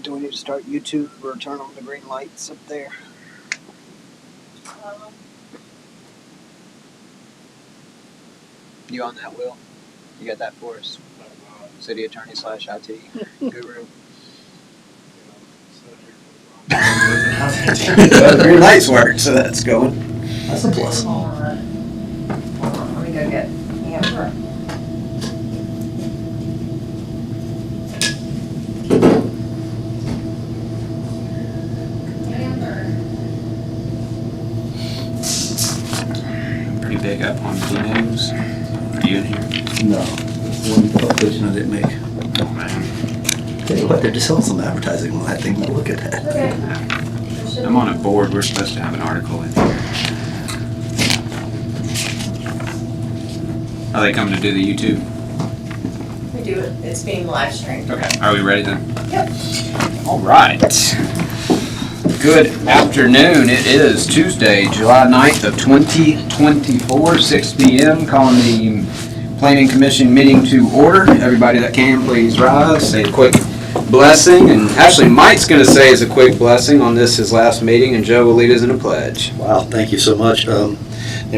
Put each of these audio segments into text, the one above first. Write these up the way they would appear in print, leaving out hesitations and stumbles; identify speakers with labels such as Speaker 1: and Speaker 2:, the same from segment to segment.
Speaker 1: Do we need to start YouTube or turn on the green lights up there? You on that, Will? You got that for us? City attorney / IT guru.
Speaker 2: Green lights work, so that's going. That's a plus.
Speaker 3: Hold on, let me go get Amber.
Speaker 4: Pretty big up on B-News. Are you in here?
Speaker 2: No, that's one publication I didn't make.
Speaker 4: Oh, man.
Speaker 2: Tell you what, they're just selling some advertising on that thing. Look at that.
Speaker 3: Okay.
Speaker 4: I'm on a board. We're supposed to have an article in here. Are they coming to do the YouTube?
Speaker 3: We do it, it's being live streamed.
Speaker 4: Okay. Are we ready then?
Speaker 3: Yep.
Speaker 4: All right. Good afternoon. It is Tuesday, July 9th of 2024, 6 p.m. Calling the Planning Commission meeting to order. Everybody that can, please rise. Say a quick blessing. And actually, Mike's going to say is a quick blessing on this, his last meeting, and Joe will lead us in a pledge.
Speaker 2: Wow, thank you so much. And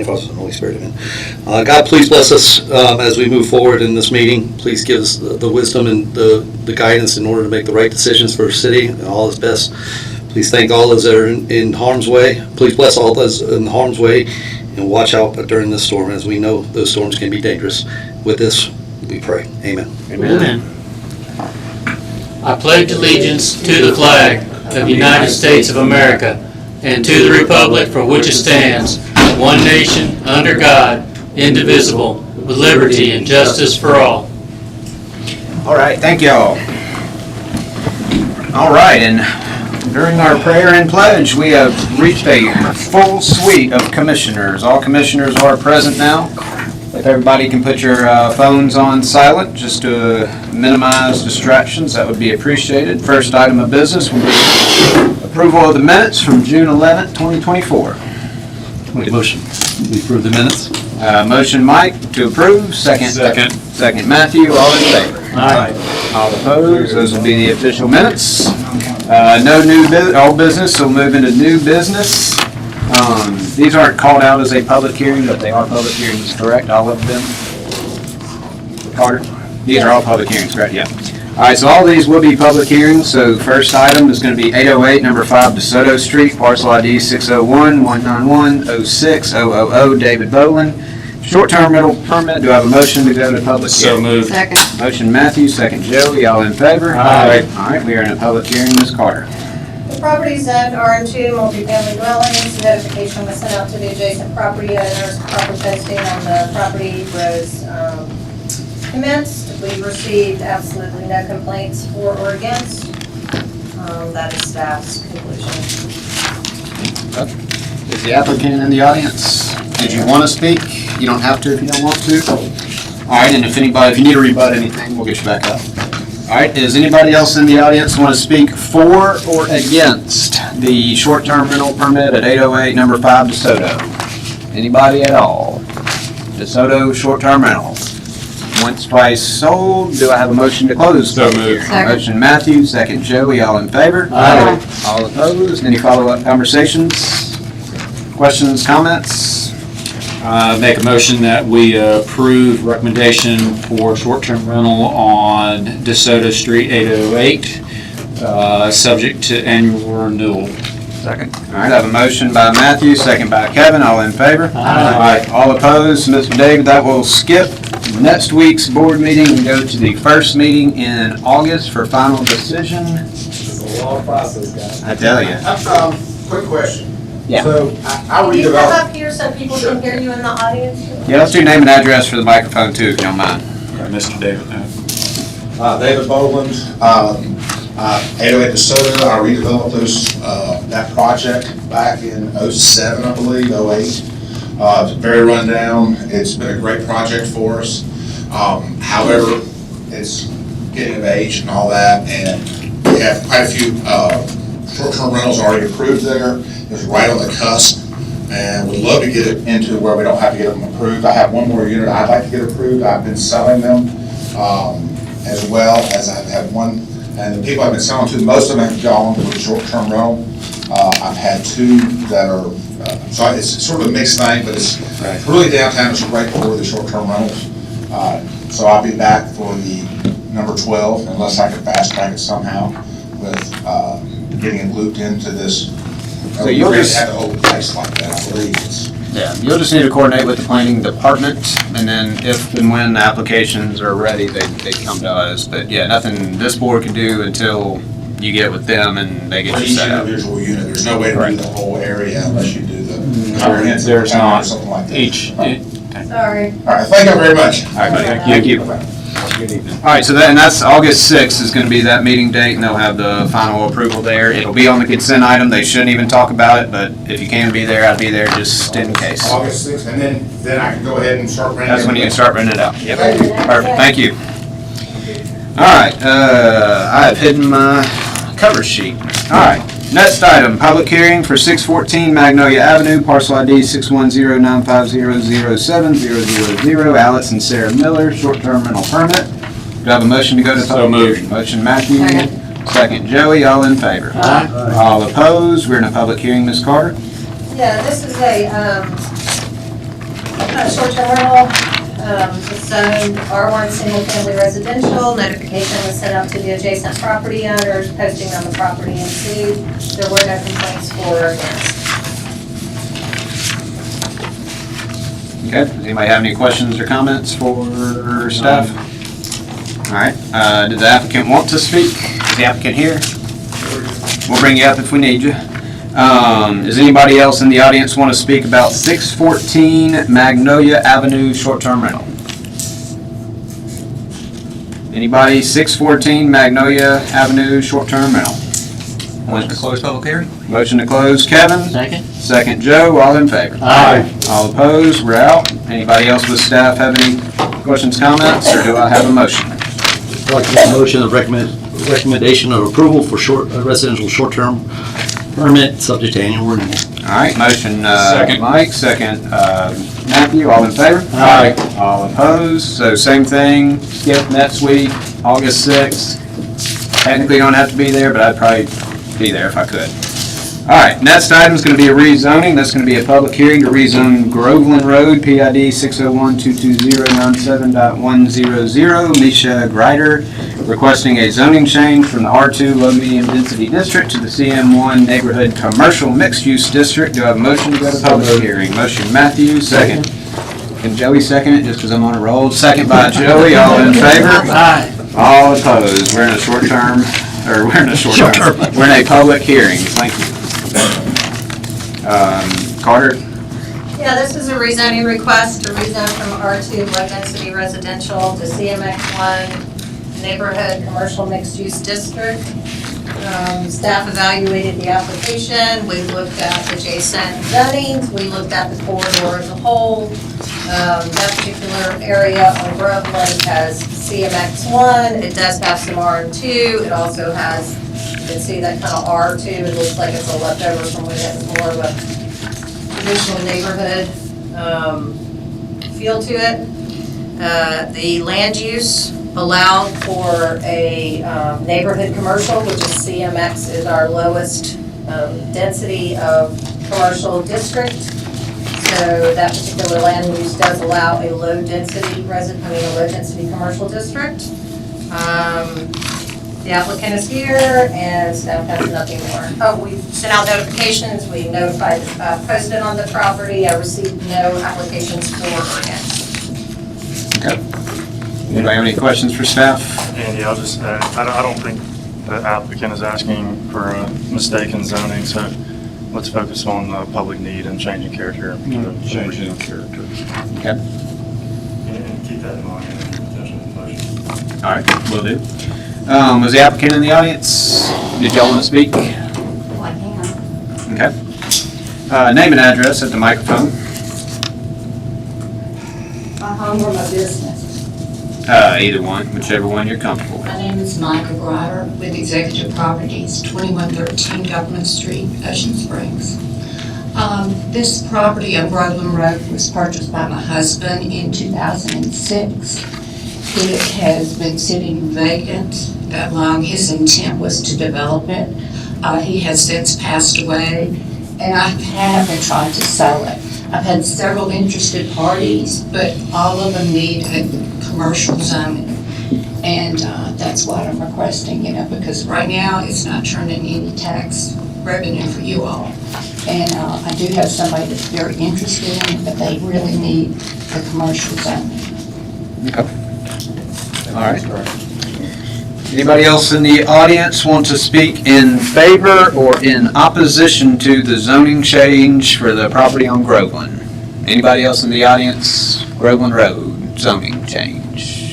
Speaker 2: for the Holy Spirit, amen. God, please bless us as we move forward in this meeting. Please give us the wisdom and the guidance in order to make the right decisions for our city and all is best. Please thank all those that are in harm's way. Please bless all those in harm's way and watch out during this storm, as we know those storms can be dangerous. With this, we pray. Amen.
Speaker 4: Amen.
Speaker 5: I pledge allegiance to the flag of the United States of America and to the republic for which it stands, one nation, under God, indivisible, with liberty and justice for all.
Speaker 4: All right, thank y'all. All right, and during our prayer and pledge, we have reached a full suite of commissioners. All commissioners are present now. If everybody can put your phones on silent, just to minimize distractions, that would be appreciated. First item of business will be approval of the minutes from June 11th, 2024.
Speaker 2: Make a motion. We approve the minutes.
Speaker 4: Motion Mike to approve, second Matthew, all in favor?
Speaker 5: Aye.
Speaker 4: All opposed, those will be the official minutes. No new old business, so we'll move into new business. These aren't called out as a public hearing, but they are public hearings, correct, all of them? Carter? These are all public hearings, correct, yeah. All right, so all these will be public hearings. So first item is going to be 808, number 5 DeSoto Street, parcel ID 601-191-06000, David Boland. Short-term rental permit, do I have a motion to go to public hearing?
Speaker 5: So moved.
Speaker 3: Second.
Speaker 4: Motion Matthew, second Joey, all in favor?
Speaker 5: Aye.
Speaker 4: All right, we are in a public hearing, Ms. Carter.
Speaker 3: The property zoned RM2 multifamily dwellings, notification was sent out to the adjacent property owners. Proper testing on the property was commenced. We received absolutely no complaints for or against. That is staff's conclusion.
Speaker 4: Is the applicant in the audience? Did you want to speak? You don't have to if you don't want to. All right, and if you need to rebut anything, we'll get you back up. All right, does anybody else in the audience want to speak for or against the short-term rental permit at 808, number 5 DeSoto? Anybody at all? DeSoto short-term rental. Once, twice sold. Do I have a motion to close?
Speaker 5: So moved.
Speaker 3: Second.
Speaker 4: Motion Matthew, second Joey, all in favor?
Speaker 5: Aye.
Speaker 4: All opposed? Any follow-up conversations? Questions, comments?
Speaker 5: Make a motion that we approve recommendation for short-term rental on DeSoto Street 808, subject to annual renewal.
Speaker 4: Second. All right, I have a motion by Matthew, second by Kevin, all in favor?
Speaker 5: Aye.
Speaker 4: All opposed? Mr. David, that will skip next week's board meeting and go to the first meeting in August for final decision.
Speaker 6: It's a long process, guys.
Speaker 4: I tell you.
Speaker 6: Quick question.
Speaker 4: Yeah.
Speaker 6: So I
Speaker 3: Can you come
Speaker 6: redeveloped,
Speaker 3: up here so people can hear you in the audience?
Speaker 4: Yeah, let's do name and address for the microphone too, if you don't mind.
Speaker 5: Mr. David.
Speaker 6: David Boland, 808 DeSoto. I redeveloped that project back in '07, I believe, '08. It's very rundown. It's been a great project for us. However, it's getting of age and all that, and we have quite a few short-term rentals already approved there. It's right on the cusp, and we'd love to get it into where we don't have to get them approved. I have one more unit I'd like to get approved. I've been selling them, as well as I've had one and the people I've been selling to, most of them have gone with a short-term rental. I've had two that are, so it's sort of a mixed thing, but it's really downtown, it's right before the short-term rentals. So I'll be back for the number 12, unless I can fast track it somehow with getting it looped into this.
Speaker 4: So
Speaker 6: We
Speaker 4: you'll
Speaker 6: really
Speaker 4: just-
Speaker 6: have the whole place like that, I believe.
Speaker 4: Yeah, you'll just need to coordinate with the planning department, and then if and when the applications are ready, they come to us. But yeah, nothing this board can do until you get with them and they
Speaker 6: For
Speaker 4: get you
Speaker 6: each
Speaker 4: set up.
Speaker 6: individual unit, there's no way to do
Speaker 4: Correct.
Speaker 6: the whole area unless you do the comprehensive
Speaker 5: There's
Speaker 6: plan
Speaker 5: not.
Speaker 6: or something like that.
Speaker 3: Sorry.
Speaker 6: All right, thank you very much.
Speaker 4: All right, buddy. Thank you. All right, so that's August 6th is going to be that meeting date, and they'll have the final approval there. It'll be on the consent item. They shouldn't even talk about it, but if you can be there, I'd be there just in case.
Speaker 6: August 6th, and then I can go ahead and start renting.
Speaker 4: That's when you can start renting it out. Yep.
Speaker 6: Thank you.
Speaker 4: Perfect, thank you. All right, I have hidden my cover sheet. All right, next item, public hearing for 614 Magnolia Avenue, parcel ID 610-950-07000, Alex and Sarah Miller, short-term rental permit. Do I have a motion to go to public hearing? Motion Matthew, second Joey, all in favor?
Speaker 5: Aye.
Speaker 4: All opposed, we're in a public hearing, Ms. Carter.
Speaker 3: Yeah, this is a short-term rental. It's zoned R1 single-family residential. Notification was sent out to the adjacent property owners, posting on the property ensued. There were no complaints for or against.
Speaker 4: Okay, does anybody have any questions or comments for staff? All right, did the applicant want to speak? Is the applicant here? We'll bring you up if we need you. Does anybody else in the audience want to speak about 614 Magnolia Avenue short-term rental? Anybody, 614 Magnolia Avenue short-term rental?
Speaker 2: Motion to close public hearing?
Speaker 4: Motion to close, Kevin?
Speaker 5: Second?
Speaker 4: Second, Joe, all in favor?
Speaker 5: Aye.
Speaker 4: All opposed, we're out. Anybody else with staff have any questions, comments, or do I have a motion?
Speaker 2: I'd like to make a motion of recommendation of approval for residential short-term permit, subject to annual renewal.
Speaker 4: All right, motion,
Speaker 5: Second.
Speaker 4: Mike, second, Matthew, all in favor?
Speaker 5: Aye.
Speaker 4: All opposed, so same thing, skip next week, August 6th. Technically don't have to be there, but I'd probably be there if I could. All right, next item is going to be a rezoning. That's going to be a public hearing to rezone Groveland Road, PID 601-220-97.100. Misha Greider requesting a zoning change from the R2 Low Medium Density District to the CM1 Neighborhood Commercial Mixed Use District. Do I have a motion to go to public hearing? Motion Matthew, second. Can Joey second it, just because I'm on a roll? Second by Joey, all in favor?
Speaker 5: Aye.
Speaker 4: All opposed. We're in a we're in a public hearing. Thank you. Carter?
Speaker 3: Yeah, this is a rezoning request to rezone from R2 low-density residential to CMX1 neighborhood commercial mixed-use district. Staff evaluated the application. We looked at adjacent zonings. We looked at the corridor as a whole. That particular area on Groveland has CMX1. It does have some R2. It also has, you can see that kind of R2. It looks like it's a leftover from when it was more of a traditional neighborhood feel to it. The land use allowed for a neighborhood commercial, which is CMX is our lowest density of commercial district. So that particular land use does allow a low density commercial district. The applicant is here and staff has nothing more. Oh, we sent out notifications, we notified, posted on the property. I received no applications for or against.
Speaker 4: Okay. Anybody have any questions for staff?
Speaker 7: Andy, I'll just add, I don't think the applicant is asking for a mistaken zoning, so let's focus on the public need and changing character.
Speaker 6: Changing character.
Speaker 4: Okay.
Speaker 7: And keep that in mind in any potential motion.
Speaker 4: All right, will do. Was the applicant in the audience? Did y'all want to speak? Okay. Name and address at the microphone.
Speaker 8: My home or my business?
Speaker 4: Either one, whichever one you're comfortable with.
Speaker 8: My name is Micah Grider with Executive Properties, 2113 Government Street, Ocean Springs. This property on Groveland Road was purchased by my husband in 2006. It has been sitting vacant that long. His intent was to develop it. He has since passed away, and I haven't tried to sell it. I've had several interested parties, but all of them need a commercial zoning. And that's what I'm requesting, because right now it's not turning any tax revenue for you all. And I do have somebody that's very interested in it, but they really need the commercial zoning.
Speaker 4: All right. Anybody else in the audience want to speak in favor or in opposition to the zoning change for the property on Groveland? Anybody else in the audience? Groveland Road zoning change?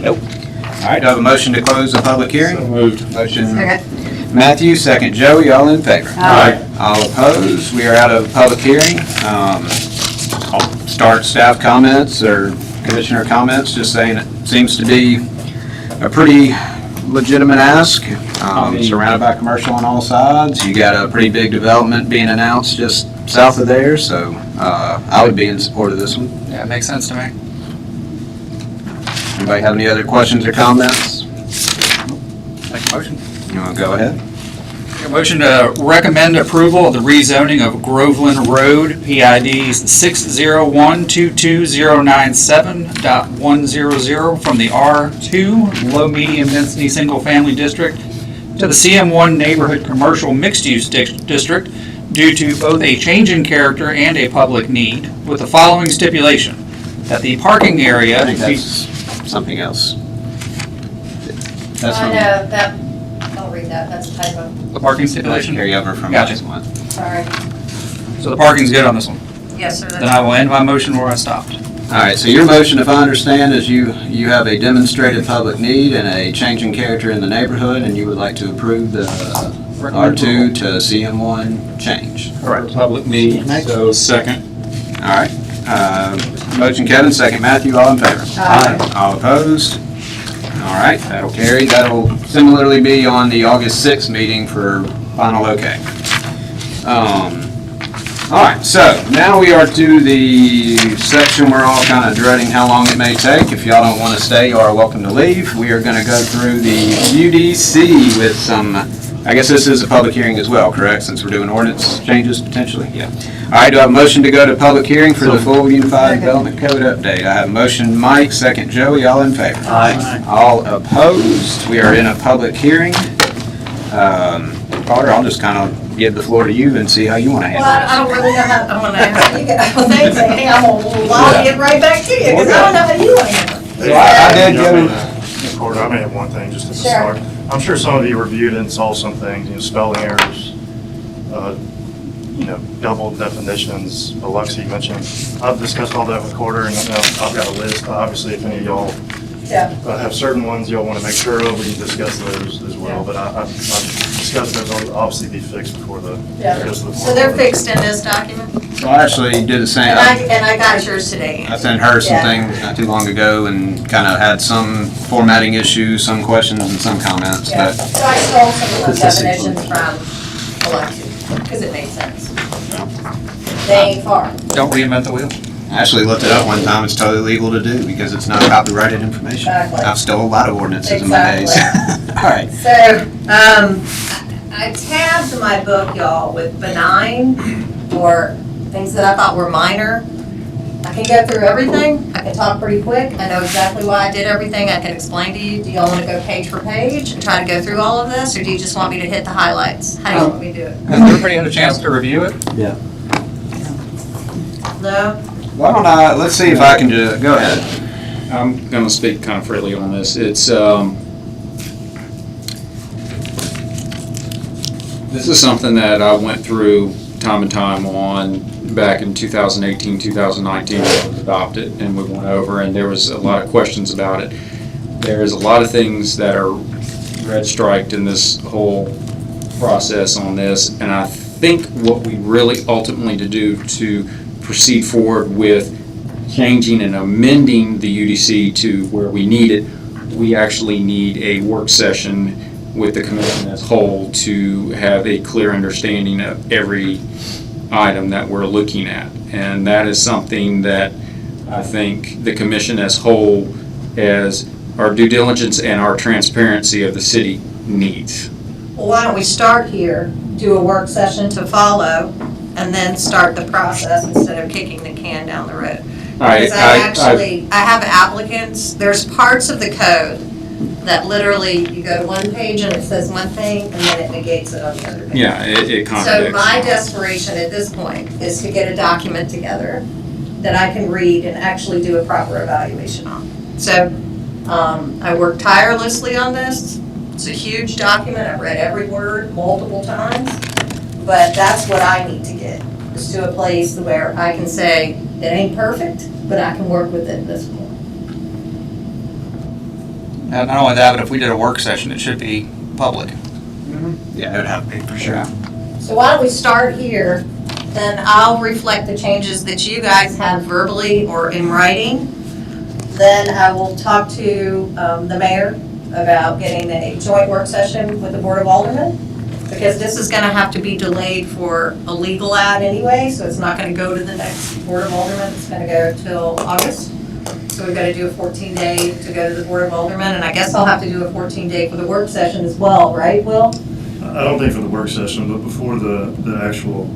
Speaker 4: Nope. All right, do I have a motion to close the public hearing?
Speaker 7: So moved.
Speaker 4: Motion Matthew, second Joey, all in favor?
Speaker 8: Aye.
Speaker 4: All opposed? We are out of public hearing. I'll start staff comments or commissioner comments, just saying it seems to be a pretty legitimate ask. Surrounded by commercial on all sides. You got a pretty big development being announced just south of there, so I would be in support of this one.
Speaker 9: Yeah, it makes sense to me.
Speaker 4: Anybody have any other questions or comments?
Speaker 9: Make a motion.
Speaker 4: You want to go ahead?
Speaker 9: Make a motion to recommend approval of the rezoning of Groveland Road, PIDs 601220970.100 from the R2 Low Medium Density Single Family District to the CM1 Neighborhood Commercial Mixed Use District due to both a change in character and a public need, with the following stipulation: that the parking area
Speaker 4: I think
Speaker 9: be
Speaker 4: that's something else. That's
Speaker 3: I
Speaker 4: from
Speaker 3: know, that, I'll read that, that's a typo,
Speaker 9: the parking stipulation.
Speaker 4: carry over from
Speaker 9: Gotcha.
Speaker 4: last one.
Speaker 3: sorry.
Speaker 9: So the parking's good on this one.
Speaker 3: Yes, sir,
Speaker 9: Then I will end my motion where I stopped.
Speaker 4: All right, so your motion, if I understand, is you have a demonstrated public need and a change in character in the neighborhood, and you would like to approve the R2 to CM1 change.
Speaker 9: Correct. Public need, so second.
Speaker 4: All right. Motion Kevin, second Matthew, all in favor?
Speaker 3: Aye.
Speaker 4: All opposed? All right, that'll carry. That'll similarly be on the August 6th meeting for final okay. All right, so now we are to the section we're all kind of dreading how long it may take. If y'all don't want to stay, you are welcome to leave. We are going to go through the UDC with some, I guess this is a public hearing as well, correct? Since we're doing ordinance changes potentially? Yeah. All right, do I have a motion to go to public hearing for the full Unified Development Code update? I have a motion Mike, second Joey, all in favor?
Speaker 9: Aye.
Speaker 4: All opposed? We are in a public hearing. Carter, I'll just kind of give the floor to you and see how you want to
Speaker 3: Well,
Speaker 4: handle
Speaker 3: I don't really know how, I'm gonna ask you guys, well, thanks, Andy, I'm gonna lobby it right back to you, because I don't know how you want to handle it.
Speaker 4: So I did give him-
Speaker 7: Carter, I may have one thing just at the
Speaker 3: Sure.
Speaker 7: start. I'm sure some of you reviewed and saw some things, spelling errors, double definitions, Biloxi mentioned. I've discussed all that with Carter, and I've got a list. Obviously, if any of y'all
Speaker 3: Yeah,
Speaker 7: have certain ones y'all want to make sure of, we can discuss those as well. But I've discussed those, will obviously be fixed before the,
Speaker 3: yeah,
Speaker 7: goes to the.
Speaker 3: so they're fixed in this document,
Speaker 4: Well, I actually did the same.
Speaker 3: and I got yours today.
Speaker 4: I sent her some
Speaker 3: Yeah.
Speaker 4: things not too long ago and kind of had some formatting issues, some questions and some comments,
Speaker 3: Yeah,
Speaker 4: but
Speaker 3: so I stole some of those definitions from Biloxi, because it made sense. They ain't far.
Speaker 9: Don't reinvent the wheel.
Speaker 4: I actually looked it up one time. It's totally legal to do because it's not copyrighted information.
Speaker 3: Exactly.
Speaker 4: I've stole a lot of ordinances in my days. All right.
Speaker 3: So, I tabbed my book, y'all, with benign, or things that I thought were minor. I can go through everything, I can talk pretty quick, I know exactly why I did everything, I can explain to you. Do y'all wanna go page for page and try to go through all of this, or do you just want me to hit the highlights? How do you want me to do it?
Speaker 9: Has everybody had a chance to review it?
Speaker 3: No?
Speaker 4: Why don't I, let's see if I can just, go ahead.
Speaker 10: I'm going to speak kind of freely on this. This is something that I went through time and time on back in 2018, 2019, when it was adopted, and we went over, and there was a lot of questions about it. There's a lot of things that are red striped in this whole process on this, and I think what we really ultimately to do to proceed forward with changing and amending the UDC to where we need it, we actually need a work session with the commission as a whole to have a clear understanding of every item that we're looking at. And that is something that I think the commission as a whole has our due diligence and our transparency of the city needs.
Speaker 3: Well, why don't we start here, do a work session to follow, and then start the process instead of kicking the can down the road? Because I have applicants, there's parts of the code that literally, you go to one page and it says one thing, and then it negates it on the other page.
Speaker 10: Yeah, it
Speaker 3: So
Speaker 10: contradicts.
Speaker 3: my desperation at this point is to get a document together that I can read and actually do a proper evaluation on. So, I worked tirelessly on this. It's a huge document. I've read every word multiple times. But that's what I need to get, is to a place where I can say, it ain't perfect, but I can work with it at this point.
Speaker 9: And not only that, but if we did a work session, it should be public.
Speaker 4: Yeah, it would have to be for sure.
Speaker 3: So why don't we start here, then I'll reflect the changes that you guys have verbally or in writing. Then I will talk to the mayor about getting a joint work session with the Board of Aldermen, because this is gonna have to be delayed for a legal ad anyway, so it's not gonna go to the next Board of Aldermen, it's gonna go till August. So we've gotta do a 14-day to go to the Board of Aldermen, and I guess I'll have to do a 14-day for the work session as well, right, Will?
Speaker 7: I don't think for the work session, but before the actual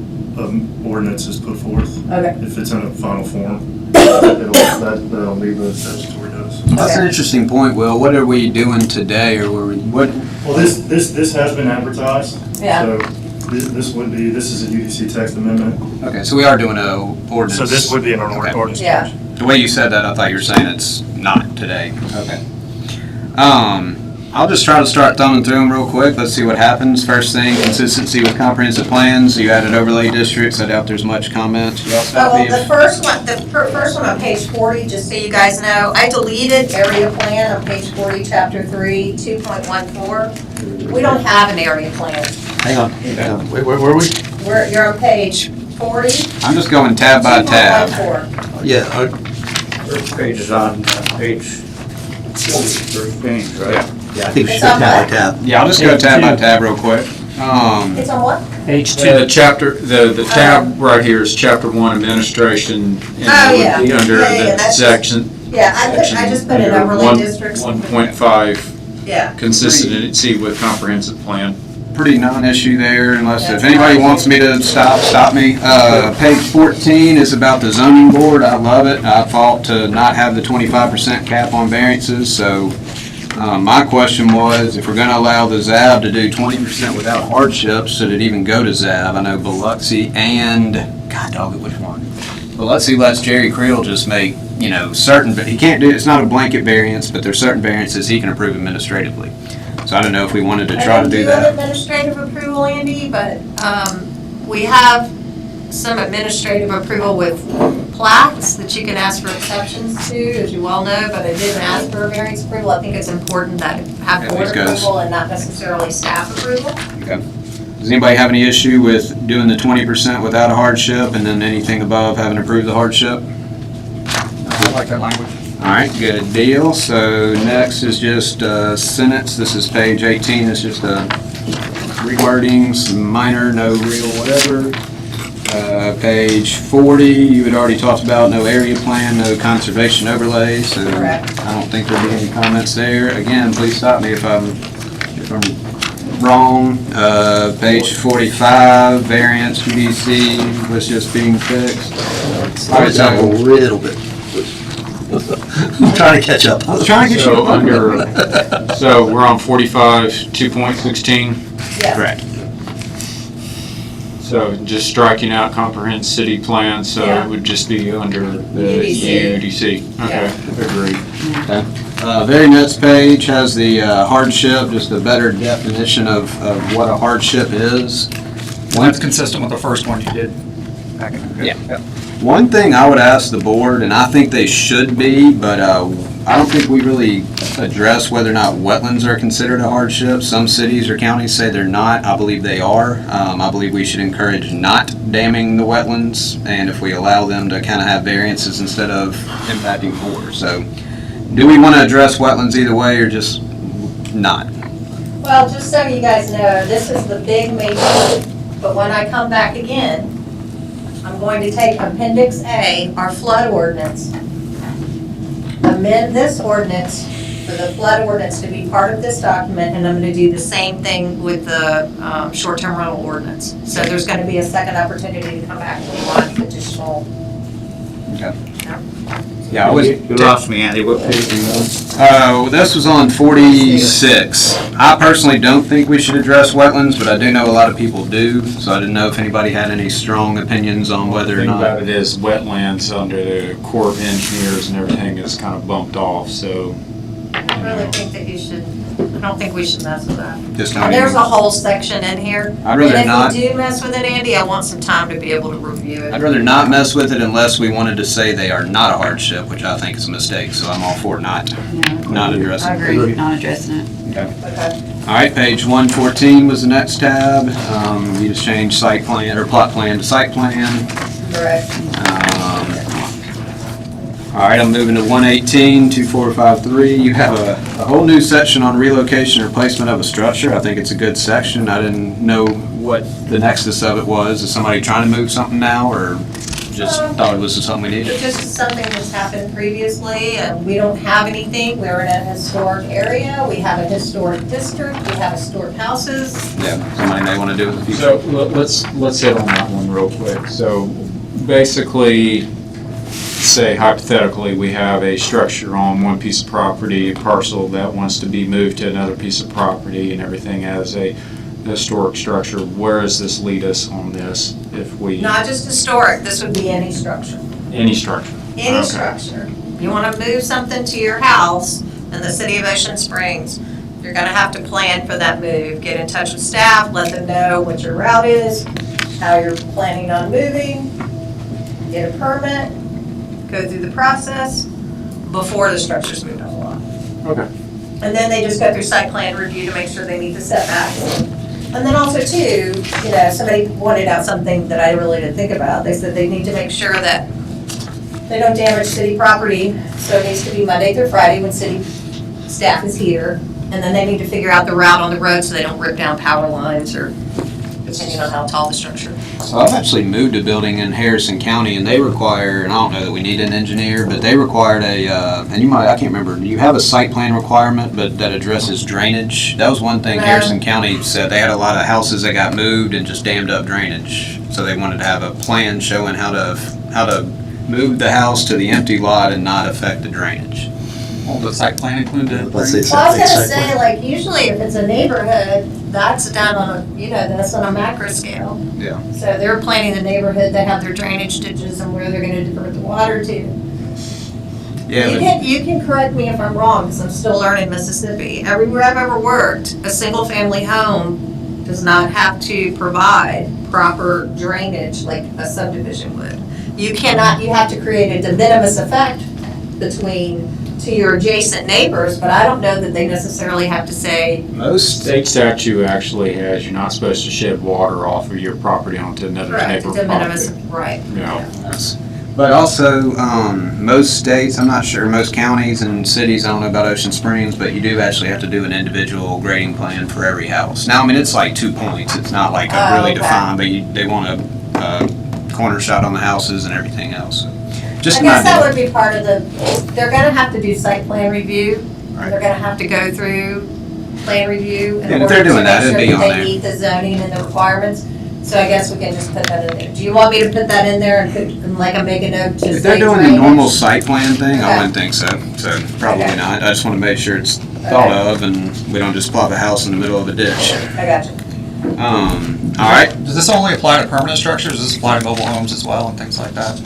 Speaker 7: ordinance is put forth,
Speaker 3: Okay.
Speaker 7: if it's in a final form, that'll be the statutory notice.
Speaker 4: That's an interesting point, Will. What are we doing today, or what?
Speaker 7: Well, this has been advertised.
Speaker 3: Yeah.
Speaker 7: So this is a UDC text amendment.
Speaker 4: Okay, so we are doing a ordinance.
Speaker 7: So this would be an
Speaker 4: Okay.
Speaker 7: ordinance
Speaker 3: Yeah.
Speaker 7: change.
Speaker 4: The way you said that, I thought you were saying it's not today. Okay. I'll just try to start thumbing through them real quick. Let's see what happens. First thing, consistency with comprehensive plans. You added overlay districts. I doubt there's much comment. Y'all stop
Speaker 3: Well,
Speaker 4: me
Speaker 3: the
Speaker 4: if-
Speaker 3: first one on page 40, just so you guys know, I deleted area plan on page 40, chapter 3, 2.14. We don't have an area plan.
Speaker 2: Hang on. Wait, where were we?
Speaker 3: You're on page 40,
Speaker 4: I'm just going tab by tab.
Speaker 3: 2.14.
Speaker 2: Yeah,
Speaker 11: First page is on page 40, first page, right?
Speaker 2: yeah, I think we
Speaker 3: It's
Speaker 2: should
Speaker 3: on
Speaker 2: tab
Speaker 3: what?
Speaker 2: by tab.
Speaker 4: Yeah, I'll just go tab by tab real quick.
Speaker 3: It's on what?
Speaker 5: Page
Speaker 10: The chapter, the tab right here is chapter 1 administration. And
Speaker 3: Oh,
Speaker 10: it would
Speaker 3: yeah.
Speaker 10: be under
Speaker 3: Yeah, yeah,
Speaker 10: the
Speaker 3: that's-
Speaker 10: section.
Speaker 3: Yeah, I just put in
Speaker 10: under
Speaker 3: overlay districts.
Speaker 10: 1.5,
Speaker 3: Yeah.
Speaker 10: consistency with comprehensive plan.
Speaker 4: Pretty non-issue there, unless if
Speaker 3: That's
Speaker 4: anybody
Speaker 3: fine.
Speaker 4: wants me to stop me. Page 14 is about the zoning board. I love it. I fought to not have the 25% cap on variances, so my question was, if we're gonna allow the ZAB to do 20% without hardship, should it even go to ZAB? I know Biloxi and, God dog it, which one? Biloxi lets Jerry Creel just make, certain, but he can't do, it's not a blanket variance, but there's certain variances he can approve administratively. So I don't know if we wanted to try to do
Speaker 3: I
Speaker 4: that.
Speaker 3: do administrative approval, Andy, but we have some administrative approval with plats that you can ask for exceptions to, as you well know, but I didn't ask for a variance approval. I think it's important that it have
Speaker 4: At
Speaker 3: board
Speaker 4: least goes.
Speaker 3: approval and not necessarily staff approval.
Speaker 4: Okay. Does anybody have any issue with doing the 20% without a hardship and then anything above having to prove the hardship?
Speaker 9: I like that language.
Speaker 4: All right, good deal. So next is just sentence. This is page 18. It's just rewording, some minor, no real whatever. Page 40, you had already talked about no area plan, no conservation overlay, so
Speaker 3: Correct.
Speaker 4: I don't think there'll be any comments there. Again, please stop me if I'm wrong. Page 45, variance, UDC was just being fixed. All right,
Speaker 2: Slow it down
Speaker 4: so
Speaker 2: a little bit. I'm trying to catch up.
Speaker 4: I was trying to get you.
Speaker 10: So under, so we're on 45, 2.16.
Speaker 3: Yeah.
Speaker 4: Correct.
Speaker 10: So just striking out comprehensive city plan, so
Speaker 3: Yeah.
Speaker 10: it would just be under the
Speaker 3: UDC.
Speaker 10: UDC. Okay, agreed.
Speaker 4: Very next page has the hardship, just a better definition of what a hardship is.
Speaker 9: That's consistent with the first one you did.
Speaker 4: Yeah. One thing I would ask the board, and I think they should be, but I don't think we really address whether or not wetlands are considered a hardship. Some cities or counties say they're not. I believe they are. I believe we should encourage not damming the wetlands, and if we allow them to kind of have variances instead of impacting more. So, do we want to address wetlands either way, or just not?
Speaker 3: Well, just so you guys know, this is the big major, but when I come back again, I'm going to take Appendix A, our flood ordinance, amend this ordinance for the flood ordinance to be part of this document, and I'm gonna do the same thing with the short-term rental ordinance. So there's gonna be a second opportunity to come back if we want additional.
Speaker 4: Yeah, I was.
Speaker 11: You lost me, Andy, what page are you on?
Speaker 4: This was on 46. I personally don't think we should address wetlands, but I do know a lot of people do, so I didn't know if anybody had any strong opinions on whether or
Speaker 10: The thing
Speaker 4: not.
Speaker 10: about it is wetlands under the Corps of Engineers and everything is kind of bumped off, so.
Speaker 3: I really think that you should, I don't think we should mess with that.
Speaker 4: Just
Speaker 3: And
Speaker 4: don't
Speaker 3: there's a
Speaker 4: even-
Speaker 3: whole section in here.
Speaker 4: I'd rather not.
Speaker 3: And if we do mess with it, Andy, I want some time to be able to review it.
Speaker 4: I'd rather not mess with it unless we wanted to say they are not a hardship, which I think is a mistake, so I'm all for not addressing
Speaker 8: I
Speaker 4: it.
Speaker 8: agree, not addressing it.
Speaker 3: Okay.
Speaker 4: All right, page 114 was the next tab. You just changed site plan, or plot plan to site plan.
Speaker 3: Correct.
Speaker 4: All right, I'm moving to 118, 2453. You have a whole new section on relocation or replacement of a structure. I think it's a good section. I didn't know what the nexus of it was. Is somebody trying to move something now, or just thought it was something we
Speaker 3: It's
Speaker 4: needed?
Speaker 3: just something that's happened previously, and we don't have anything. We're in a historic area. We have a historic district. We have historic houses.
Speaker 4: Yeah, somebody may want to do it in the future.
Speaker 10: So let's hit on that one real quick. So basically, say hypothetically, we have a structure on one piece of property, a parcel that wants to be moved to another piece of property and everything as a historic structure. Where does this lead us on this if we?
Speaker 3: Not just historic, this would be any structure.
Speaker 10: Any structure?
Speaker 3: Any
Speaker 10: Okay.
Speaker 3: structure. You want to move something to your house in the city of Ocean Springs, you're going to have to plan for that move. Get in touch with staff, let them know what your route is, how you're planning on moving, get a permit, go through the process before the structure's moved on the lot.
Speaker 10: Okay.
Speaker 3: And then they just go through site plan review to make sure they meet the setbacks. And then also too, you know, somebody pointed out something that I really didn't think about. They said they need to make sure that they don't damage city property, so it needs to be Monday through Friday when city staff is here. And then they need to figure out the route on the road so they don't rip down power lines or depending on how tall the structure.
Speaker 4: So I've actually moved a building in Harrison County, and they require, and I don't know that we need an engineer, but they required and you might, I can't remember, do you have a site plan requirement, but that addresses drainage? That was one thing
Speaker 3: No.
Speaker 4: Harrison County said, they had a lot of houses that got moved and just dammed up drainage. So they wanted to have a plan showing how to move the house to the empty lot and not affect the drainage.
Speaker 9: Will the site plan include that?
Speaker 2: Let's say
Speaker 3: Well, I was gonna
Speaker 2: site
Speaker 3: say,
Speaker 2: plan.
Speaker 3: like, usually if it's a neighborhood, that's down on a, you know, that's on a macro scale.
Speaker 4: Yeah.
Speaker 3: So they're planning the neighborhood, they have their drainage ditches and where they're gonna divert the water to.
Speaker 4: Yeah,
Speaker 3: You can correct me if I'm wrong, because I'm still learning Mississippi. Everywhere I've ever worked, a single-family home does not have to provide proper drainage like a subdivision would. You cannot, you have to create a de minimis effect to your adjacent neighbors, but I don't know that they necessarily have to say,
Speaker 4: most
Speaker 10: State statute actually has, you're not supposed to shed water off of your property onto another
Speaker 3: correct,
Speaker 10: neighbor's
Speaker 3: de minimis,
Speaker 10: property.
Speaker 3: right.
Speaker 10: Yeah.
Speaker 4: But also, most states, I'm not sure, most counties and cities, I don't know about Ocean Springs, but you do actually have to do an individual grading plan for every house. Now, I mean, it's like 2 points, it's not like a really
Speaker 3: okay.
Speaker 4: defined, but they want a corner shot on the houses and everything else. Just
Speaker 3: I
Speaker 4: an
Speaker 3: guess that
Speaker 4: idea.
Speaker 3: would be part of they're gonna have to do site plan review.
Speaker 4: Right.
Speaker 3: They're gonna have to go through plan review in
Speaker 4: And if
Speaker 3: order
Speaker 4: they're
Speaker 3: to
Speaker 4: doing
Speaker 3: make
Speaker 4: that,
Speaker 3: sure
Speaker 4: it'd be
Speaker 3: that
Speaker 4: on
Speaker 3: they
Speaker 4: there.
Speaker 3: meet the zoning and the requirements. So I guess we can just put that in there. Do you want me to put that in there and make a note to
Speaker 4: If
Speaker 3: say
Speaker 4: they're doing the
Speaker 3: drainage?
Speaker 4: normal site plan thing, I
Speaker 3: Okay.
Speaker 4: wouldn't think so, so probably
Speaker 3: Okay.
Speaker 4: not. I just want to make sure it's thought of and we don't just plop a house in the middle of a ditch.
Speaker 3: I got you.
Speaker 4: All right.
Speaker 9: Does this only apply to permanent structures? Does this apply to mobile homes as well and things like that?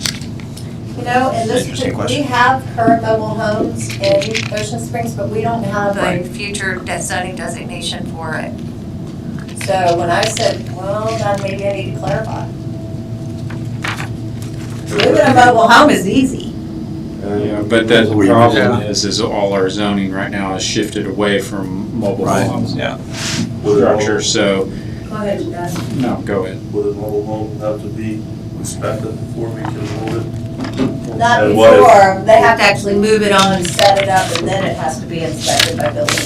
Speaker 3: You know, in this,
Speaker 4: Interesting
Speaker 3: we
Speaker 4: question.
Speaker 3: have current mobile homes in Ocean Springs, but we don't have a
Speaker 4: Right.
Speaker 3: future zoning designation for it. So when I said, well, then maybe I need to clarify. Moving a mobile home is easy.
Speaker 10: Yeah, but the problem is all our zoning right now is shifted away from mobile homes.
Speaker 4: Yeah.
Speaker 10: Structure, so,
Speaker 3: Go ahead, you guys.
Speaker 10: no, go ahead.
Speaker 12: Would a mobile home have to be inspected before we can move it?
Speaker 3: Not
Speaker 12: And what if-
Speaker 3: before, they have to actually move it on and set it up, and then it has to be inspected by building.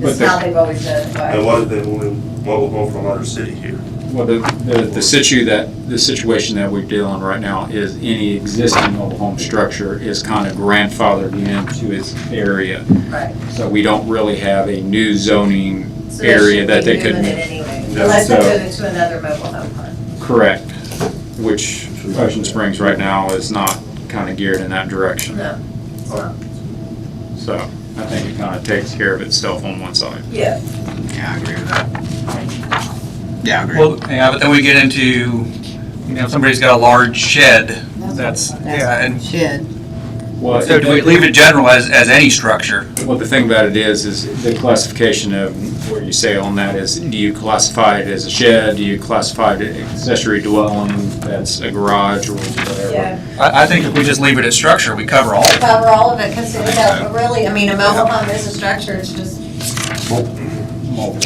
Speaker 3: This is
Speaker 10: But
Speaker 3: how they've always done it.
Speaker 12: And what if they move a mobile home from another city here?
Speaker 10: Well, the situation that we're dealing with right now is any existing mobile home structure is kind of grandfathered into its area.
Speaker 3: Right.
Speaker 10: So we don't really have a new zoning
Speaker 3: So
Speaker 10: area that they
Speaker 3: should
Speaker 10: could.
Speaker 3: be moving it anyway,
Speaker 10: No,
Speaker 3: unless they
Speaker 10: so-
Speaker 3: move it to another mobile home park.
Speaker 10: Correct, which Ocean Springs right now is not kind of geared in that direction.
Speaker 3: No, it's not.
Speaker 10: So I think it kind of takes care of itself on one side.
Speaker 3: Yeah.
Speaker 4: Yeah, I agree with that. Yeah, I agree.
Speaker 9: Well, yeah, but then we get into, somebody's got a large shed. That's, yeah, and
Speaker 8: Shed.
Speaker 10: Well,
Speaker 9: so do we leave it general as any structure?
Speaker 10: Well, the thing about it is the classification of where you say on that is, do you classify it as a shed? Do you classify it as accessory dwelling, that's a garage or whatever?
Speaker 3: Yeah.
Speaker 9: I think if we just leave it as structure, we cover all of it.
Speaker 3: Cover all of it, because really, I mean, a mobile home is a structure, it's just
Speaker 10: Mobile.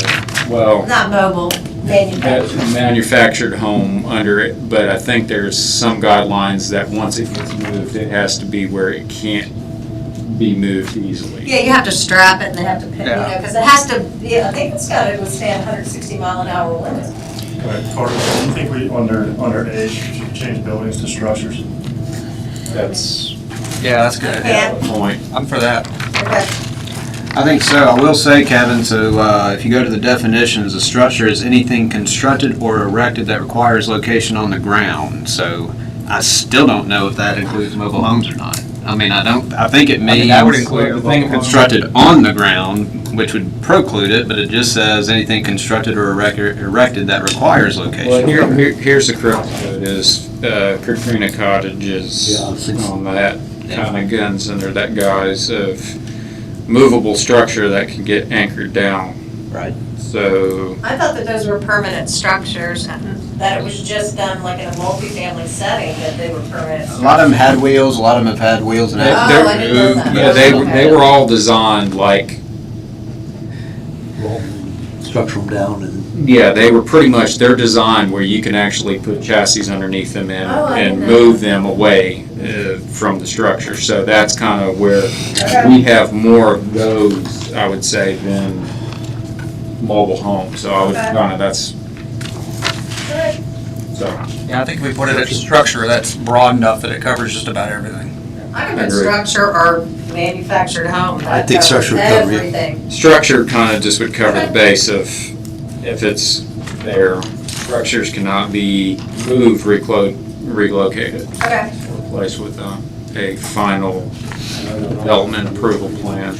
Speaker 10: Well,
Speaker 3: not mobile,
Speaker 10: that's
Speaker 3: manufactured.
Speaker 10: a manufactured home under it, but I think there's some guidelines that once it gets moved, it has to be where it can't be moved easily.
Speaker 3: Yeah, you have to strap it and they have to pin,
Speaker 9: Yeah.
Speaker 3: because it has to, I think it's got to withstand 160-mile-an-hour winds.
Speaker 7: Carter, do you think we, under A, should change buildings to structures?
Speaker 10: That's
Speaker 9: Yeah, that's good.
Speaker 3: Yeah.
Speaker 10: the point.
Speaker 9: I'm for that.
Speaker 3: Okay.
Speaker 4: I think so. I will say, Kevin, so if you go to the definitions, a structure is anything constructed or erected that requires location on the ground. So I still don't know if that includes mobile homes or not. I mean, I think it means
Speaker 9: that would include the
Speaker 4: anything constructed on the ground, which would preclude it, but it just says anything constructed or erected that requires location.
Speaker 10: Well, here's the correct code is Katrina Cottages on that kind of guns under that guise of movable structure that can get anchored down.
Speaker 2: Right.
Speaker 10: So,
Speaker 3: I thought that those were permanent structures, and that it was just done like in a multifamily setting, that they were permanent.
Speaker 4: A lot of them had wheels, a lot of them have had wheels and
Speaker 10: They-
Speaker 4: have
Speaker 3: Oh, I didn't know that.
Speaker 10: yeah, they were all designed like,
Speaker 2: Structure them down and.
Speaker 10: yeah, they were pretty much, they're designed where you can actually put chassis underneath them
Speaker 3: Oh, I
Speaker 10: and
Speaker 3: didn't know
Speaker 10: move
Speaker 3: that.
Speaker 10: them away from the structure. So that's kind of where
Speaker 3: Okay.
Speaker 10: we have more of those, I would say, than mobile homes. So I would
Speaker 3: Okay.
Speaker 10: kind of, that's,
Speaker 3: Alright.
Speaker 10: so.
Speaker 9: Yeah, I think if we put it as structure, that's broad enough that it covers just about everything.
Speaker 3: I can put
Speaker 10: Agreed.
Speaker 3: structure or manufactured home.
Speaker 2: I
Speaker 3: That
Speaker 2: think
Speaker 3: covers
Speaker 2: structure would cover you.
Speaker 3: everything.
Speaker 10: Structure kind of just would cover the base of, if it's there, structures cannot be moved, relocated,
Speaker 3: Okay.
Speaker 10: replaced with a final development approval plan.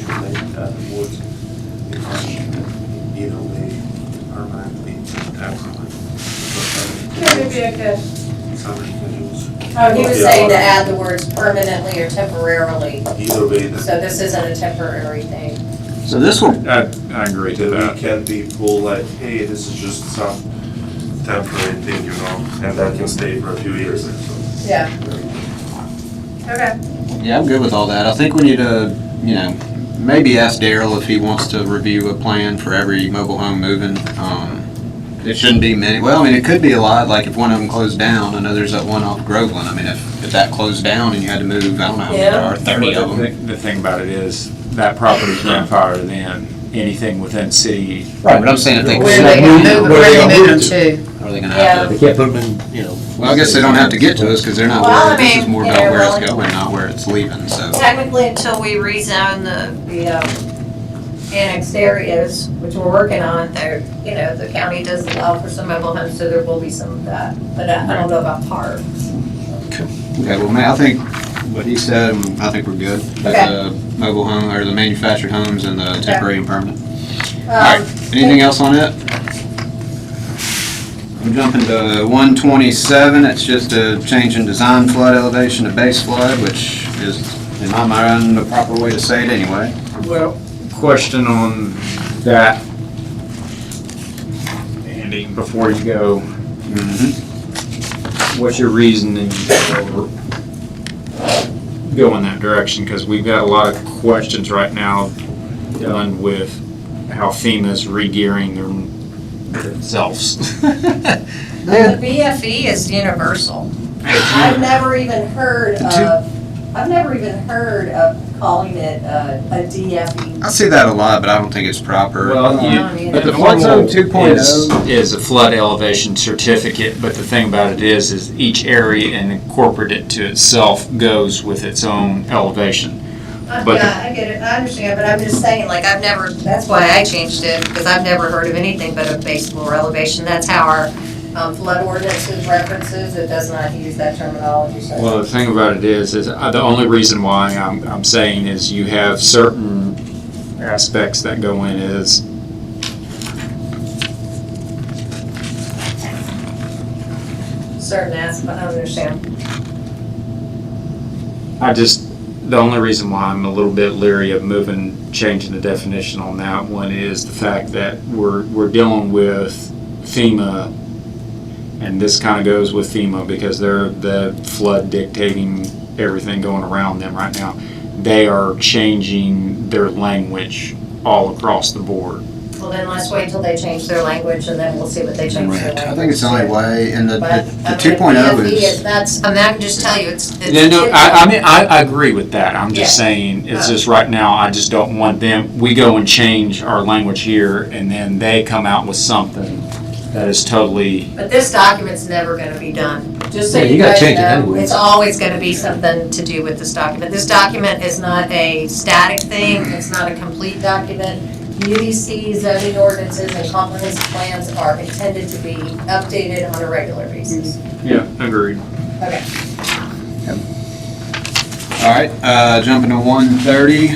Speaker 12: Either way, permanently temporarily.
Speaker 3: Yeah, maybe I could.
Speaker 12: Some individuals.
Speaker 3: Oh, he was saying to add the words permanently or temporarily,
Speaker 12: Either way,
Speaker 3: so this isn't a temporary thing.
Speaker 4: So this will,
Speaker 10: I agree to
Speaker 12: we
Speaker 10: that.
Speaker 12: can't be pulled like, hey, this is just some temporary thing, and that can stay for a few years or so.
Speaker 3: Yeah. Okay.
Speaker 4: yeah, I'm good with all that. I think we need to, maybe ask Daryl if he wants to review a plan for every mobile home moving. It shouldn't be many, well, I mean, it could be a lot, like if one of them closed down. I know there's that one off Groveland. I mean, if that closed down and you had to move, I don't know how many there are, 30 of them.
Speaker 10: The thing about it is, that property's grandfathered in, anything within city.
Speaker 4: Right, but I'm saying if they.
Speaker 3: Where are they gonna move, where are they moving to?
Speaker 4: Are they gonna have to?
Speaker 2: They can't put them in,
Speaker 4: Well, I guess they don't have to get to us because they're not
Speaker 3: Well,
Speaker 4: worried.
Speaker 3: I
Speaker 4: This is
Speaker 3: mean,
Speaker 4: more
Speaker 3: yeah,
Speaker 4: about where
Speaker 3: well-
Speaker 4: it's going, not where it's leaving, so.
Speaker 3: Technically, until we rezone the annexed areas, which we're working on, there, the county does allow for some mobile homes, so there will be some of that. But I don't know about parks.
Speaker 4: Okay, well, I think what he said, I think we're good. With
Speaker 3: Okay.
Speaker 4: the mobile home, or the manufactured homes and the temporary and permanent.
Speaker 3: Um,
Speaker 4: Alright, anything else on it? I'm jumping to 127, it's just a change in design flood elevation to base flood, which is, in my mind, the proper way to say it anyway.
Speaker 10: Well, question on that, Andy, before you go, what's your reasoning for going that direction? Because we've got a lot of questions right now done with how FEMA's re-gearing themselves.
Speaker 3: The BFE is universal. I've never even heard of calling it a DFE.
Speaker 4: I see that a lot, but I don't think it's proper.
Speaker 10: Well,
Speaker 4: But the flood zone 2.0
Speaker 10: is a flood elevation certificate, but the thing about it is each area and incorporate it to itself goes with its own elevation. But-
Speaker 3: Yeah, I get it, I understand, but I'm just saying, like, I've never, that's why I changed it, because I've never heard of anything but a base floor elevation. That's how our flood ordinances references, it does not use that terminology, so.
Speaker 10: Well, the thing about it is the only reason why I'm saying is you have certain aspects that go in is
Speaker 3: Certain aspects, I understand.
Speaker 10: the only reason why I'm a little bit leery of changing the definition on that one is the fact that we're dealing with FEMA, and this kind of goes with FEMA because they're the flood dictating everything going around them right now. They are changing their language all across the board.
Speaker 3: Well, then let's wait till they change their language and then we'll see what they change their language.
Speaker 4: I think it's the only way, and the
Speaker 3: But, I mean,
Speaker 4: 2.0
Speaker 3: DFE
Speaker 4: is,
Speaker 3: that's, I mean, I can just tell you, it's.
Speaker 10: Yeah, no, I mean, I agree with that. I'm just
Speaker 3: Yeah.
Speaker 10: saying, it's just right now, I just don't want them, we go and change our language here, and then they come out with something that is totally,
Speaker 3: But this document's never gonna be done. Just so
Speaker 2: Yeah, you
Speaker 3: you
Speaker 2: gotta
Speaker 3: guys
Speaker 2: change it
Speaker 3: know,
Speaker 2: anyways.
Speaker 3: it's always gonna be something to do with this document. This document is not a static thing, it's not a complete document. UDC, zoning ordinances, and comprehensive plans are intended to be updated on a regular basis.
Speaker 10: yeah, agreed.
Speaker 3: Okay.
Speaker 4: all right, jumping to 130,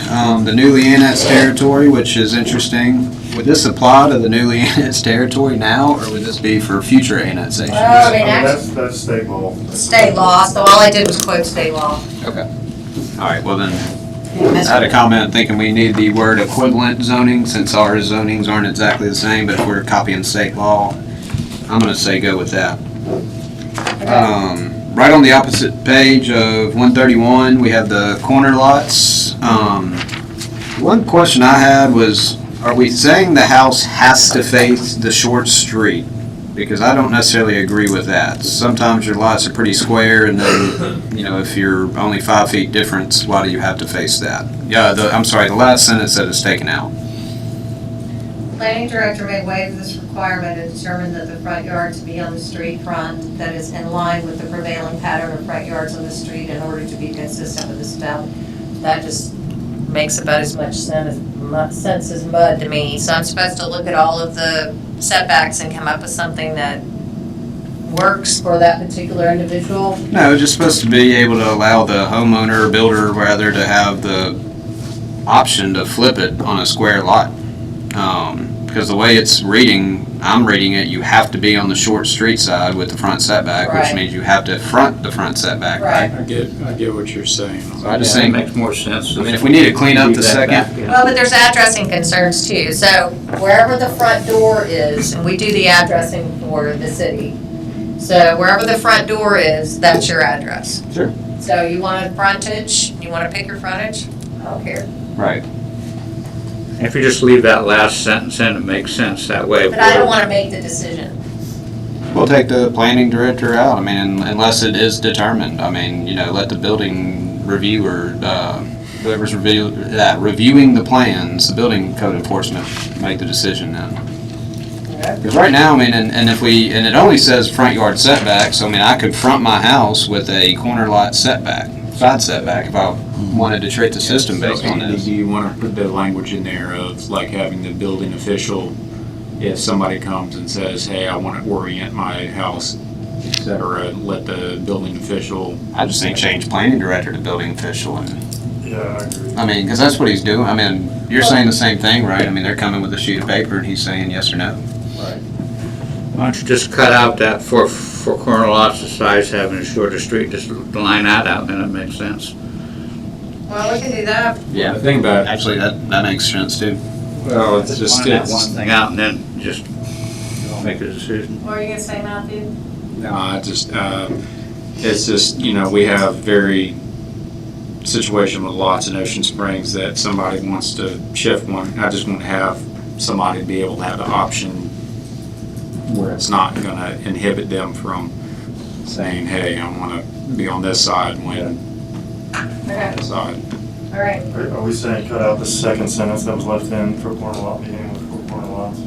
Speaker 4: the newly annexed territory, which is interesting. Would this apply to the newly annexed territory now, or would this be for future annexations?
Speaker 3: Well, I mean, actually,
Speaker 12: That's state law.
Speaker 3: state law, so all I did was quote state law.
Speaker 4: Okay. All right, well then, I had a comment thinking we need the word equivalent zoning, since our zonings aren't exactly the same, but if we're copying state law, I'm gonna say go with that. Right on the opposite page of 131, we have the corner lots. One question I had was, are we saying the house has to face the short street? Because I don't necessarily agree with that. Sometimes your lots are pretty square, and then, if you're only 5 feet difference, why do you have to face that? Yeah, I'm sorry, the last sentence that is taken out.
Speaker 3: Planning director may waive this requirement and determine that the front yard to be on the street front that is in line with the prevailing pattern of front yards on the street in order to be consistent with this town. That just makes about as much sense as mud to me. So I'm supposed to look at all of the setbacks and come up with something that works for that particular individual.
Speaker 4: No, it's just supposed to be able to allow the homeowner or builder rather to have the option to flip it on a square lot. Because the way it's reading, I'm reading it, you have to be on the short street side with the front setback, which
Speaker 3: Right.
Speaker 4: means you have to front the front setback, right?
Speaker 10: I get what you're saying.
Speaker 4: So I just
Speaker 11: Yeah, it
Speaker 4: think,
Speaker 11: makes more sense.
Speaker 4: I mean, if we need to clean up the
Speaker 11: Leave that
Speaker 4: second,
Speaker 11: back in.
Speaker 3: Well, but there's addressing concerns too. So wherever the front door is, and we do the addressing for the city. So wherever the front door is, that's your address.
Speaker 4: Sure.
Speaker 3: So you want a frontage, you want to pick your frontage? I don't care.
Speaker 4: right.
Speaker 11: If you just leave that last sentence in, it makes sense that way.
Speaker 3: But I don't want to make the decision.
Speaker 4: We'll take the planning director out, I mean, unless it is determined. I mean, let the building reviewer, whoever's reviewing the plans, the building code enforcement, make the decision then. Because right now, I mean, and it only says front yard setback, so I mean, I could front my house with a corner lot setback, side setback, if I wanted to treat the system based on
Speaker 10: Do
Speaker 4: this.
Speaker 10: you want to put the language in there of like having the building official, if somebody comes and says, hey, I want to orient my house, et cetera, let the building official.
Speaker 4: I just think change planning director to building official, and,
Speaker 12: Yeah, I agree.
Speaker 4: I mean, because that's what he's doing. I mean, you're saying the same thing, right? I mean, they're coming with a sheet of paper and he's saying yes or no.
Speaker 11: Why don't you just cut out that for corner lots, the size having a shorter street, just line that out, then it makes sense.
Speaker 3: Well, we can do that.
Speaker 4: Yeah.
Speaker 10: The thing about it,
Speaker 4: Actually, that makes sense too.
Speaker 10: well, it's just,
Speaker 11: Line that one thing out and then just make a decision.
Speaker 3: What are you going to say, Matthew?
Speaker 10: no, it's just, we have very situation with lots in Ocean Springs that somebody wants to shift one. I just want to have somebody be able to have the option where it's not going to inhibit them from saying, hey, I want to be on this side when
Speaker 3: Okay.
Speaker 10: this side.
Speaker 3: All right.
Speaker 7: Are we saying cut out the second sentence that was left in for corner lot meeting with 4 corner lots?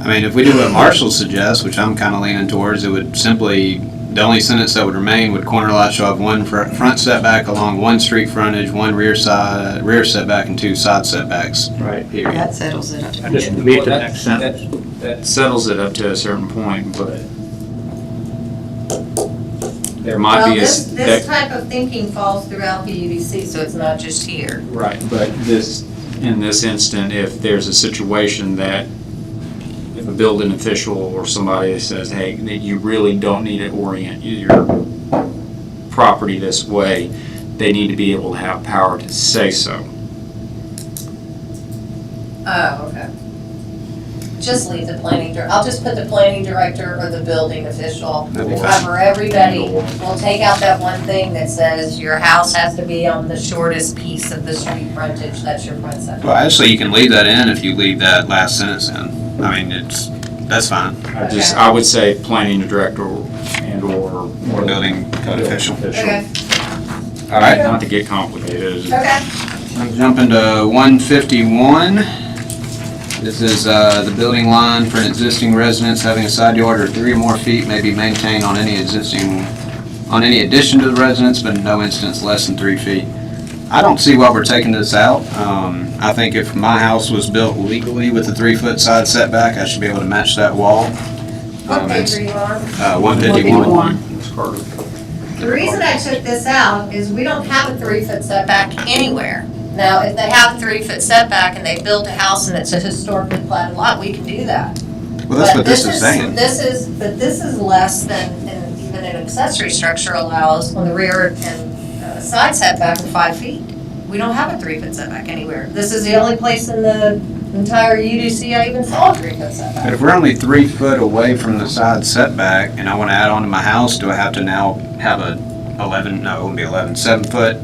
Speaker 4: I mean, if we do what Marshall suggests, which I'm kind of leaning towards, it would simply, the only sentence that would remain would corner lot shall have one front setback along one street frontage, one rear setback, and 2 side setbacks.
Speaker 11: Right.
Speaker 4: Period.
Speaker 8: That settles it.
Speaker 11: I just read the next sentence.
Speaker 10: That settles it up to a certain point, but there might
Speaker 3: Well,
Speaker 10: be a.
Speaker 3: this type of thinking falls throughout the UDC, so it's not just here.
Speaker 10: Right, but in this instant, if there's a situation that if a building official or somebody says, hey, that you really don't need to orient your property this way, they need to be able to have power to say so.
Speaker 3: Oh, okay. Just leave the I'll just put the planning director or the building official.
Speaker 4: That'd be
Speaker 3: We'll
Speaker 4: fine.
Speaker 3: cover everybody. We'll take out that one thing that says your house has to be on the shortest piece of the street frontage, that's your front setback.
Speaker 4: Well, actually, you can leave that in if you leave that last sentence in. I mean, that's fine.
Speaker 10: I would say planning director and/or
Speaker 4: Building code official.
Speaker 3: Okay,
Speaker 4: All right.
Speaker 10: Not to get complicated.
Speaker 3: okay.
Speaker 4: I'm jumping to 151. This is the building line for an existing residence having a side yard or 3 or more feet may be maintained on any addition to the residence, but in no instance less than 3 feet. I don't see why we're taking this out. I think if my house was built legally with a 3-foot side setback, I should be able to match that wall.
Speaker 3: What page are you on?
Speaker 4: 151.
Speaker 3: The reason I took this out is we don't have a 3-foot setback anywhere. Now, if they have a 3-foot setback and they built a house and it's a historically platted lot, we can do that.
Speaker 4: Well, that's
Speaker 3: But
Speaker 4: what this is saying.
Speaker 3: But this is less than even an accessory structure allows on the rear and side setback of 5 feet. We don't have a 3-foot setback anywhere. This is the only place in the entire UDC I even saw a 3-foot
Speaker 4: But
Speaker 3: setback.
Speaker 4: if we're only 3 foot away from the side setback and I want to add on to my house, do I have to now have a 7-foot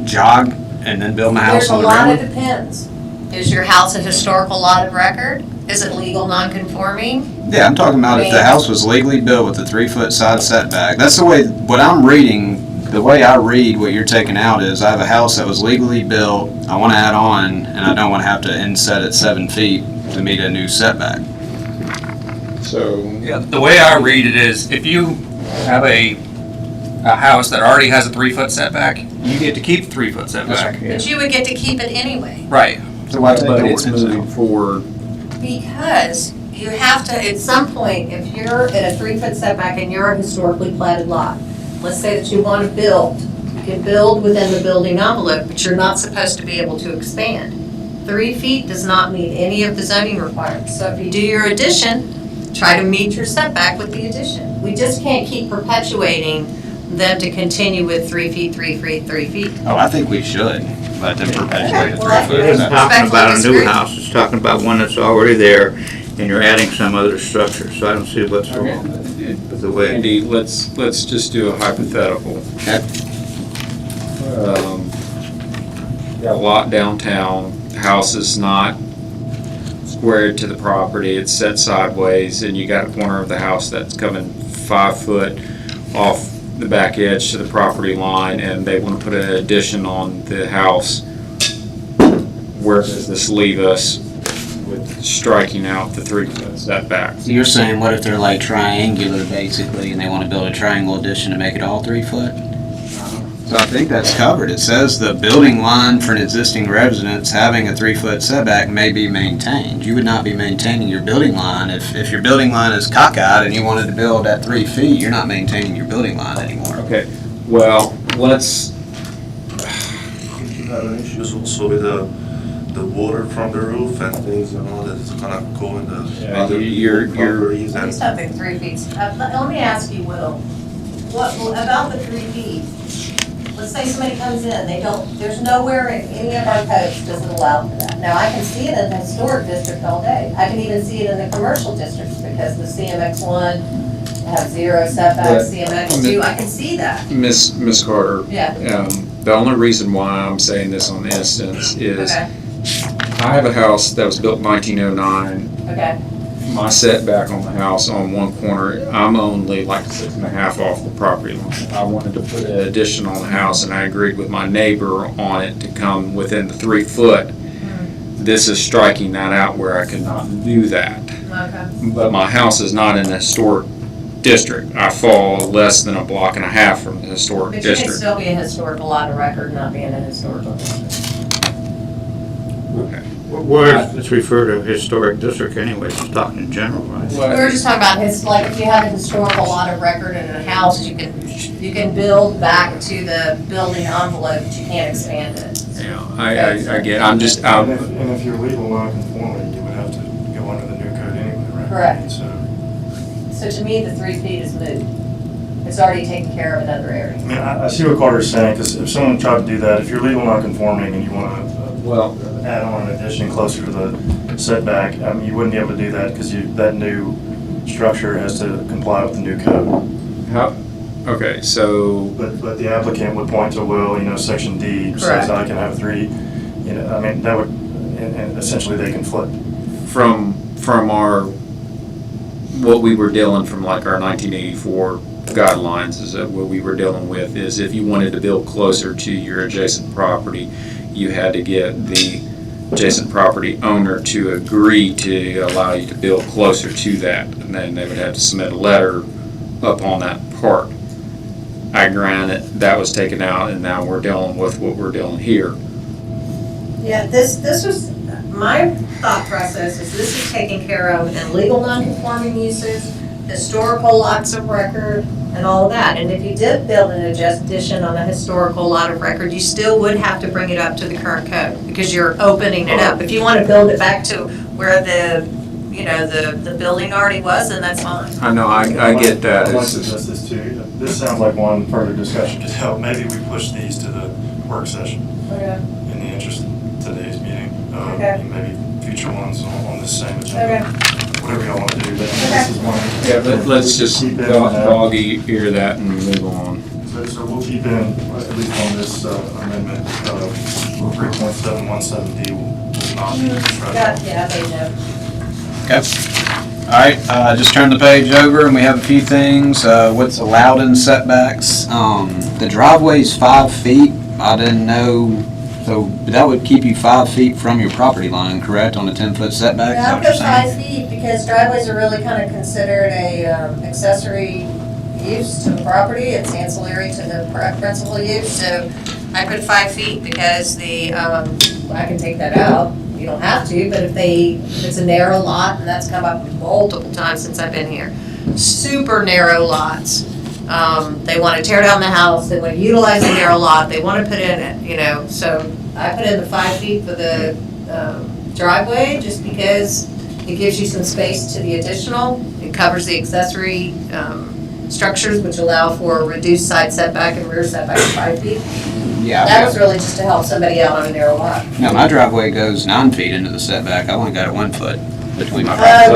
Speaker 4: jog and then build my house
Speaker 3: There's a
Speaker 4: on the
Speaker 3: lot,
Speaker 4: railroad?
Speaker 3: it depends. Is your house a historical lot of record? Is it legal non-conforming?
Speaker 4: Yeah, I'm talking about if the house was legally built with a 3-foot side setback. That's the way, what I'm reading, the way I read what you're taking out is I have a house that was legally built, I want to add on, and I don't want to have to inset it 7 feet to meet a new setback.
Speaker 10: So.
Speaker 9: Yeah, the way I read it is, if you have a house that already has a 3-foot setback, you get to keep the 3-foot setback.
Speaker 3: But you would get to keep it anyway.
Speaker 9: Right.
Speaker 4: So why take
Speaker 10: But
Speaker 4: the
Speaker 10: it's
Speaker 4: ordinance out?
Speaker 10: moving forward.
Speaker 3: Because you have to, at some point, if you're at a 3-foot setback and you're a historically platted lot, let's say that you want to build, you can build within the building envelope, but you're not supposed to be able to expand. 3 feet does not meet any of the zoning requirements. So if you do your addition, try to meet your setback with the addition. We just can't keep perpetuating them to continue with 3 feet, 3 feet, 3 feet.
Speaker 4: Oh, I think we should let them perpetuate a
Speaker 3: Well,
Speaker 4: 3-foot
Speaker 11: It isn't
Speaker 4: setback.
Speaker 11: talking about a new
Speaker 3: Respectfully
Speaker 11: house, it's talking about one that's already there, and you're adding some other structure, so I don't see what's wrong with the way.
Speaker 10: Andy, let's just do a hypothetical.
Speaker 4: Okay.
Speaker 10: Got a lot downtown, the house is not squared to the property, it's set sideways, and you got a corner of the house that's coming 5 foot off the back edge to the property line, and they want to put an addition on the house. Where does this leave us with striking out the 3-foot setback?
Speaker 4: So you're saying, what if they're like triangular basically, and they want to build a triangle addition to make it all 3 foot? So I think that's covered. It says the building line for an existing residence having a 3-foot setback may be maintained. You would not be maintaining your building line. If your building line is cockeyed and you wanted to build at 3 feet, you're not maintaining your building line anymore.
Speaker 10: Okay, well, let's,
Speaker 12: You have an issues also with the water from the roof and things, that's gonna go in the
Speaker 10: Yeah,
Speaker 12: other
Speaker 10: you're-
Speaker 12: properties
Speaker 3: I
Speaker 12: and
Speaker 3: just don't think 3 feet. Let me ask you, Will, what about the 3 feet? Let's say somebody comes in, there's nowhere in any of our codes does it allow for that. Now, I can see it in the historic district all day. I can even see it in the commercial districts because the CMX1 have 0 setbacks, CMX2, I can see that.
Speaker 10: Miss Carter,
Speaker 3: Yeah,
Speaker 10: the only reason why I'm saying this on the instance is
Speaker 3: okay,
Speaker 10: I have a house that was built in 1909,
Speaker 3: okay,
Speaker 10: my setback on the house on one corner, I'm only like 6.5 off the property line. I wanted to put an addition on the house, and I agreed with my neighbor on it to come within the 3 foot. This is striking that out where I could not do that.
Speaker 3: Okay.
Speaker 10: But my house is not in a historic district. I fall less than a block and a half from the historic
Speaker 3: But you can
Speaker 10: district.
Speaker 3: still be a historical lot of record, not be in a historical district.
Speaker 10: Okay.
Speaker 11: Words that's referred to historic district anyway, it's talking in general, right?
Speaker 3: We were just talking about like if you have a historical lot of record in a house, you can build back to the building envelope, but you can't expand it.
Speaker 10: Yeah, I get, I'm just,
Speaker 7: And if you're legal non-conforming, you would have to go under the new code anyway, right?
Speaker 3: Correct.
Speaker 7: So,
Speaker 3: So to me, the 3 feet is moot. It's already taken care of in other
Speaker 7: I
Speaker 3: areas.
Speaker 7: mean, I see what Carter's saying, because if someone tried to do that, if you're legal non-conforming and you want to add on an addition closer to the setback, I mean, you wouldn't be able to do that because that new structure has to comply with the new code.
Speaker 10: okay, so,
Speaker 7: But the applicant would point to, well, section D
Speaker 3: Correct.
Speaker 7: says I can have 3, I mean, that would, and essentially they conflict.
Speaker 10: from our, what we were dealing from like our 1984 guidelines is that what we were dealing with is if you wanted to build closer to your adjacent property, you had to get the adjacent property owner to agree to allow you to build closer to that, and then they would have to submit a letter up on that part. I grant it, that was taken out, and now we're dealing with what we're dealing here.
Speaker 3: Yeah, this was, my thought process is this is taken care of in legal non-conforming uses, historical lots of record, and all of that. And if you did build an addition on a historical lot of record, you still would have to bring it up to the current code because you're opening it up. If you want to build it back to where the building already was, then that's fine.
Speaker 10: I know, I get that.
Speaker 7: I'd like to address this too. This sounds like one further discussion could help. Maybe we push these to the work session
Speaker 3: Okay.
Speaker 7: in the interest of today's meeting.
Speaker 3: Okay.
Speaker 7: And maybe future ones on this same agenda.
Speaker 3: Okay.
Speaker 7: Whatever y'all want to do, but this is one.
Speaker 10: Yeah, let's just
Speaker 7: Keep in,
Speaker 10: dog ear that and move on.
Speaker 7: So we'll keep in, at least on this amendment, 3.717D will not be struck.
Speaker 3: Yeah, they know.
Speaker 4: Okay. All right, just turn the page over and we have a few things. What's allowed in setbacks? The driveway's 5 feet. I didn't know, so that would keep you 5 feet from your property line, correct, on a 10-foot setback? Is
Speaker 3: Yeah,
Speaker 4: that
Speaker 3: I'll
Speaker 4: what you're
Speaker 3: put
Speaker 4: saying?
Speaker 3: 5 feet because driveways are really kind of considered a accessory use to the property. It's ancillary to the principal use, so I put 5 feet because I can take that out. You don't have to, but if it's a narrow lot, and that's come up multiple times since I've been here, super narrow lots. They want to tear down the house, they want to utilize the narrow lot, they want to put in it, so I put in the 5 feet for the driveway just because it gives you some space to the additional. It covers the accessory structures, which allow for a reduced side setback and rear setback of 5 feet.
Speaker 4: Yeah.
Speaker 3: That was really just to help somebody out on a narrow lot.
Speaker 4: No, my driveway goes 9 feet into the setback. I only got it 1 foot between my
Speaker 3: Oh,
Speaker 4: property.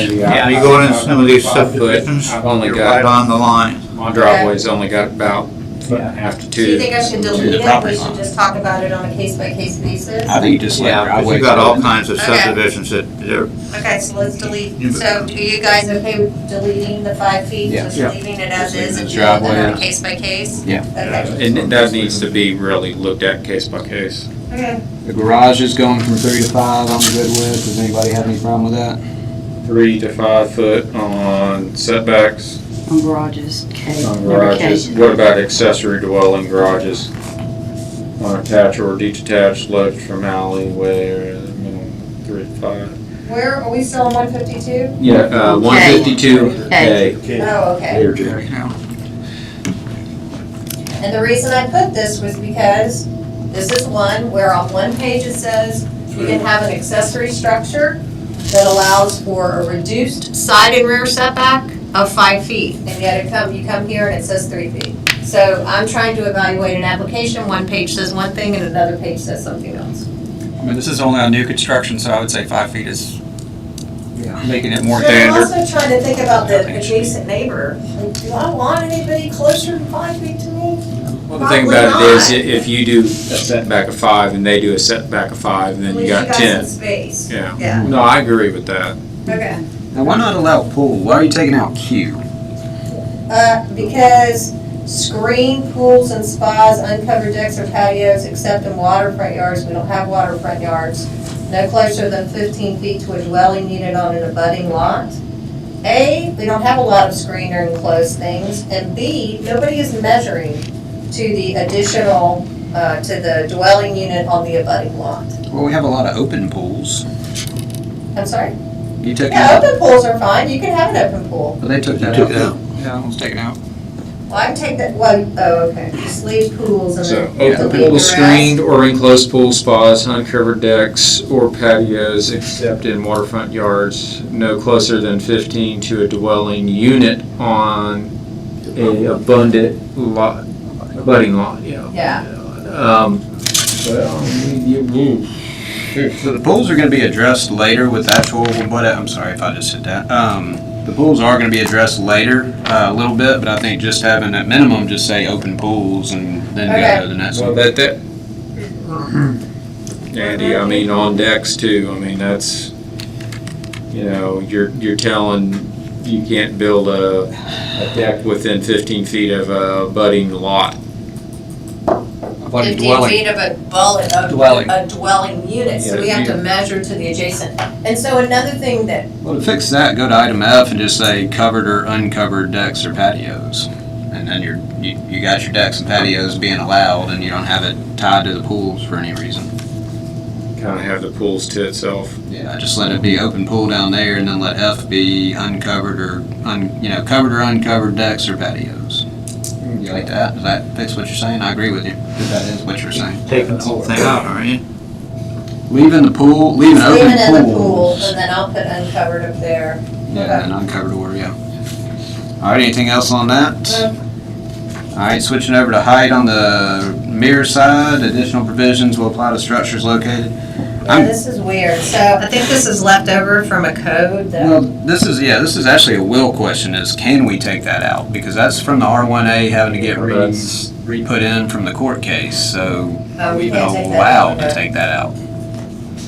Speaker 3: really?
Speaker 11: Yeah, you go in some of these subdivisions,
Speaker 10: I've only
Speaker 11: you're
Speaker 10: got-
Speaker 11: right on the line.
Speaker 10: My driveway's only got about half to
Speaker 3: Do you
Speaker 10: 2.
Speaker 3: think I should
Speaker 4: To
Speaker 3: delete
Speaker 4: the
Speaker 3: it?
Speaker 4: property
Speaker 3: We should
Speaker 4: line.
Speaker 3: just talk about it on a case-by-case basis?
Speaker 4: I think you just let
Speaker 11: Yeah, because
Speaker 4: driveways.
Speaker 11: you got all
Speaker 4: go.
Speaker 11: kinds of
Speaker 3: Okay.
Speaker 11: subdivisions that they're,
Speaker 3: Okay, so let's delete. So are you guys okay with deleting the 5 feet?
Speaker 4: Yeah.
Speaker 3: Just
Speaker 11: Yeah.
Speaker 3: leaving it as
Speaker 4: Just leaving
Speaker 3: is
Speaker 4: it
Speaker 3: and
Speaker 4: as
Speaker 3: doing that
Speaker 4: driveway.
Speaker 3: on a case-by-case?
Speaker 4: Yeah.
Speaker 3: Okay.
Speaker 10: And that needs to be really looked at case by case.
Speaker 3: Okay.
Speaker 4: The garage is going from 3 to 5. I'm good with. Does anybody have any problem with that?
Speaker 10: 3 to 5 foot on setbacks,
Speaker 13: On garages, K.
Speaker 10: on
Speaker 13: Number K.
Speaker 10: garages. What about accessory dwelling garages? On attached or detached slopes from alleyway, minimum 3 to 5.
Speaker 3: Where, are we still on 152?
Speaker 10: Yeah, 152K.
Speaker 3: Oh, okay. And the reason I put this was because this is one where on one page it says you can have an accessory structure that allows for a reduced side and rear setback of 5 feet. And yet you come here and it says 3 feet. So I'm trying to evaluate an application, one page says one thing and another page says something else.
Speaker 9: I mean, this is only on new construction, so I would say 5 feet is making it more
Speaker 3: But I'm
Speaker 9: standard.
Speaker 3: also trying to think about the adjacent neighbor. Like, do I want anybody closer than 5 feet to me?
Speaker 10: Well, the thing
Speaker 3: Probably
Speaker 10: about it is,
Speaker 3: not.
Speaker 10: if you do a setback of 5 and they do a setback of 5,
Speaker 3: At
Speaker 10: then you
Speaker 3: least
Speaker 10: got
Speaker 3: got
Speaker 10: 10.
Speaker 3: some space.
Speaker 10: Yeah.
Speaker 3: Yeah.
Speaker 10: No, I agree with that.
Speaker 3: Okay.
Speaker 4: Now, why not allow pool? Why are you taking out Q?
Speaker 3: Because screened pools and spas, uncovered decks or patios, except in waterfront yards, we don't have waterfront yards, no closer than 15 feet to a dwelling unit on an abutting lot. A, we don't have a lot of screened or enclosed things, and B, nobody is measuring to the additional, to the dwelling unit on the abutting lot.
Speaker 4: Well, we have a lot of open pools.
Speaker 3: I'm sorry?
Speaker 4: You took
Speaker 3: Yeah,
Speaker 4: it out?
Speaker 3: open pools are fine, you can have an open pool.
Speaker 4: Well, they took that
Speaker 2: Took
Speaker 4: out.
Speaker 2: it out.
Speaker 9: Yeah, let's take it out.
Speaker 3: Well, I can take that, well, oh, okay, just leave pools and
Speaker 10: So,
Speaker 3: then
Speaker 10: open
Speaker 3: delete the
Speaker 10: pools,
Speaker 3: rest.
Speaker 10: screened or enclosed pool spas, uncovered decks or patios except in waterfront yards, no closer than 15 to a dwelling unit on a abundant lot, abutting lot, yeah.
Speaker 3: Yeah.
Speaker 4: So the pools are gonna be addressed later with actual, I'm sorry if I just hit that. The pools are gonna be addressed later, a little bit, but I think just having at minimum, just say open pools and then
Speaker 3: Okay.
Speaker 4: go to the next
Speaker 10: Well,
Speaker 4: one.
Speaker 10: that, Andy, I mean, on decks too, I mean, that's, you know, you're telling you can't build a deck within 15 feet of a budding lot.
Speaker 9: Abutting
Speaker 3: 15
Speaker 9: dwelling.
Speaker 3: feet of a
Speaker 9: Dwelling.
Speaker 3: a dwelling unit, so
Speaker 10: Yeah,
Speaker 3: we have to
Speaker 10: you-
Speaker 3: measure to the adjacent. And so another thing that,
Speaker 4: Well, to fix that, go to item F and just say covered or uncovered decks or patios. And then you got your decks and patios being allowed and you don't have it tied to the pools for any reason.
Speaker 10: Kind of have the pools to itself.
Speaker 4: Yeah, just let it be open pool down there and then let F be uncovered or, covered or uncovered decks or patios. You like that? Does that fix what you're saying? I agree with you, if that is what you're saying.
Speaker 11: Taking the whole thing out, aren't you?
Speaker 4: Leaving the pool, leaving
Speaker 3: leave
Speaker 4: open
Speaker 3: it in the pool,
Speaker 4: pools.
Speaker 3: and then I'll put uncovered up there.
Speaker 4: Yeah, and uncovered or, yeah. All right, anything else on that? All right, switching over to height on the mirror side, additional provisions will apply to structures located.
Speaker 3: Yeah, this is weird, so I think this is left over from a code
Speaker 4: Well,
Speaker 3: that,
Speaker 4: this is actually a will question, is can we take that out? Because that's from the R1A having to get re-put in from the court case, so
Speaker 3: Oh,
Speaker 4: are
Speaker 3: we
Speaker 4: we even
Speaker 3: can't take that
Speaker 4: allowed
Speaker 3: out,
Speaker 4: to
Speaker 3: okay.
Speaker 4: take that out?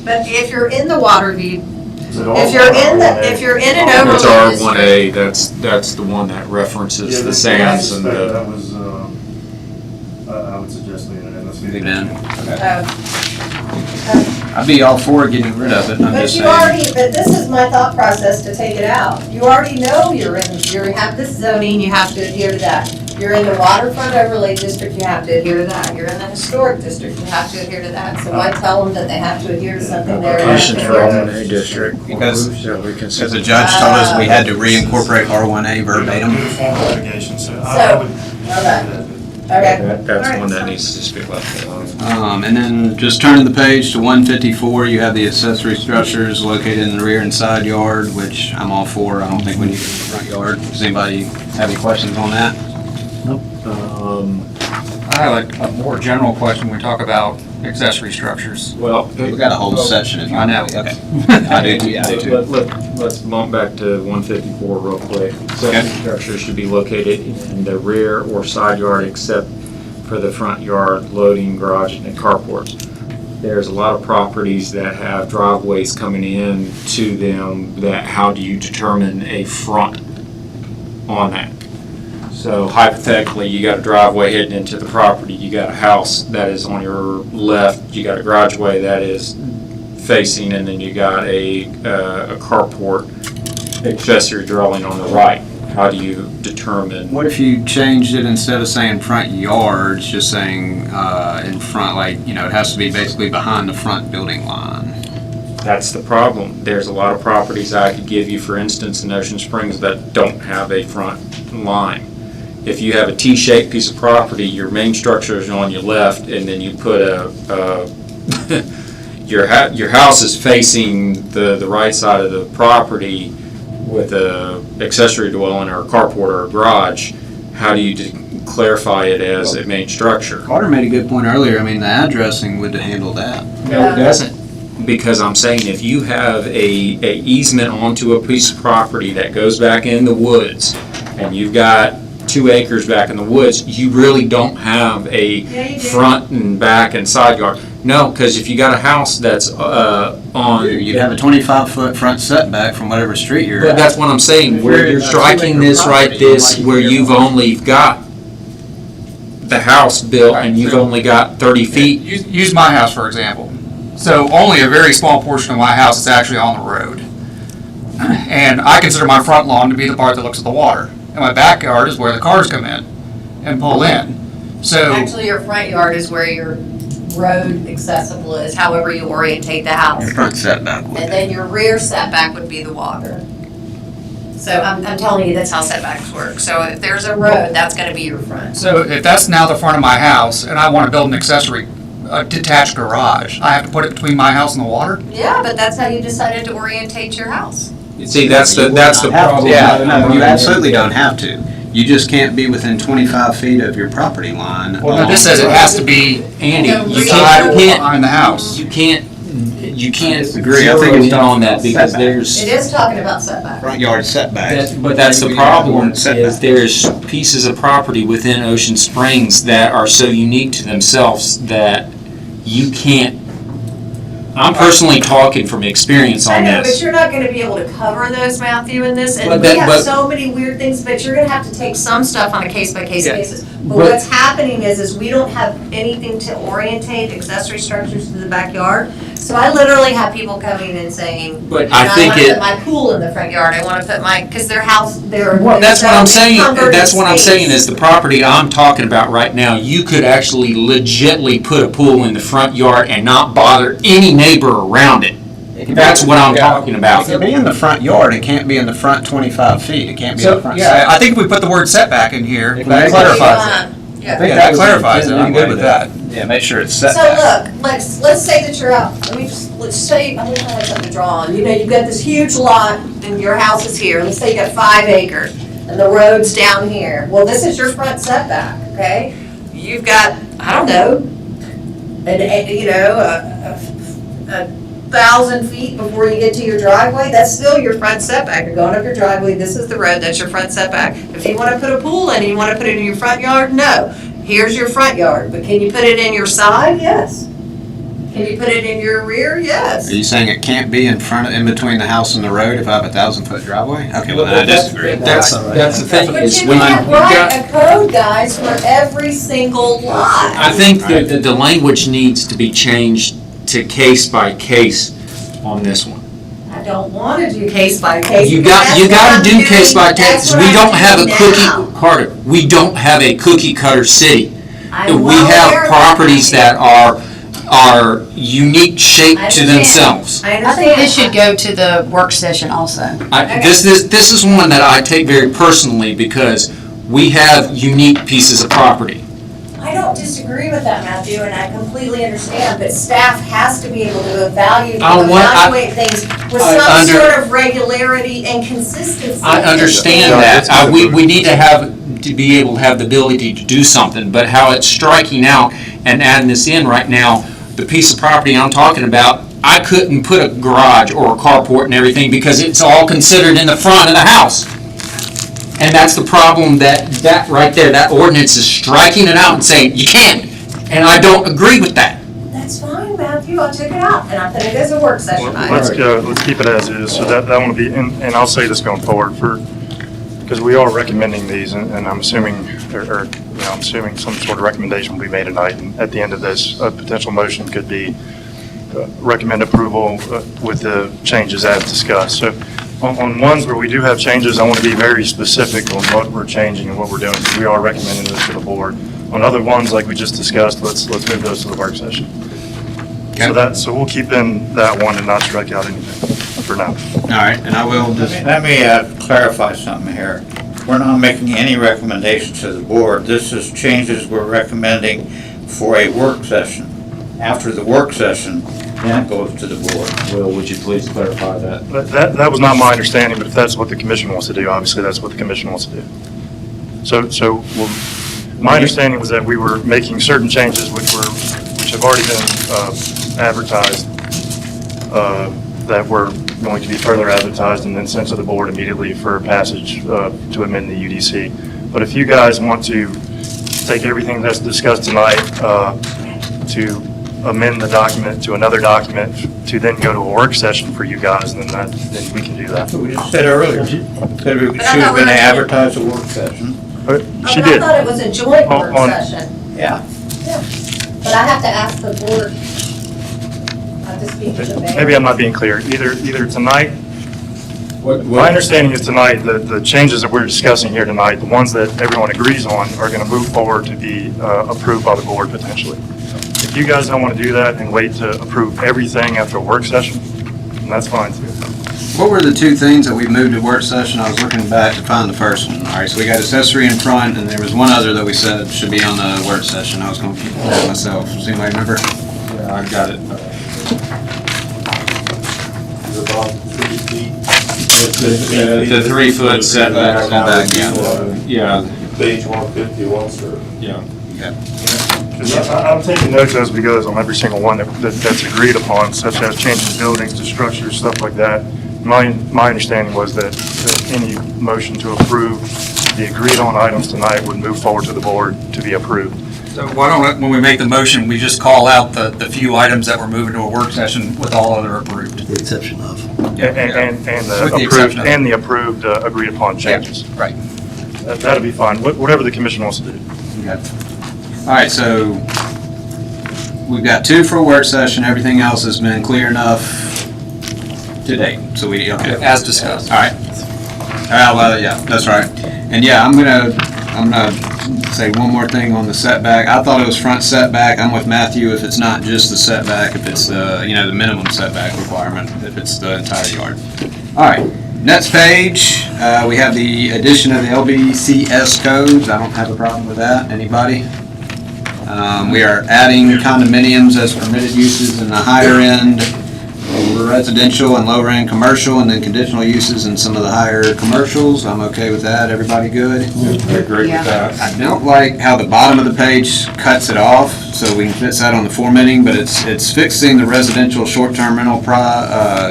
Speaker 3: but if you're in the water view,
Speaker 7: Is it all
Speaker 3: if you're in the,
Speaker 7: R1A?
Speaker 3: if you're in an
Speaker 10: It's
Speaker 3: overlay
Speaker 10: R1A,
Speaker 3: district.
Speaker 10: that's the one that references
Speaker 7: Yeah,
Speaker 10: the
Speaker 7: this-
Speaker 10: sands and the.
Speaker 7: That was, I would suggest leaving it in. Let's leave
Speaker 4: Leave
Speaker 7: it
Speaker 4: it in.
Speaker 7: in.
Speaker 4: I'd be all for getting rid of it, I'm
Speaker 3: But
Speaker 4: just
Speaker 3: you
Speaker 4: saying.
Speaker 3: already, but this is my thought process to take it out. You already know you have this zoning, you have to adhere to that. You're in the waterfront overlay district, you have to adhere to that. You're in the historic district, you have to adhere to that. So I tell them that they have to adhere to something there.
Speaker 10: Application for R1A district.
Speaker 4: Because
Speaker 10: we
Speaker 4: the judge told us we had to reincorporate R1A verbatim.
Speaker 7: Uniform litigation, so I would.
Speaker 3: Okay.
Speaker 10: That's
Speaker 3: Alright.
Speaker 10: one that needs to just be left alone.
Speaker 4: And then just turning the page to 154, you have the accessory structures located in the rear and side yard, which I'm all for. I don't think we need the front yard. Does anybody have any questions on that?
Speaker 9: I have a more general question when we talk about accessory structures.
Speaker 10: Well,
Speaker 4: We got a whole section if you
Speaker 9: I
Speaker 4: want.
Speaker 9: know.
Speaker 4: Okay. I do too, I do too.
Speaker 10: Let's bump back to 154 real quick. Accessory structures should be located in the rear or side yard except for the front yard, loading garage, and carport. There's a lot of properties that have driveways coming in to them that, how do you determine a front on that? So hypothetically, you got a driveway heading into the property, you got a house that is on your left, you got a garageway that is facing, and then you got a carport accessory dwelling on the right. How do you determine?
Speaker 4: What if you changed it, instead of saying front yards, just saying in front, like, it has to be basically behind the front building line?
Speaker 10: That's the problem. There's a lot of properties I could give you, for instance, in Ocean Springs that don't have a front line. If you have a T-shaped piece of property, your main structure is on your left, and then you put your house is facing the right side of the property with a accessory dwelling or a carport or a garage. How do you clarify it as a main structure?
Speaker 4: Carter made a good point earlier. I mean, the addressing would handle that.
Speaker 10: No, it doesn't. Because I'm saying if you have a easement onto a piece of property that goes back in the woods, and you've got 2 acres back in the woods, you really don't have a front and back and side yard. No, because if you got a house that's on,
Speaker 4: You'd have a 25-foot front setback from whatever street you're
Speaker 10: but
Speaker 4: at.
Speaker 10: that's what I'm saying, where you're striking this right this, where you've only got the house built and you've only got 30 feet.
Speaker 9: Use my house, for example. So only a very small portion of my house is actually on the road. And I consider my front lawn to be the part that looks at the water. And my backyard is where the cars come in and pull in. So,
Speaker 3: Actually, your front yard is where your road accessible is, however you orientate the house.
Speaker 4: Your front setback would
Speaker 3: And
Speaker 4: be.
Speaker 3: then your rear setback would be the water. So I'm telling you, that's how setbacks work. So if there's a road, that's gonna be your front.
Speaker 9: so if that's now the front of my house and I want to build an accessory, a detached garage, I have to put it between my house and the water?
Speaker 3: Yeah, but that's how you decided to orientate your house.
Speaker 10: See, that's the problem.
Speaker 4: No, you absolutely don't have to. You just can't be within 25 feet of your property line.
Speaker 9: Well, no, this says it has to be
Speaker 10: Andy, you
Speaker 9: side or
Speaker 10: can't,
Speaker 9: behind the house.
Speaker 10: you can't
Speaker 4: disagree. I think
Speaker 10: zero
Speaker 4: it's
Speaker 10: in on that because
Speaker 4: setback.
Speaker 10: there's.
Speaker 3: It is talking about setbacks.
Speaker 4: Front yard setbacks.
Speaker 10: But that's the problem, is there's pieces of property within Ocean Springs that are so unique to themselves that you can't, I'm personally talking from experience
Speaker 3: I
Speaker 10: on
Speaker 3: know, but
Speaker 10: this.
Speaker 3: you're not gonna be able to cover those, Matthew, in this,
Speaker 10: But
Speaker 3: and we
Speaker 10: that-
Speaker 3: have
Speaker 10: but-
Speaker 3: so many weird things, but you're gonna have to take some stuff on a case-by-case
Speaker 10: Yeah.
Speaker 3: basis. But
Speaker 10: But-
Speaker 3: what's happening is we don't have anything to orientate accessory structures to the backyard. So I literally have people coming and saying,
Speaker 10: But
Speaker 3: and
Speaker 10: I think
Speaker 3: wanna
Speaker 10: it,
Speaker 3: put my pool in the front yard, I wanna put my, cause their house, their.
Speaker 10: well, that's what I'm saying,
Speaker 3: encumbered
Speaker 10: that's what I'm saying
Speaker 3: space.
Speaker 10: is the property I'm talking about right now, you could actually legitly put a pool in the front yard and not bother any neighbor around it. That's what I'm talking
Speaker 4: It
Speaker 10: about.
Speaker 4: can be in the front yard, it can't be in the front 25 feet, it can't be in
Speaker 9: So,
Speaker 4: the front
Speaker 9: yeah,
Speaker 4: setback.
Speaker 9: I think if we put the word setback in here,
Speaker 4: If
Speaker 9: that
Speaker 4: we-
Speaker 9: clarifies it.
Speaker 3: Yeah.
Speaker 4: think
Speaker 9: Yeah,
Speaker 4: that
Speaker 9: that
Speaker 4: was
Speaker 9: clarifies it,
Speaker 4: intended
Speaker 9: I'm good with that.
Speaker 4: Yeah, make sure it's
Speaker 3: So
Speaker 4: setback.
Speaker 3: look, let's say that you're out, let's say, I think I have something to draw on, you know, you've got this huge lot and your house is here, let's say you got 5 acres and the road's down here. Well, this is your front setback, okay? You've got, I don't know, a 1,000 feet before you get to your driveway, that's still your front setback. You're going up your driveway, this is the road, that's your front setback. If you wanna put a pool in, you wanna put it in your front yard, no. Here's your front yard, but can you put it in your side? Yes. Can you put it in your rear? Yes.
Speaker 4: Are you saying it can't be in between the house and the road if I have a 1,000-foot driveway? Okay, well, then I disagree.
Speaker 10: That's the thing,
Speaker 3: But
Speaker 10: is
Speaker 3: you
Speaker 10: when
Speaker 3: can't
Speaker 10: you've
Speaker 3: write
Speaker 10: got,
Speaker 3: a code, guys, for every single lot.
Speaker 10: I think that the language needs to be changed to case by case on this one.
Speaker 3: I don't wanna do case by case.
Speaker 10: You
Speaker 3: because
Speaker 10: got, you
Speaker 3: that's what
Speaker 10: gotta
Speaker 3: I'm
Speaker 10: do
Speaker 3: doing.
Speaker 10: case by
Speaker 3: That's
Speaker 10: case.
Speaker 3: what
Speaker 10: We
Speaker 3: I'm
Speaker 10: don't have a
Speaker 3: doing
Speaker 10: cookie,
Speaker 3: now.
Speaker 10: Carter, we don't have a cookie cutter city.
Speaker 3: I'm
Speaker 10: We
Speaker 3: well aware
Speaker 10: have
Speaker 3: of
Speaker 10: properties
Speaker 3: that.
Speaker 10: that are unique shape
Speaker 3: I
Speaker 10: to
Speaker 3: understand.
Speaker 10: themselves.
Speaker 3: I
Speaker 13: I
Speaker 3: understand.
Speaker 13: think this should go to the work session also.
Speaker 10: This is one that I take very personally because we have unique pieces of property.
Speaker 3: I don't disagree with that, Matthew, and I completely understand, but staff has to be able to evaluate things with some sort of regularity and consistency.
Speaker 10: I understand that. We need to be able to have the ability to do something, but how it's striking out and adding this in right now, the piece of property I'm talking about, I couldn't put a garage or a carport and everything because it's all considered in the front of the house. And that's the problem that right there, that ordinance is striking it out and saying, you can't. And I don't agree with that.
Speaker 3: That's fine, Matthew, I took it out, and I put it as a work session item.
Speaker 7: Let's keep it as is, so that one will be, and I'll say this going forward, because we are recommending these, and I'm assuming, I'm assuming some sort of recommendation will be made tonight, and at the end of this, a potential motion could be recommend approval with the changes as discussed. So on ones where we do have changes, I want to be very specific on what we're changing and what we're doing, because we are recommending this to the board. On other ones, like we just discussed, let's move those to the work session. So we'll keep in that one and not strike out anything for now.
Speaker 4: All right, and I will just,
Speaker 11: Let me clarify something here. We're not making any recommendations to the board. This is changes we're recommending for a work session. After the work session, then it goes to the board.
Speaker 10: Will, would you please clarify that?
Speaker 7: That was not my understanding, but if that's what the commission wants to do, obviously that's what the commission wants to do. My understanding was that we were making certain changes which have already been advertised, that were going to be further advertised and then sent to the board immediately for passage to amend the UDC. But if you guys want to take everything that's discussed tonight to amend the document to another document to then go to a work session for you guys, then we can do that.
Speaker 11: We just said earlier, said we should
Speaker 3: But I thought
Speaker 11: have
Speaker 3: we
Speaker 11: been
Speaker 3: were-
Speaker 11: advertised a work session.
Speaker 7: She
Speaker 3: I
Speaker 7: did.
Speaker 3: thought it was a joint work
Speaker 7: On-
Speaker 3: session,
Speaker 11: Yeah.
Speaker 3: but I have to ask the board. I have to speak to the mayor.
Speaker 7: Maybe I'm not being clear. Either tonight, my understanding is tonight, the changes that we're discussing here tonight, the ones that everyone agrees on, are going to move forward to be approved by the board potentially. If you guys don't want to do that and wait to approve everything after a work session, then that's fine too.
Speaker 4: What were the two things that we moved to work session? I was looking back to find the first one. All right, so we got accessory in front, and there was one other that we said should be on the work session. I was going to keep that myself. Does anybody remember?
Speaker 10: Yeah, I got it.
Speaker 12: It's about 3 feet.
Speaker 10: The 3-foot setback on back, yeah.
Speaker 12: Page 151, sir.
Speaker 10: Yeah.
Speaker 7: I'm taking notes as we go on every single one that's agreed upon, such as changing buildings to structures, stuff like that. My understanding was that any motion to approve the agreed-on items tonight would move forward to the board to be approved.
Speaker 9: So why don't, when we make the motion, we just call out the few items that we're moving to a work session with all other approved?
Speaker 2: With the exception of.
Speaker 7: And
Speaker 9: With the
Speaker 7: the
Speaker 9: exception of-
Speaker 7: approved agreed-upon changes.
Speaker 9: Right.
Speaker 7: That'll be fine, whatever the commission wants to do.
Speaker 4: Okay. All right, so we've got 2 for a work session. Everything else has been clear enough to date. So okay.
Speaker 9: As discussed.
Speaker 4: All right. Well, yeah, that's right. And yeah, I'm gonna say one more thing on the setback. I thought it was front setback. I'm with Matthew if it's not just the setback, if it's the minimum setback requirement, if it's the entire yard. All right. Next page, we have the addition of the LBCS codes. I don't have a problem with that. Anybody? We are adding condominiums as permitted uses in the higher end residential and lower end commercial, and then conditional uses in some of the higher commercials. I'm okay with that. Everybody good?
Speaker 10: I agree with that.
Speaker 4: I don't like how the bottom of the page cuts it off, so we can fix that on the formatting, but it's fixing the residential short-term rental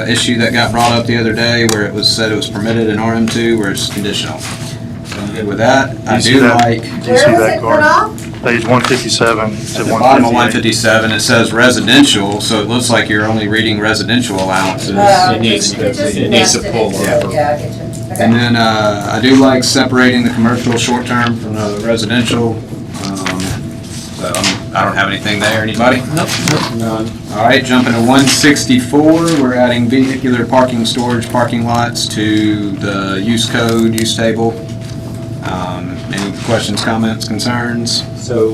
Speaker 4: issue that got brought up the other day, where it was said it was permitted in RM2, where it's conditional. So I'm good with that. I
Speaker 7: see
Speaker 4: do
Speaker 7: that?
Speaker 4: like.
Speaker 7: Do you see
Speaker 3: Where was
Speaker 7: that
Speaker 3: it
Speaker 7: card?
Speaker 3: cut off?
Speaker 7: Page 157 to
Speaker 4: At the bottom of
Speaker 7: 158.
Speaker 4: 157, it says residential, so it looks like you're only reading residential allowances.
Speaker 10: It needs to pull
Speaker 3: Yeah,
Speaker 10: over.
Speaker 3: I get you. Okay.
Speaker 4: And then I do like separating the commercial short-term from the residential. So I don't have anything there. Anybody?
Speaker 10: Nope. None.
Speaker 4: All right, jumping to 164, we're adding vehicular parking storage parking lots to the use code, use table. Any questions, comments, concerns?
Speaker 10: So,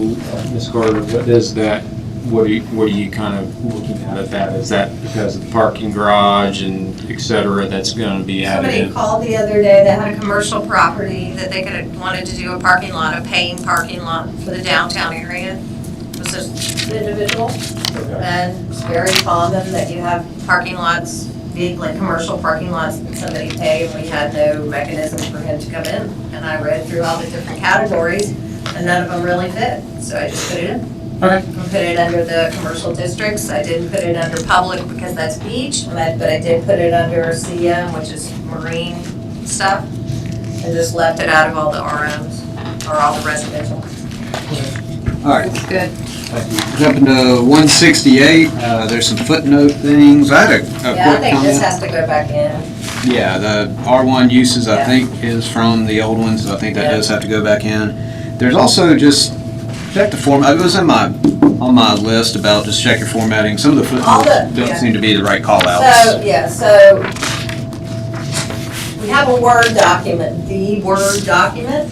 Speaker 10: Ms. Carter, what is that, what are you kind of looking at that? Is that because of the parking garage and et cetera that's going to be added
Speaker 3: Somebody
Speaker 10: in?
Speaker 3: called the other day that had a commercial property that they wanted to do a parking lot, a paying parking lot for the downtown area. It was just an individual, and it's very common that you have parking lots, like commercial parking lots that somebody pay, and we had no mechanism for him to come in. And I read through all the different categories, and none of them really fit, so I just put it in.
Speaker 4: Okay.
Speaker 3: I put it under the commercial districts. I didn't put it under public because that's beach, but I did put it under CM, which is marine stuff, and just left it out of all the RMs, or all the residential.
Speaker 4: All right.
Speaker 13: Good.
Speaker 4: Jumping to 168, there's some footnote things. I had a
Speaker 3: Yeah, I
Speaker 4: quick
Speaker 3: think this
Speaker 4: comment.
Speaker 3: has to go back in.
Speaker 4: Yeah, the R1 uses, I
Speaker 3: Yeah.
Speaker 4: think, is from the old ones. I think that
Speaker 3: Yeah.
Speaker 4: does have to go back in. There's also just, check the form, it was on my list about just check your formatting. Some of the
Speaker 3: All
Speaker 4: footnotes
Speaker 3: the-
Speaker 4: don't
Speaker 3: yeah.
Speaker 4: seem to be the right call-outs.
Speaker 3: So, so we have a Word document, the Word document,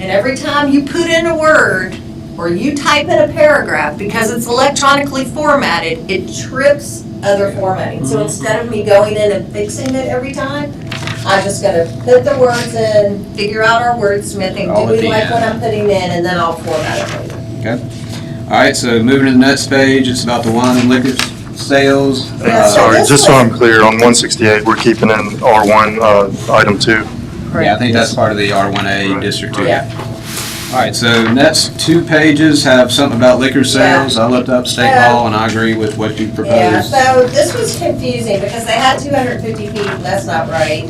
Speaker 3: and every time you put in a word or you type in a paragraph, because it's electronically formatted, it trips other formatting. So instead of me going in and fixing it every time, I'm just gonna put the words in, figure out our wordsmithing,
Speaker 4: All
Speaker 3: do
Speaker 4: at
Speaker 3: we
Speaker 4: the
Speaker 3: like
Speaker 4: end.
Speaker 3: what I'm putting in, and then I'll format it later.
Speaker 4: Okay. All right, so moving to the next page, it's about the wine and liquor sales.
Speaker 3: Yeah, so
Speaker 7: Sorry,
Speaker 3: this
Speaker 7: just so
Speaker 3: was-
Speaker 7: I'm clear, on 168, we're keeping in R1, item 2.
Speaker 4: Yeah, I think that's part of the R1A district too.
Speaker 3: Yeah.
Speaker 4: All right, so next 2 pages have something about liquor sales. I looked up state
Speaker 3: Yeah.
Speaker 4: law and I agree with what you
Speaker 3: Yeah,
Speaker 4: proposed.
Speaker 3: so this was confusing because they had 250 feet, and that's not right.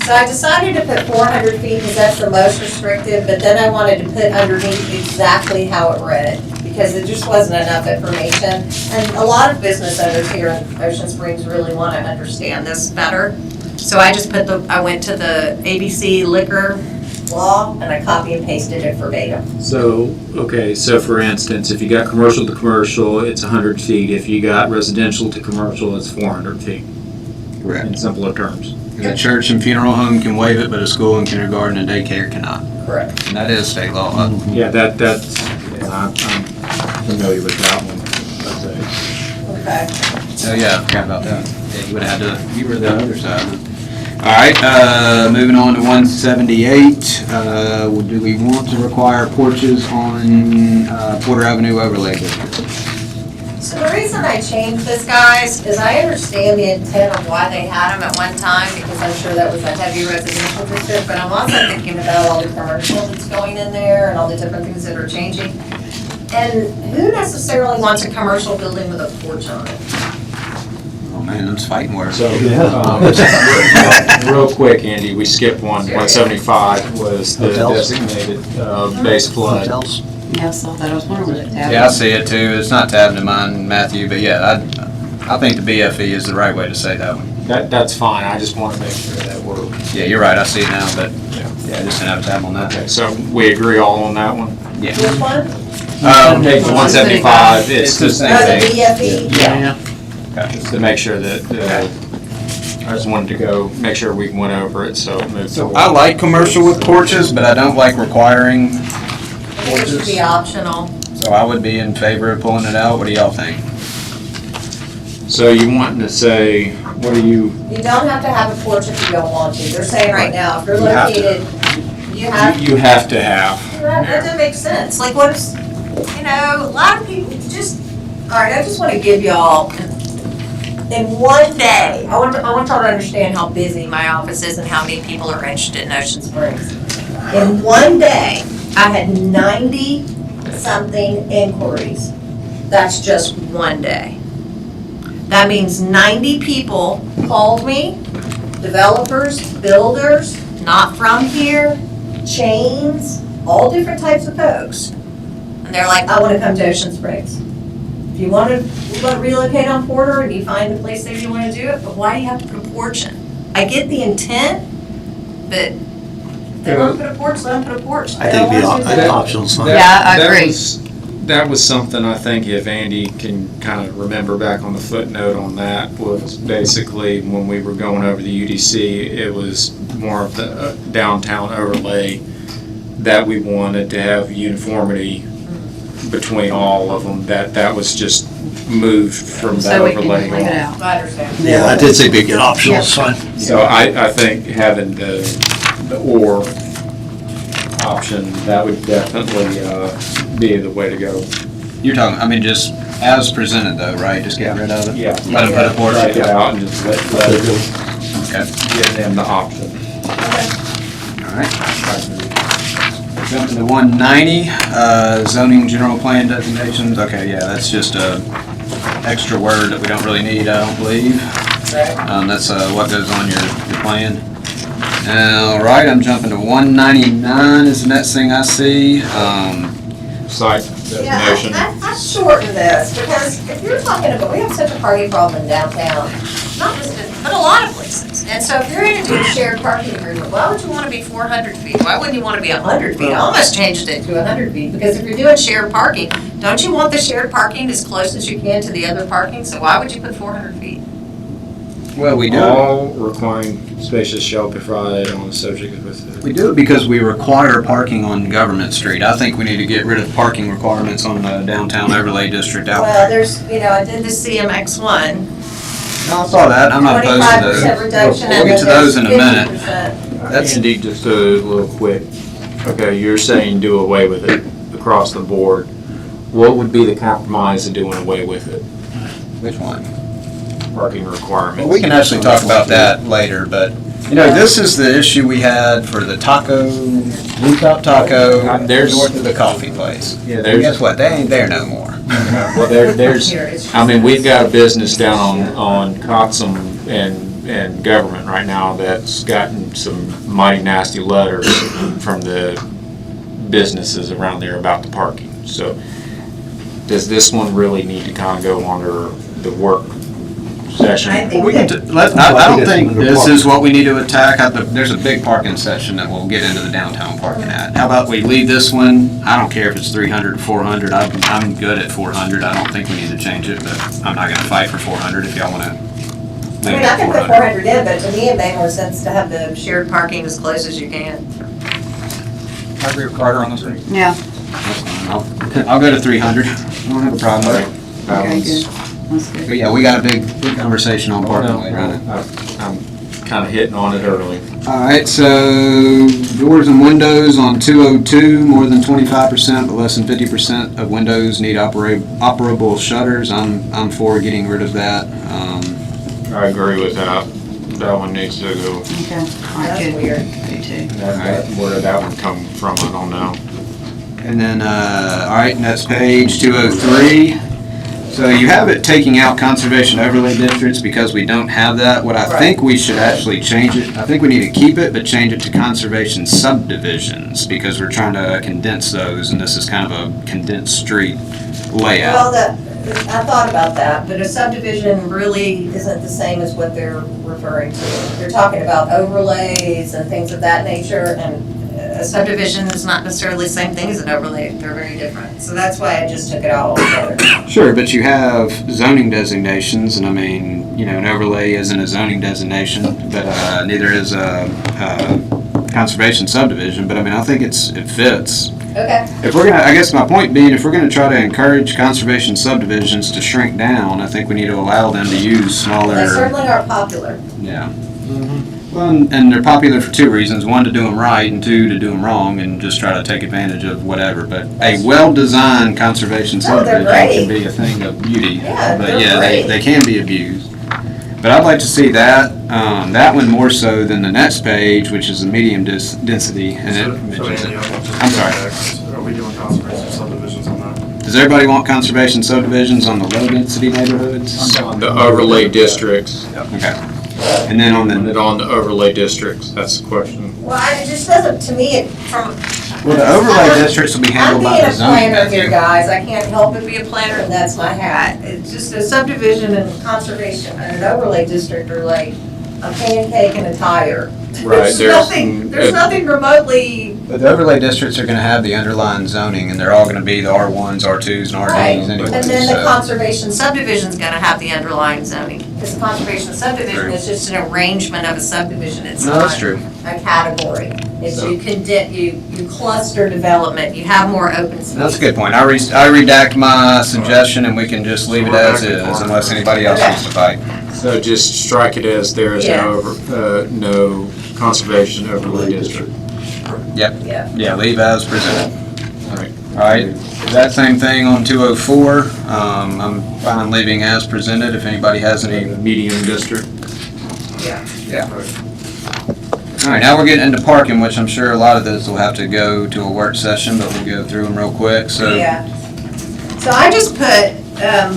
Speaker 3: So I decided to put 400 feet because that's the most restrictive, but then I wanted to put underneath exactly how it read. Because because it just wasn't enough information. And a lot of business owners here in Ocean Springs really want to understand this better. So I just I went to the ABC liquor law and I copy and pasted it verbatim.
Speaker 10: So, okay, so for instance, if you got commercial to commercial, it's 100 feet. If you got residential to commercial, it's 400 feet,
Speaker 4: Correct.
Speaker 10: in simpler terms.
Speaker 4: The church and funeral home can waive it, but a school and kindergarten and daycare cannot.
Speaker 3: Correct.
Speaker 4: And that is state law.
Speaker 10: Yeah, that's, yeah, I'm familiar with that one.
Speaker 3: Okay.
Speaker 4: Oh, yeah, I forgot about that. Yeah, you would have had to, you were the other side. All right, moving on to 178. Do we want to require porches on Porter Avenue overlay district?
Speaker 3: So the reason I changed this, guys, is I understand the intent of why they had them at one time, because I'm sure that was a heavy residential district, but I'm also thinking about all the commercial that's going in there and all the different things that are changing. And who necessarily wants a commercial building with a porch on it?
Speaker 4: Oh, man, them's fighting words.
Speaker 10: So, real quick, Andy, we skipped one. 175 was the designated base flood.
Speaker 13: Yeah, I saw that. I was wondering what that
Speaker 4: Yeah, I see it too. It's not tabbed in mine, Matthew, but yeah, I think the BFE is the right way to say that one.
Speaker 10: That's fine. I just want to make sure that we're.
Speaker 4: Yeah, you're right. I see it now, but
Speaker 10: Yeah.
Speaker 4: yeah, I just didn't have a tab on that.
Speaker 10: Okay, so we agree all on that one?
Speaker 4: Yeah.
Speaker 3: Which one?
Speaker 10: Take the 175, it's the same
Speaker 3: Oh, the
Speaker 10: thing.
Speaker 3: BFE?
Speaker 10: Yeah. Just to make sure that, I just wanted to go, make sure we went over it, so it moved
Speaker 4: So
Speaker 10: forward.
Speaker 4: I like commercial with porches, but I don't like requiring
Speaker 3: I think it should be optional.
Speaker 4: So I would be in favor of pulling it out. What do y'all think?
Speaker 10: So you wanting to say, what do you,
Speaker 3: You don't have to have a porch if you don't want to. They're saying right now, if you're
Speaker 4: You have to.
Speaker 3: located, you have,
Speaker 10: you have to have.
Speaker 3: that doesn't make sense. Like what if, you know, a lot of people just, all right, I just want to give y'all, in one day, I want y'all to understand how busy my office is and how many people are interested in Ocean Springs. In one day, I had 90-something inquiries. That's just one day. That means 90 people called me, developers, builders, not from here, chains, all different types of folks. And they're like, I want to come to Ocean Springs. If you want to relocate on Porter and you find a place there you want to do it, but why do you have to put a porch in? I get the intent, but if they want to put a porch, let them put a porch.
Speaker 2: I think the optional's fine.
Speaker 13: Yeah, I agree.
Speaker 10: That was something I think if Andy can kind of remember back on the footnote on that, was basically when we were going over the UDC, it was more of the downtown overlay that we wanted to have uniformity between all of them, that was just moved from that
Speaker 13: So we can
Speaker 10: overlay
Speaker 13: leave it
Speaker 10: on.
Speaker 13: out.
Speaker 3: I understand.
Speaker 2: Yeah, I did say big and optional, it's fine.
Speaker 10: So I think having the or option, that would definitely be the way to go.
Speaker 4: You're talking, I mean, just as presented though, right? Just get rid of it?
Speaker 10: Yeah.
Speaker 4: Let them put a porch.
Speaker 10: Write it out and just let
Speaker 4: Okay.
Speaker 10: give them the option.
Speaker 4: All right. Jumping to 190, zoning general plan designations. Okay, yeah, that's just a extra word that we don't really need, I don't believe. That's what goes on your plan. All right, I'm jumping to 199 is the next thing I see.
Speaker 10: Site
Speaker 3: Yeah,
Speaker 10: designation.
Speaker 3: I shortened this, because if you're talking about, we have such a parking problem in downtown, not just in, but a lot of places. And so if you're gonna do a shared parking agreement, why would you wanna be 400 feet? Why wouldn't you wanna be 100 feet? I almost changed it to 100 feet, because if you're doing shared parking, don't you want the shared parking as close as you can to the other parking? So why would you put 400 feet?
Speaker 4: Well, we do.
Speaker 10: All requiring spaces shall be provided on the subject with.
Speaker 4: We do it because we require parking on Government Street. I think we need to get rid of parking requirements on the downtown overlay district out
Speaker 3: Well,
Speaker 4: there.
Speaker 3: there's, I did the CMX1,
Speaker 4: I saw that, I'm not opposed to
Speaker 3: 25%
Speaker 4: those.
Speaker 3: reduction,
Speaker 4: We'll
Speaker 3: and
Speaker 4: get
Speaker 3: then
Speaker 4: to those
Speaker 3: there's
Speaker 4: in a minute.
Speaker 3: 50%.
Speaker 10: That's indeed just a little quick. Okay, you're saying do away with it across the board. What would be the compromise of doing away with it?
Speaker 4: Which one?
Speaker 10: Parking requirements.
Speaker 4: Well, we can actually talk about that later, but, this is the issue we had for the rooftop taco, north of the coffee place.
Speaker 10: Yeah,
Speaker 4: And
Speaker 10: there's.
Speaker 4: guess what? They ain't there no more.
Speaker 10: Well, there's, I mean, we've got a business down on Coxum and Government right now that's gotten some mighty nasty letters from the businesses around there about the parking. So does this one really need to kind of go under the work session?
Speaker 3: I think
Speaker 4: We can,
Speaker 3: that-
Speaker 4: I don't think this is what we need to attack. There's a big parking section that we'll get into the downtown parking at. How about we leave this one? I don't care if it's 300 or 400. I'm good at 400. I don't think we need to change it, but I'm not gonna fight for 400 if y'all wanna.
Speaker 3: I mean, I can put 400 in, but to me, it made more sense to have the shared parking as close as you can.
Speaker 9: I agree with Carter on this one.
Speaker 13: Yeah,
Speaker 4: I'll go to 300. I don't have a problem with it.
Speaker 13: okay, good. That's
Speaker 4: But
Speaker 13: good.
Speaker 4: yeah, we got a big conversation on parking later on.
Speaker 10: I'm kind of hitting on it early.
Speaker 4: All right, so doors and windows on 202, more than 25%, but less than 50% of windows need operable shutters. I'm for getting rid of that.
Speaker 10: I agree with that. That one needs to go.
Speaker 13: Okay, all right,
Speaker 3: That's
Speaker 13: good.
Speaker 3: weird.
Speaker 13: Me too.
Speaker 10: Where did that one come from? I don't know.
Speaker 4: And then, all right, next page, 203. So you have it taking out conservation overlay districts because we don't have that. What I think we should actually change it, I think we need to keep it, but change it to conservation subdivisions because we're trying to condense those, and this is kind of a condensed street layout.
Speaker 3: Well, I thought about that, but a subdivision really isn't the same as what they're referring to. They're talking about overlays and things of that nature, and a subdivision is not necessarily the same thing as an overlay. They're very different. So that's why I just took it all together.
Speaker 4: Sure, but you have zoning designations, and I mean, you know, an overlay isn't a zoning designation, but neither is a conservation subdivision, but I mean, I think it fits.
Speaker 3: Okay.
Speaker 4: If we're gonna, I guess my point being, if we're gonna try to encourage conservation subdivisions to shrink down, I think we need to allow them to use smaller.
Speaker 3: They certainly are popular.
Speaker 4: Yeah. Well, and they're popular for two reasons. One, to do them right, and two, to do them wrong and just try to take advantage of whatever. But a well-designed conservation
Speaker 3: No, they're
Speaker 4: subdivision can
Speaker 3: great.
Speaker 4: be a thing of beauty.
Speaker 3: Yeah,
Speaker 4: But
Speaker 3: they're
Speaker 4: yeah,
Speaker 3: great.
Speaker 4: they can be abused. But I'd like to see that, that one more so than the next page, which is the medium density. And
Speaker 7: So
Speaker 4: it
Speaker 7: Andy,
Speaker 4: mentions
Speaker 7: I
Speaker 4: it.
Speaker 7: want to-
Speaker 4: I'm sorry.
Speaker 7: Are we doing conservation subdivisions on that?
Speaker 4: Does everybody want conservation subdivisions on the low-density neighborhoods?
Speaker 10: The overlay districts.
Speaker 4: Okay. And then on
Speaker 10: Put
Speaker 4: the,
Speaker 10: it on the overlay districts. That's the question.
Speaker 3: Well, it just doesn't, to me, from.
Speaker 4: well, the overlay districts will be handled by the
Speaker 3: I'm
Speaker 4: zoning.
Speaker 3: being a planner here,
Speaker 4: board.
Speaker 3: guys. I can't help but be a planner, and that's my hat. It's just a subdivision and conservation and an overlay district are like a pancake and a tire.
Speaker 10: Right,
Speaker 3: There's nothing remotely.
Speaker 4: But the overlay districts are gonna have the underlying zoning, and they're all gonna be the R1s, R2s, and
Speaker 3: Right,
Speaker 4: RDs anyway,
Speaker 3: and then the
Speaker 4: so.
Speaker 3: conservation subdivision's gonna have the underlying zoning. Because the conservation subdivision
Speaker 4: True.
Speaker 3: is just an arrangement of a subdivision. It's
Speaker 4: No, that's
Speaker 3: not
Speaker 4: true.
Speaker 3: a category. It's you cluster development, you have more open space.
Speaker 4: That's a good point. I redact my suggestion, and we can just leave it as is, unless anybody else wants to fight.
Speaker 10: So just strike it as there is
Speaker 3: Yeah.
Speaker 10: no conservation overlay district.
Speaker 4: Yep,
Speaker 3: Yeah.
Speaker 4: yeah, leave as presented.
Speaker 10: All right.
Speaker 4: All right, that same thing on 204. I'm fine leaving as presented if anybody has any.
Speaker 10: Medium district.
Speaker 4: Yeah. All right, now we're getting into parking, which I'm sure a lot of this will have to go to a work session, but we'll go through them real quick, so.
Speaker 3: Yeah. So I just put,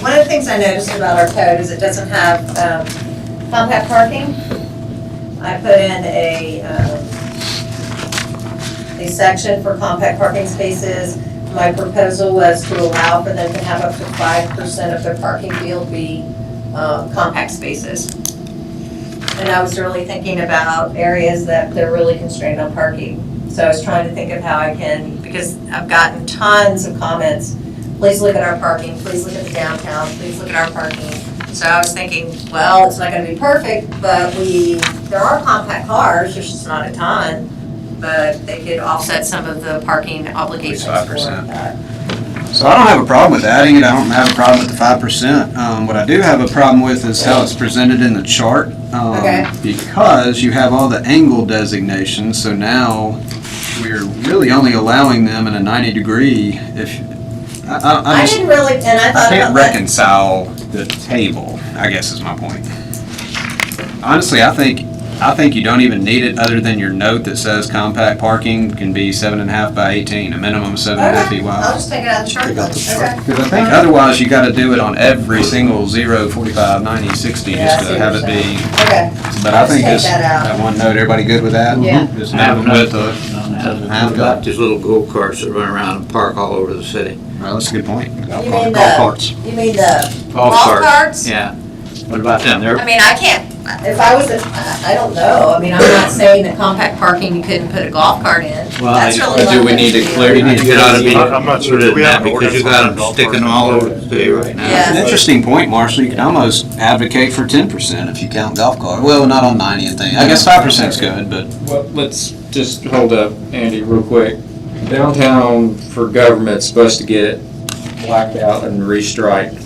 Speaker 3: one of the things I noticed about our code is it doesn't have compact parking. I put in a section for compact parking spaces. My proposal was to allow for them to have up to 5% of their parking field be compact spaces. And I was really thinking about areas that they're really constrained on parking. So I was trying to think of how I can, because I've gotten tons of comments, please look at our parking, please look at the downtown, please look at our parking. So I was thinking, well, it's not gonna be perfect, but there are compact cars, there's just not a ton, but they could offset some of the parking obligations for
Speaker 4: 5%.
Speaker 3: that.
Speaker 4: So I don't have a problem with adding it, I don't have a problem with the 5%. What I do have a problem with is how it's presented in the chart.
Speaker 3: Okay.
Speaker 4: Because you have all the angle designations, so now we're really only allowing them in a 90-degree if,
Speaker 3: I
Speaker 4: just,
Speaker 3: didn't really, and I
Speaker 4: I
Speaker 3: thought
Speaker 4: can't
Speaker 3: about that.
Speaker 4: reconcile the table, I guess is my point. Honestly, I think I think you don't even need it other than your note that says compact parking can be 7.5 by 18, a minimum of 7.5 feet
Speaker 3: I'll
Speaker 4: wide.
Speaker 3: just take it out of the chart. Okay.
Speaker 4: Because I think otherwise you gotta do it on every single 0, 45, 90, 60,
Speaker 3: Yeah, I
Speaker 4: just
Speaker 3: see
Speaker 4: to
Speaker 3: what
Speaker 4: have
Speaker 3: you're
Speaker 4: it be.
Speaker 3: Okay.
Speaker 4: But I think
Speaker 3: Take
Speaker 4: this,
Speaker 3: that out.
Speaker 4: that one note, everybody good with that?
Speaker 3: Yeah.
Speaker 4: Just minimum width of,
Speaker 11: I've got these little go-karts that run around and park all over the city.
Speaker 4: well, that's a good point.
Speaker 3: You mean you mean the golf carts?
Speaker 11: Yeah. What about them? They're
Speaker 3: I mean, I can't, if I was, I don't know. I mean, I'm not saying that compact parking, you couldn't put a golf cart in.
Speaker 11: Well,
Speaker 3: That's really
Speaker 11: do we
Speaker 3: limited
Speaker 11: need to
Speaker 3: to
Speaker 11: clear, you need to get out of being
Speaker 7: I'm not sure.
Speaker 11: included
Speaker 7: Do we
Speaker 11: in
Speaker 7: have
Speaker 11: that
Speaker 7: an
Speaker 11: because you
Speaker 7: ordinance
Speaker 11: got
Speaker 7: on
Speaker 11: them
Speaker 7: golf
Speaker 11: sticking
Speaker 7: carts?
Speaker 11: all over the city right now.
Speaker 3: Yeah.
Speaker 4: Interesting point, Marshall. You could almost advocate for 10% if you count golf cart. Well, not on 90 and things. I guess 5% is good, but
Speaker 10: Well, let's just hold up, Andy, real quick. Downtown for government's supposed to get blacked out and restriped.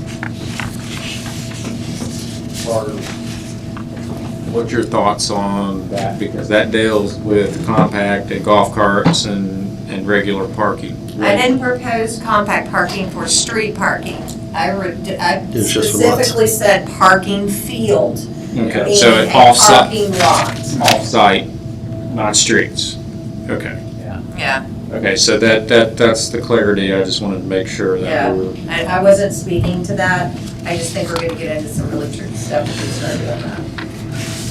Speaker 10: What's your thoughts on that? Because that deals with compact and golf carts and regular parking.
Speaker 3: I didn't propose compact parking for street parking. I
Speaker 2: It's just for lots.
Speaker 3: specifically said parking field.
Speaker 10: Okay, so
Speaker 3: in
Speaker 10: it
Speaker 3: a
Speaker 10: off-site,
Speaker 3: Parking lot.
Speaker 10: off-site, not streets. Okay.
Speaker 3: Yeah,
Speaker 10: Okay, so that's the clarity. I just wanted to make sure
Speaker 3: yeah.
Speaker 10: that we were.
Speaker 3: I wasn't speaking to that. I just think we're gonna get into some really tricky stuff if we start doing that.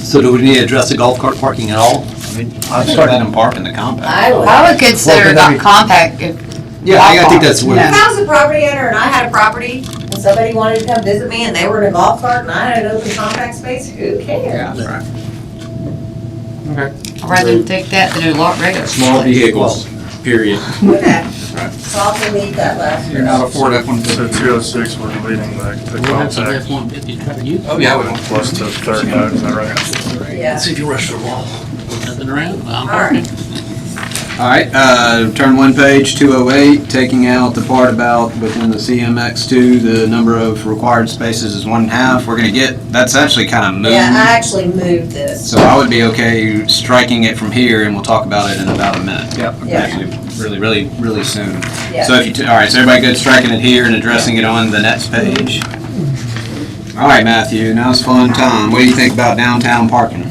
Speaker 2: So do we need to address the golf cart parking at all? I mean,
Speaker 4: I'd start letting them park in the compact.
Speaker 13: I would consider it compact if.
Speaker 2: Yeah, I think that's
Speaker 3: If
Speaker 2: where,
Speaker 3: I was a property owner and I had a property and somebody wanted to come visit me and they were in a golf cart and I had an open compact space, who cares?
Speaker 4: right.
Speaker 10: Okay.
Speaker 13: I'd rather take that than a lot regular.
Speaker 10: Small vehicles, period.
Speaker 3: Okay, so I'll delete that last.
Speaker 9: You're not a Ford F-150.
Speaker 7: So 206, we're deleting the compact
Speaker 5: F-150 try to use.
Speaker 2: oh, yeah, we don't.
Speaker 7: plus the third note, is that right?
Speaker 3: Yeah,
Speaker 2: See if you rush the wall.
Speaker 5: Nothing around, I'm
Speaker 3: all right.
Speaker 5: parking.
Speaker 4: All right, turn one page, 208, taking out the part about within the CMX2, the number of required spaces is 1.5. We're gonna get, that's actually kind of moved.
Speaker 3: Yeah, I actually moved this.
Speaker 4: So I would be okay striking it from here, and we'll talk about it in about a minute. Yep.
Speaker 3: Yeah.
Speaker 4: Actually, really soon.
Speaker 3: Yeah.
Speaker 4: So if you, all right, so everybody good striking it here and addressing it on the next page? All right, Matthew, now's fun time. What do you think about downtown parking?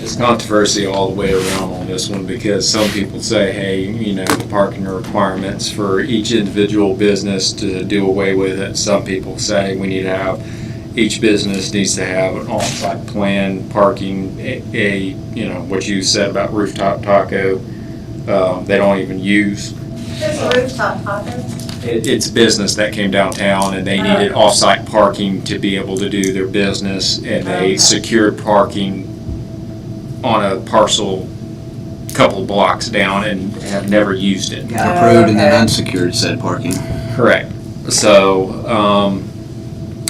Speaker 10: It's controversy all the way around on this one because some people say, hey, you know, the parking requirements for each individual business to do away with it. Some people say we need to have, each business needs to have an on-site plan, parking, you know, what you said about rooftop taco, they don't even use.
Speaker 3: There's a rooftop taco.
Speaker 10: It's a business that came downtown and they needed off-site parking to be able to do their business and they secured parking on a parcel couple blocks down and have never used it.
Speaker 4: Got approved and then unsecured said parking.
Speaker 10: Correct. So,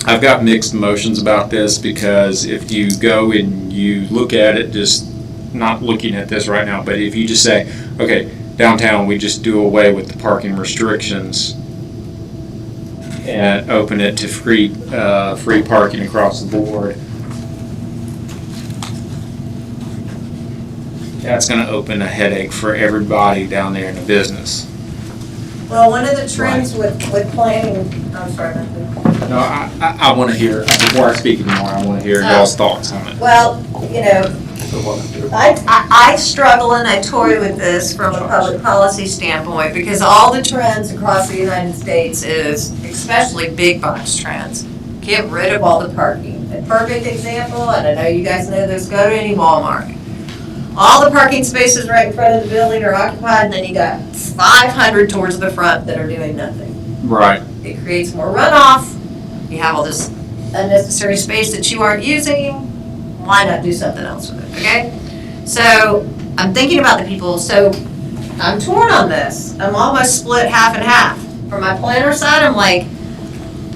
Speaker 10: I've got mixed emotions about this because if you go and you look at it, just not looking at this right now, but if you just say, okay, downtown, we just do away with the parking restrictions and open it to free parking across the board, that's gonna open a headache for everybody down there in the business.
Speaker 3: Well, one of the trends with planning, I'm sorry, Matthew.
Speaker 10: No, I wanna hear, before I speak anymore, I wanna hear y'all's thoughts on it.
Speaker 3: Well, you know, I struggle and I toy with this from a public policy standpoint because all the trends across the United States is, especially big box trends, get rid of all the parking. A perfect example, and I know you guys know this, go to any Walmart. All the parking spaces right in front of the building are occupied, and then you got 500 towards the front that are doing nothing.
Speaker 10: Right.
Speaker 3: It creates more runoff. You have all this unnecessary space that you aren't using. Why not do something else with it, okay? So I'm thinking about the people, so I'm torn on this. I'm almost split half and half. From my planner side, I'm like,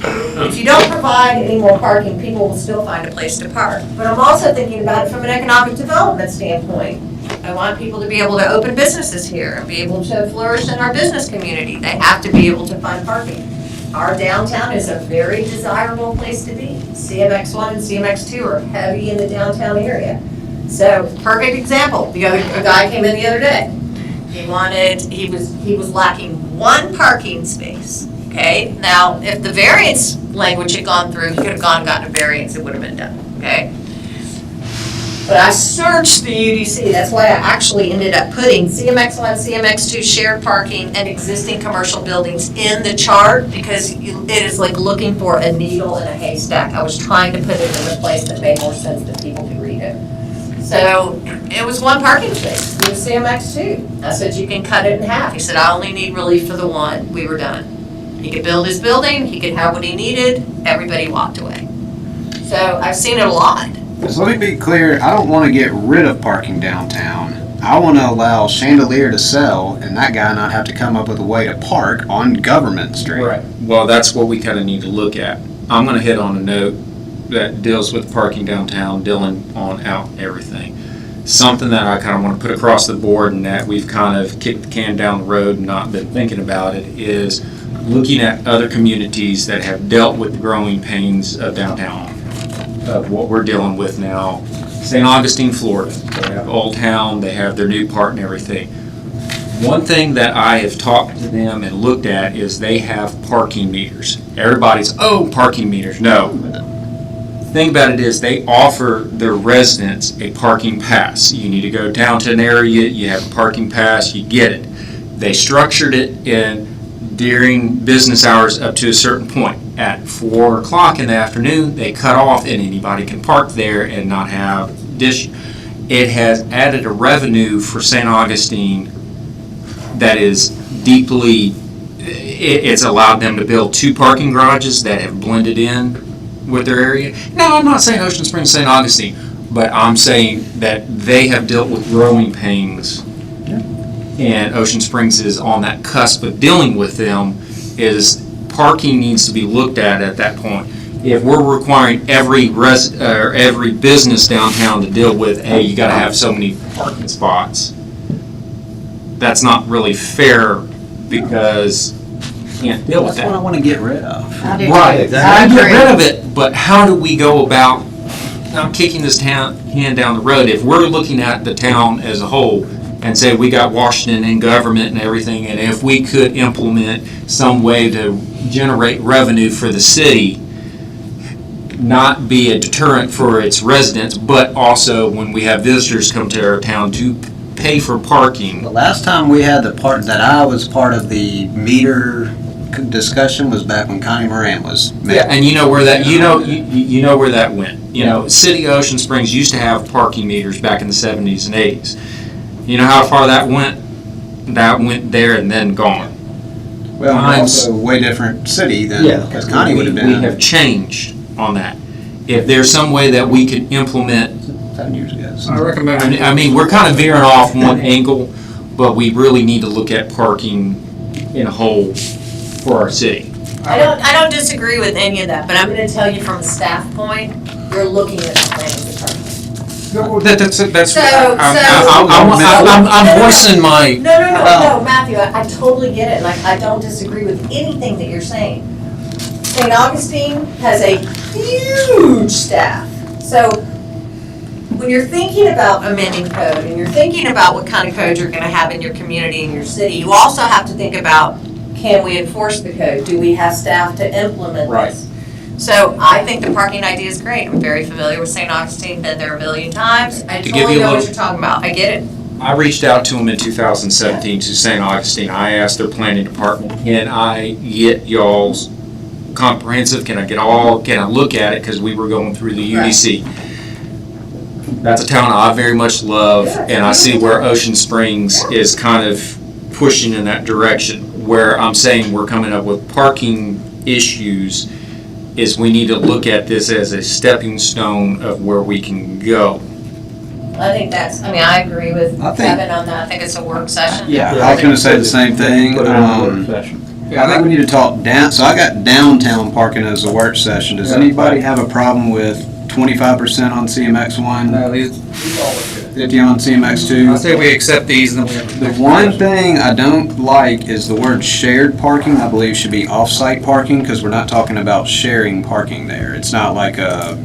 Speaker 3: if you don't provide any more parking, people will still find a place to park. But I'm also thinking about it from an economic development standpoint. I want people to be able to open businesses here and be able to flourish in our business community. They have to be able to find parking. Our downtown is a very desirable place to be. CMX1 and CMX2 are heavy in the downtown area. So, perfect example. A guy came in the other day. He was lacking one parking space. Okay, now if the variance language had gone through, he could have gone and gotten a variance, it would have been done. Okay, But I searched the UDC, that's why I actually ended up putting CMX1, CMX2 shared parking and existing commercial buildings in the chart, because it is like looking for a needle in a haystack. I was trying to put it in a place that made more sense that people could read it. So it was one parking space, it was CMX2. I said, you can cut it in half. He said, I only need relief for the one. We were done. He could build his building, he could have what he needed, everybody walked away. So I've seen it a lot.
Speaker 4: So let me be clear, I don't want to get rid of parking downtown. I want to allow Chandelier to sell and that guy not have to come up with a way to park on Government Street.
Speaker 10: Well, that's what we kind of need to look at. I'm going to hit on a note that deals with parking downtown, Dylan on out and everything. Something that I kind of want to put across the board and that we've kind of kicked the can down the road and not been thinking about it is looking at other communities that have dealt with the growing pains of downtown, of what we're dealing with now. St. Augustine, Florida, they have Old Town, they have their new part and everything. One thing that I have talked to them and looked at is they have parking meters. Everybody's, oh, parking meters. No. The thing about it is they offer their residents a parking pass. You need to go down to an area, you have a parking pass, you get it. They structured it during business hours up to a certain point. At 4 o'clock in the afternoon, they cut off and anybody can park there and not have dish. It has added a revenue for St. Augustine that is deeply, it's allowed them to build 2 parking garages that have blended in with their area. Now, I'm not saying Ocean Springs, St. Augustine, but I'm saying that they have dealt with growing pains. And Ocean Springs is on that cusp of dealing with them. Is parking needs to be looked at that point. If we're requiring every business downtown to deal with, hey, you got to have so many parking spots, that's not really fair because you can't deal with that.
Speaker 4: That's what I want to get rid of.
Speaker 10: Right, I get rid of it, but how do we go about not kicking this can down the road? If we're looking at the town as a whole and say we got Washington in government and everything, and if we could implement some way to generate revenue for the city, not be a deterrent for its residents, but also when we have visitors come to our town to pay for parking.
Speaker 4: The last time we had the part that I was part of the meter discussion was back when Connie Moran was mayor.
Speaker 10: Yeah, and you know where that you know where that went. You know, City of Ocean Springs used to have parking meters back in the 70s and 80s. You know how far that went? That went there and then gone.
Speaker 4: Well, also a way different city than because Connie would have been.
Speaker 10: We have changed on that. If there's some way that we could implement,
Speaker 4: 7 years ago.
Speaker 10: I recommend. I mean, we're kind of veering off one angle, but we really need to look at parking in a whole for our city.
Speaker 3: I don't disagree with any of that, but I'm going to tell you from a staff point, you're looking at the planning department.
Speaker 10: I'm voicing my.
Speaker 3: No, Matthew, I totally get it, and I don't disagree with anything that you're saying. St. Augustine has a huge staff, so when you're thinking about amending code, and you're thinking about what kind of code you're gonna have in your community and your city, you also have to think about, can we enforce the code? Do we have staff to implement this? So I think the parking idea is great. I'm very familiar with St. Augustine, been there a billion times. I totally know what you're talking about. I get it.
Speaker 10: I reached out to them in 2017 to St. Augustine. I asked their planning department, can I get y'all's comprehensive, can I look at it, because we were going through the UDC. That's a town I very much love, and I see where Ocean Springs is kind of pushing in that direction, where I'm saying we're coming up with parking issues, is we need to look at this as a stepping stone of where we can go.
Speaker 3: I think I agree with Kevin on that. I think it's a work session.
Speaker 4: Yeah, I was going to say the same thing. I think we need to talk down. So I got downtown parking as a work session. Does anybody have a problem with 25% on CMX1?
Speaker 9: No, these
Speaker 4: 50 on CMX2?
Speaker 9: I say we accept these and then we have to.
Speaker 4: The one thing I don't like is the word shared parking. I believe should be off-site parking because we're not talking about sharing parking there. It's not like a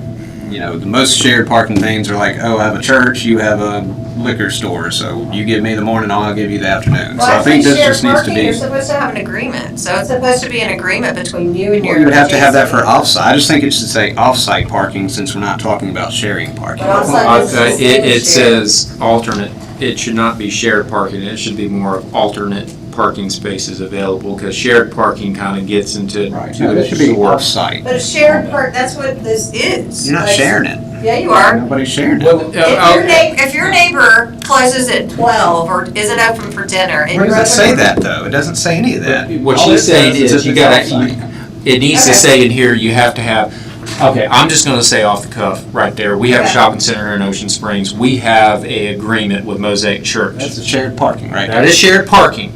Speaker 4: the most shared parking things are like, oh, I have a church, you have a liquor store, so you give me the morning, I'll give you the afternoon. So I think this just needs to be.
Speaker 3: You're supposed to have an agreement, so it's supposed to be an agreement between you and your.
Speaker 4: You would have to have that for off-site. I just think it should say off-site parking since we're not talking about sharing parking.
Speaker 3: But off-site is
Speaker 10: It
Speaker 3: shared.
Speaker 10: says alternate, it should not be shared parking, it should be more of alternate parking spaces available, because shared parking kind of gets into.
Speaker 4: No, this should be off-site.
Speaker 3: But a shared park, that's what this is.
Speaker 4: You're not
Speaker 3: Like-
Speaker 4: sharing it.
Speaker 3: Yeah, you are.
Speaker 4: Nobody's sharing it.
Speaker 3: If your neighbor closes at 12 or isn't open for dinner and
Speaker 4: Where
Speaker 3: you're
Speaker 4: does it
Speaker 3: open.
Speaker 4: say that, though? It doesn't say any of that.
Speaker 10: What
Speaker 4: All
Speaker 10: she's
Speaker 4: it
Speaker 10: saying
Speaker 4: says
Speaker 10: is you
Speaker 4: it's
Speaker 10: gotta,
Speaker 4: off-site.
Speaker 10: it needs to
Speaker 3: Okay.
Speaker 10: say in here, you have to have, okay, I'm just gonna say off the cuff, right there, we have a
Speaker 3: Okay.
Speaker 10: shopping center here in Ocean Springs, we have a agreement with Mosaic Church.
Speaker 4: That's the shared parking, right?
Speaker 10: That is shared parking,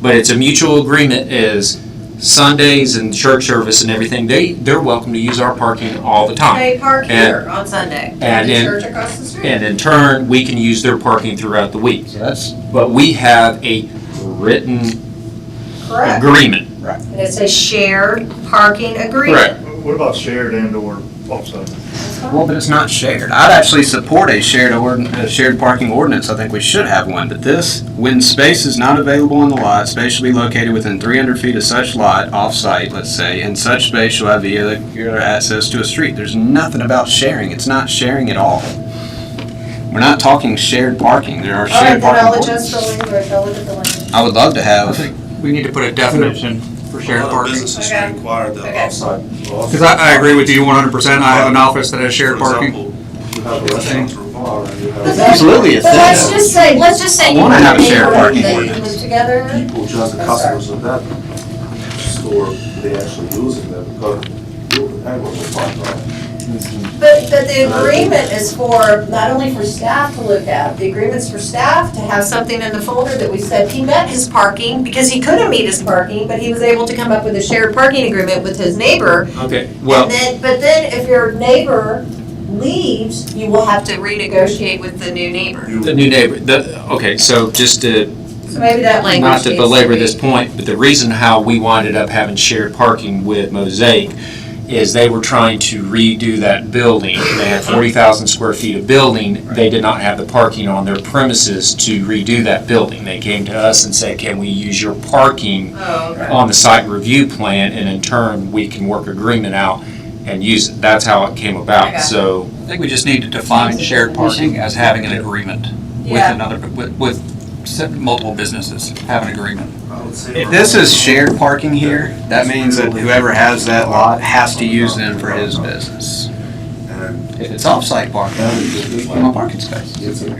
Speaker 10: but it's a mutual agreement is Sundays and church service and everything, they're welcome to use our parking all the time.
Speaker 3: They park
Speaker 10: And-
Speaker 3: here on Sunday.
Speaker 10: and
Speaker 3: the
Speaker 10: in-
Speaker 3: church across the street.
Speaker 10: And in turn, we can use their parking throughout the week.
Speaker 4: So that's
Speaker 10: But we have a written
Speaker 3: Correct.
Speaker 10: agreement.
Speaker 3: And it's a shared parking agreement.
Speaker 7: What about shared and/or offsite?
Speaker 4: Well, but it's not shared. I'd actually support a shared parking ordinance. I think we should have one. But this, when space is not available on the lot, space shall be located within 300 feet of such lot, off-site, let's say, and such space shall have vehicular access to a street. There's nothing about sharing. It's not sharing at all. We're not talking shared parking. There are
Speaker 3: All right,
Speaker 4: shared
Speaker 3: then I'll
Speaker 4: parking
Speaker 3: adjust
Speaker 4: ordinances.
Speaker 3: the language, I'll look at the language.
Speaker 4: I would love to
Speaker 9: I
Speaker 4: have.
Speaker 9: think we need to put a definition for
Speaker 12: A
Speaker 9: shared
Speaker 12: lot of
Speaker 9: parking.
Speaker 12: businesses
Speaker 3: Okay.
Speaker 12: require the
Speaker 3: Okay.
Speaker 12: offsite.
Speaker 9: Because I agree with you 100%. I have an office that has shared
Speaker 12: For
Speaker 9: parking.
Speaker 12: example, you have a restaurant or a bar and you
Speaker 3: But
Speaker 12: have.
Speaker 3: then-
Speaker 4: Absolutely, it's
Speaker 3: But let's
Speaker 4: that.
Speaker 3: just say
Speaker 4: I
Speaker 3: you
Speaker 4: wanna
Speaker 3: have
Speaker 4: have
Speaker 3: a
Speaker 4: a shared
Speaker 3: neighborhood
Speaker 4: parking
Speaker 3: that you
Speaker 4: ordinance.
Speaker 3: live together.
Speaker 12: People, just the customers of that store, they actually using them because you have a parking lot.
Speaker 3: But the agreement is for, not only for staff to look at, the agreement's for staff to have something in the folder that we said he met his parking, because he couldn't meet his parking, but he was able to come up with a shared parking agreement with his neighbor.
Speaker 10: Okay, well,
Speaker 3: And then, but then if your neighbor leaves, you will have to renegotiate with the new neighbor.
Speaker 10: the new neighbor, okay, so just to,
Speaker 3: So maybe that language
Speaker 10: not to
Speaker 3: needs
Speaker 10: belabor
Speaker 3: be-
Speaker 10: this point, but the reason how we winded up having shared parking with Mosaic is they were trying to redo that building. They had 40,000 square feet of building. They did not have the parking on their premises to redo that building. They came to us and said, can we use your parking
Speaker 3: Oh, okay.
Speaker 10: on the site review plan, and in turn, we can work agreement out and use it. That's how it came
Speaker 3: Okay.
Speaker 10: about, so.
Speaker 9: I think we just need to define shared parking as having an agreement with
Speaker 3: Yeah.
Speaker 9: another, with multiple businesses have an agreement.
Speaker 12: I would say.
Speaker 4: If this is shared parking here, that means that whoever has that lot has to use them for his business.
Speaker 12: And
Speaker 4: If it's off-site parking, give them a parking space.
Speaker 12: it's a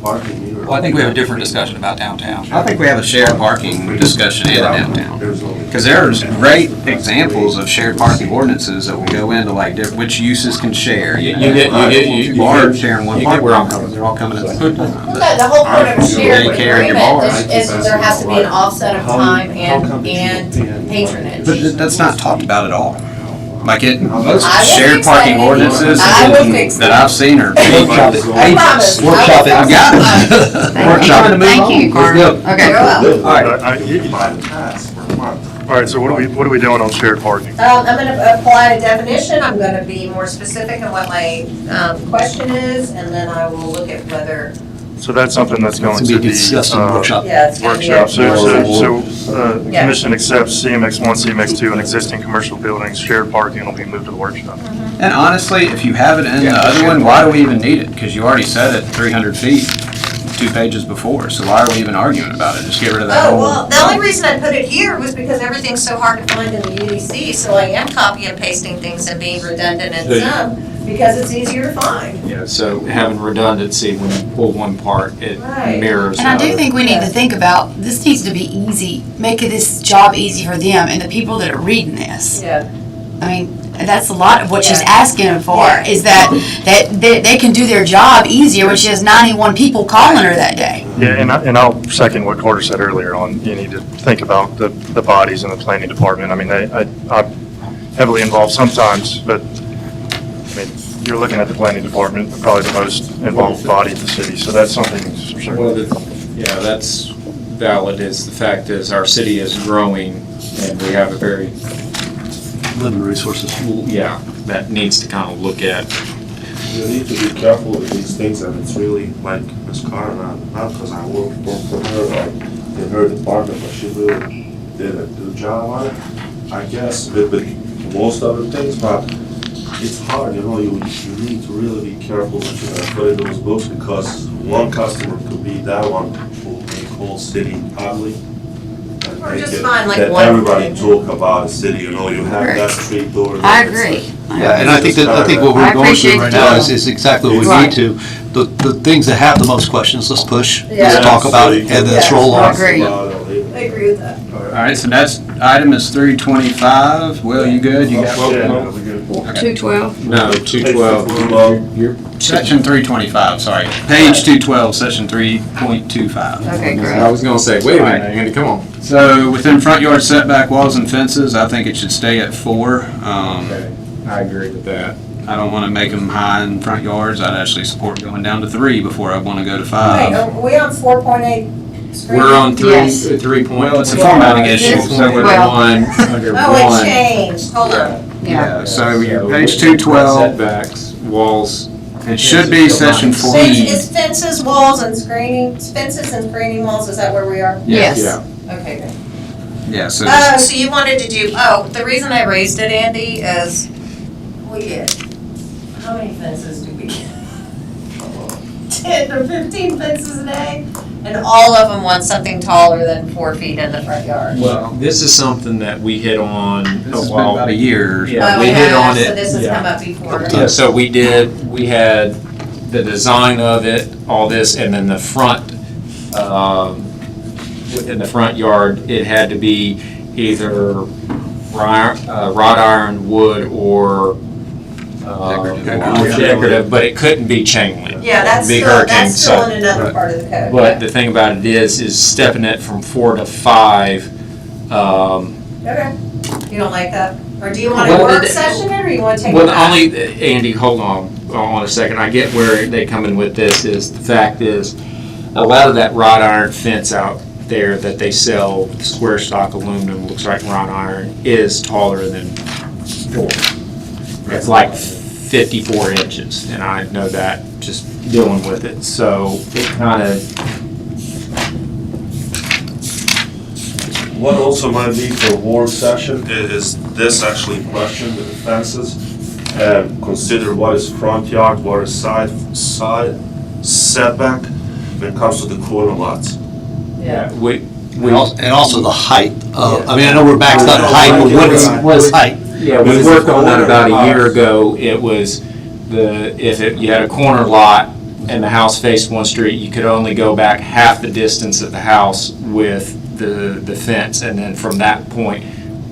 Speaker 12: parking meter.
Speaker 9: Well, I think we have a different discussion about downtown.
Speaker 4: I think we have a shared parking discussion in downtown.
Speaker 12: There's no.
Speaker 4: Because there's great examples of shared parking ordinances that will go into like which uses can share.
Speaker 10: You get-
Speaker 4: Bars sharing one
Speaker 10: you get
Speaker 4: parking.
Speaker 10: where I'm coming
Speaker 4: They're all coming at the same time.
Speaker 3: Well, the whole point of a shared
Speaker 4: Daycare in your
Speaker 3: agreement
Speaker 4: bar.
Speaker 3: is there has to be an offset of time and patronage.
Speaker 4: But that's not talked about at all. Like most
Speaker 3: I will
Speaker 4: shared
Speaker 3: fix
Speaker 4: parking
Speaker 3: that.
Speaker 4: ordinances
Speaker 3: I will fix
Speaker 4: that I've seen are.
Speaker 3: I promise.
Speaker 4: Workshop it. I got it. Workshop it.
Speaker 13: Thank you, Carl. Okay.
Speaker 3: You're welcome.
Speaker 7: All right.
Speaker 12: By the tax per month.
Speaker 7: All right, so what are we doing on shared parking?
Speaker 3: I'm gonna apply a definition, I'm gonna be more specific in what my question is, and then I will look at whether,
Speaker 7: So that's something that's going
Speaker 2: It's
Speaker 7: to
Speaker 2: gonna be
Speaker 7: be.
Speaker 2: discussed in the workshop.
Speaker 3: yeah, it's gonna be.
Speaker 7: Workshop, the
Speaker 3: Yeah.
Speaker 7: commission accepts CMX1, CMX2, and existing commercial buildings, shared parking will be moved to the workshop.
Speaker 4: And honestly, if you have it in the other one, why do we even need it? Because you already said it 300 feet, 2 pages before, so why are we even arguing about it? Just get rid of that
Speaker 3: Oh,
Speaker 4: whole.
Speaker 3: well, the only reason I put it here was because everything's so hard to find in the UDC, so I am copy and pasting things and being redundant in some, because it's easier to find.
Speaker 10: Yeah, so having redundancy, when you pull one part, it
Speaker 3: Right.
Speaker 10: mirrors
Speaker 13: And I do
Speaker 10: another.
Speaker 13: think we need to think about, this needs to be easy, make this job easy for them and the people that are reading this.
Speaker 3: Yeah.
Speaker 13: I mean, that's a lot of what she's
Speaker 3: Yeah.
Speaker 13: asking for,
Speaker 3: Yeah.
Speaker 13: is that they can do their job easier when she has 91 people calling her that day.
Speaker 7: Yeah, and I'll second what Carter said earlier on, you need to think about the bodies in the planning department. I mean, I'm heavily involved sometimes, but, I mean, you're looking at the planning department, probably the most involved body in the city, so that's something for sure.
Speaker 10: Well, yeah, that's valid, is the fact is our city is growing and we have a very,
Speaker 2: Limited resources.
Speaker 10: yeah, that needs to kind of look at.
Speaker 12: You need to be careful with these things, and it's really like Ms. Karen, not because I work for her or in her department, but she really did a good job on it, I guess, with most other things, but it's hard, you know, you need to really be careful what you're gonna put in those books, because one customer could be that one who make whole city ugly. And
Speaker 3: Or
Speaker 12: make
Speaker 3: just
Speaker 12: it
Speaker 3: find, like,
Speaker 12: that
Speaker 3: one
Speaker 12: everybody
Speaker 3: thing.
Speaker 12: talk about the city, you know, you have that street door.
Speaker 13: I agree.
Speaker 2: Yeah, and I think what
Speaker 13: I
Speaker 2: we're going
Speaker 13: appreciate
Speaker 2: through right
Speaker 13: the
Speaker 2: now
Speaker 13: deal.
Speaker 2: is exactly what we
Speaker 13: Right.
Speaker 2: need to. The things that have the most questions, let's push,
Speaker 3: Yeah.
Speaker 2: let's talk about it, and let's roll
Speaker 13: I
Speaker 2: on.
Speaker 13: agree.
Speaker 3: I agree with that.
Speaker 4: All right, so that's, item is 325. Will, you good? You got,
Speaker 12: Yeah, we good.
Speaker 13: 212?
Speaker 10: No, 212.
Speaker 4: section 325, sorry. Page 212, section 3.25.
Speaker 13: Okay,
Speaker 10: I
Speaker 13: great.
Speaker 10: was gonna say, wait a minute, Andy, come on.
Speaker 4: So within front yard setback walls and fences, I think it should stay at 4.
Speaker 10: I agree with that.
Speaker 4: I don't want to make them high in front yards. I'd actually support going down to 3 before I want to go to
Speaker 3: Wait,
Speaker 4: 5.
Speaker 3: are we on 4.8 screen?
Speaker 10: We're on
Speaker 13: Yes.
Speaker 10: 3.1.
Speaker 4: Well, it's a formatting issue, so we're,
Speaker 13: Well-
Speaker 10: under
Speaker 3: Oh, it
Speaker 10: one.
Speaker 3: changed, hold on.
Speaker 4: yeah, so
Speaker 10: Yeah,
Speaker 4: page 212,
Speaker 10: Setbacks, walls.
Speaker 4: it should be section 4.
Speaker 3: Is fences, walls, and screening, fences and screening walls, is that where we are?
Speaker 13: Yes.
Speaker 10: Yeah.
Speaker 3: Okay, good.
Speaker 4: Yeah, so
Speaker 3: Oh, so you wanted to do, oh, the reason I raised it, Andy, is we get, how many fences do we get? 10 or 15 fences a day? And all of them want something taller than 4 feet in the front yard.
Speaker 10: Well, this is something that we hit on
Speaker 4: this
Speaker 10: a
Speaker 4: has been
Speaker 10: while.
Speaker 4: about a year.
Speaker 10: Yeah,
Speaker 3: Oh,
Speaker 10: we
Speaker 3: it
Speaker 10: hit
Speaker 3: has,
Speaker 10: on it.
Speaker 3: So this has
Speaker 10: yeah.
Speaker 3: come up before.
Speaker 10: Yeah, so we had the design of it, all this, and then the front, within the front yard, it had to be either wrought iron, wood, or decorative, but it couldn't be chain link.
Speaker 3: Yeah, that's
Speaker 10: Big
Speaker 3: still,
Speaker 10: hurricane,
Speaker 3: that's still
Speaker 10: so-
Speaker 3: in another part of the code.
Speaker 10: But the thing about it is stepping it from 4 to 5,
Speaker 3: Okay, you don't like that? Or do you want a
Speaker 10: Well,
Speaker 3: work
Speaker 10: the-
Speaker 3: session it, or you want to take it
Speaker 10: well,
Speaker 3: back?
Speaker 10: Andy, hold on a second. I get where they come in with this, is the fact is, a lot of that wrought iron fence out there that they sell, square stock aluminum, looks like wrought iron, is taller than 4. It's like 54 inches, and I know that just dealing with it, so it kind of,
Speaker 12: What also might be for work session is this actually question with the fences. Consider what is front yard, what is side setback when it comes to the corner lots.
Speaker 3: Yeah.
Speaker 2: And also the height. I mean, I know we're maxed out at height, but what is height?
Speaker 10: yeah, we worked on that about a year ago. It was you had a corner lot and the house faced one street, you could only go back half the distance of the house with the fence, and then from that point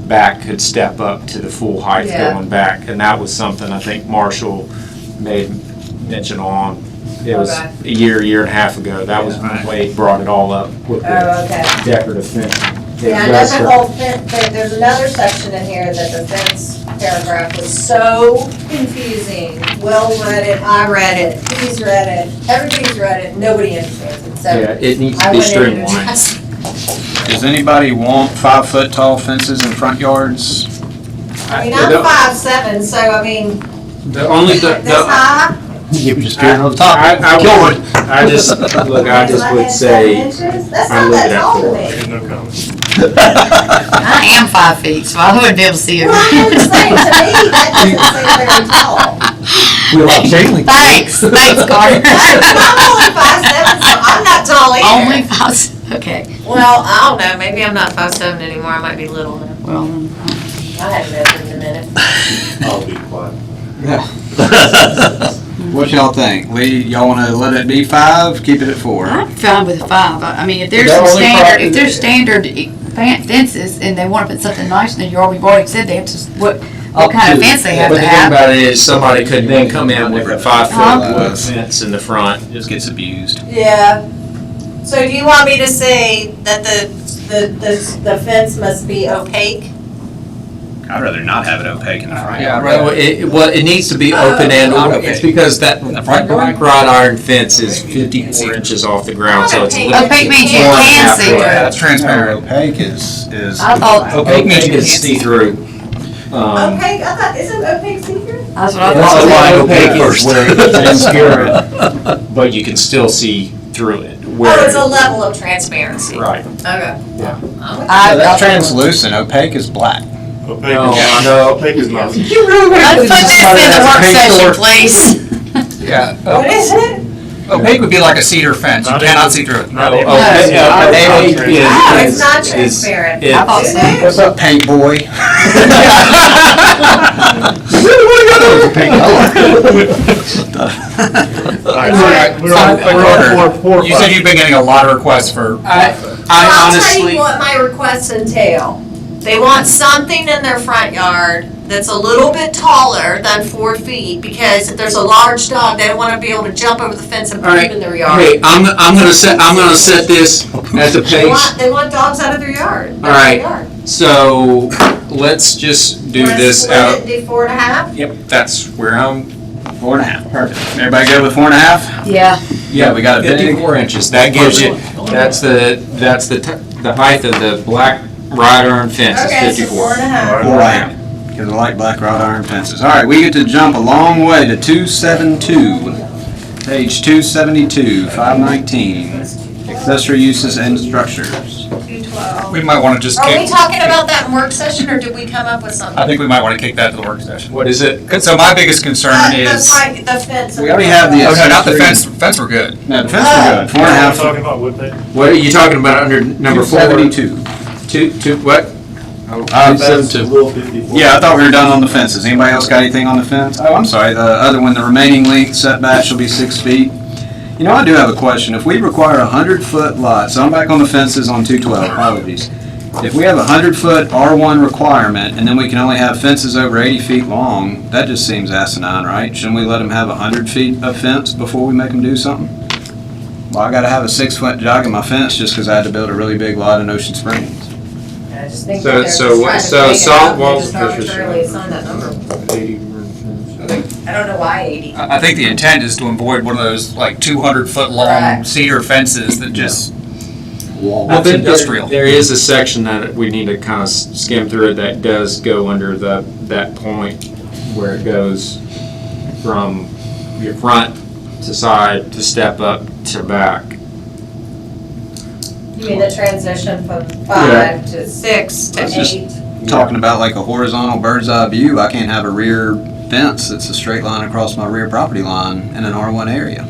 Speaker 10: back could step up to the full height
Speaker 3: Yeah.
Speaker 10: going back. And that was something I think Marshall made mention on. It was
Speaker 3: Okay.
Speaker 10: a year and a half ago. That was when Wade brought it all up with the
Speaker 3: Oh, okay.
Speaker 10: decorative fence.
Speaker 3: Yeah, I know the whole fence, there's another section in here that the fence paragraph was so confusing. Will read it, I read it, he's read it, everybody's read it, nobody understands it, so.
Speaker 10: Yeah, it needs to
Speaker 3: I
Speaker 10: be
Speaker 3: went in and
Speaker 10: streamlined.
Speaker 3: just-
Speaker 4: Does anybody want 5-foot tall fences in front yards?
Speaker 3: I mean, I'm 5'7", so I mean,
Speaker 10: The only,
Speaker 3: this high.
Speaker 2: You were just peering over the top.
Speaker 10: I
Speaker 2: Kill it.
Speaker 10: just, look, I
Speaker 3: Is
Speaker 10: just
Speaker 3: my
Speaker 10: would
Speaker 3: head 7
Speaker 10: say,
Speaker 3: inches? That's
Speaker 10: I
Speaker 3: not
Speaker 10: live
Speaker 3: that
Speaker 10: at
Speaker 3: tall to
Speaker 10: 4.
Speaker 3: me.
Speaker 12: No comment.
Speaker 13: I am 5 feet, so I wouldn't be able to see it.
Speaker 3: Well, I'm just saying, to me, that doesn't seem very tall.
Speaker 2: We allow chain link.
Speaker 13: Thanks, Carter.
Speaker 3: I'm only 5'7", so I'm not tall either.
Speaker 13: Only 5, okay.
Speaker 3: Well, I don't know, maybe I'm not 5'7" anymore, I might be little now.
Speaker 13: Well,
Speaker 3: I haven't measured in a minute.
Speaker 12: I'll be quiet.
Speaker 4: What y'all think? Y'all want to let it be 5, keep it at 4?
Speaker 13: I'm fine with 5. I mean, if there's
Speaker 10: The
Speaker 13: some
Speaker 10: only
Speaker 13: standard,
Speaker 10: problem-
Speaker 13: if there's standard fences and they want to put something nice, then we've already said they have to, what kind of fence they have
Speaker 10: but
Speaker 13: to
Speaker 10: the thing
Speaker 13: have.
Speaker 10: about it is somebody could then come in with a 5-foot
Speaker 13: Huh?
Speaker 10: wood fence in the front.
Speaker 4: Just gets abused.
Speaker 3: Yeah. So do you want me to say that the fence must be opaque?
Speaker 4: I'd rather not have it opaque in the front.
Speaker 9: Yeah,
Speaker 10: Well, it needs to be open and, it's because that black wrought iron fence is 54 inches off the ground, so it's.
Speaker 13: Opaque means you
Speaker 10: four and a
Speaker 13: can
Speaker 10: half
Speaker 13: see
Speaker 10: foot.
Speaker 13: through.
Speaker 4: That's transparent. Opaque is.
Speaker 13: I thought
Speaker 10: Opaque means you can see through.
Speaker 3: Opaque, I thought, isn't opaque see-through?
Speaker 13: That's what I
Speaker 10: It's
Speaker 13: thought.
Speaker 10: a line opaque
Speaker 2: First.
Speaker 10: is where it's transparent, but you can still see through it.
Speaker 3: Oh, it's a level of transparency.
Speaker 10: Right.
Speaker 3: Okay.
Speaker 10: Yeah.
Speaker 4: That's translucent, opaque is black.
Speaker 12: Opaque
Speaker 10: No,
Speaker 12: opaque is not.
Speaker 13: You really want to put this in the work session, please?
Speaker 9: Yeah.
Speaker 3: What is it?
Speaker 9: Opaque would be like a cedar fence. You cannot see through it.
Speaker 12: Not
Speaker 10: Oh,
Speaker 12: even-
Speaker 10: okay, opaque
Speaker 3: Oh,
Speaker 10: is-
Speaker 3: it's not
Speaker 10: is-
Speaker 3: transparent.
Speaker 10: it-
Speaker 13: I thought so.
Speaker 4: What's up, paint boy?
Speaker 9: You said you've been getting a lot of requests for.
Speaker 3: I'll tell you what my requests entail. They want something in their front yard that's a little bit taller than 4 feet, because if there's a large dog, they don't want to be able to jump over the fence and poop in their yard.
Speaker 10: Hey, I'm gonna set this at a pace.
Speaker 3: They want dogs out of their yard.
Speaker 10: All right. So let's just do this out.
Speaker 3: Split it, do 4.5?
Speaker 10: Yep, that's where I'm.
Speaker 4: 4.5, perfect. Everybody good with 4.5?
Speaker 13: Yeah.
Speaker 4: Yeah, we got a big.
Speaker 10: 54 inches. That gives you. That's the height of the black wrought iron fence is
Speaker 3: Okay, so
Speaker 10: 54.
Speaker 3: 4.5.
Speaker 4: Right. Because I like black wrought iron fences. All right, we get to jump a long way to 272. Page 272, 519. Accessory uses and structures.
Speaker 3: 212.
Speaker 9: We might want to just
Speaker 3: Are we
Speaker 9: kick.
Speaker 3: talking about that in work session, or did we come up with something?
Speaker 9: I think we might want to kick that to the work session.
Speaker 10: What is it?
Speaker 9: So my biggest concern is.
Speaker 3: The fence.
Speaker 4: We already have the.
Speaker 9: Oh, no, not the fence. Fence were good.
Speaker 4: No, the fence are good.
Speaker 12: We're
Speaker 4: 4.5.
Speaker 12: talking about wood paint.
Speaker 10: What are you talking about under number 4?
Speaker 4: 272.
Speaker 10: Two, what?
Speaker 12: That's Rule 54.
Speaker 4: Yeah, I thought we were done on the fences. Anybody else got anything on the fence? Oh, I'm sorry, the other one, the remaining length setback shall be 6 feet. You know, I do have a question. If we require a 100-foot lot, so I'm back on the fences on 212, apologies. If we have a 100-foot R1 requirement, and then we can only have fences over 80 feet long, that just seems asinine, right? Shouldn't we let them have 100 feet of fence before we make them do something? Well, I gotta have a 6-foot jog in my fence just because I had to build a really big lot in Ocean Springs.
Speaker 3: I just think
Speaker 10: So-
Speaker 3: that they're
Speaker 10: so
Speaker 3: just
Speaker 10: what-
Speaker 3: trying to
Speaker 10: so
Speaker 3: take it
Speaker 10: salt
Speaker 3: out and
Speaker 10: walls
Speaker 3: just
Speaker 10: and fishes.
Speaker 3: arbitrarily assign that number. I don't know why 80.
Speaker 9: I think the intent is to avoid one of those like 200-foot long
Speaker 3: Correct.
Speaker 9: cedar fences that just.
Speaker 10: Well,
Speaker 9: That's industrial.
Speaker 10: There is a section that we need to kind of skim through that does go under that point where it goes from your front to side to step up to back.
Speaker 3: You mean the transition from
Speaker 10: Yeah.
Speaker 3: 5 to 6 to
Speaker 4: That's just-
Speaker 3: 8?
Speaker 4: Talking about like a horizontal bird's eye view, I can't have a rear fence that's a straight line across my rear property line in an R1 area.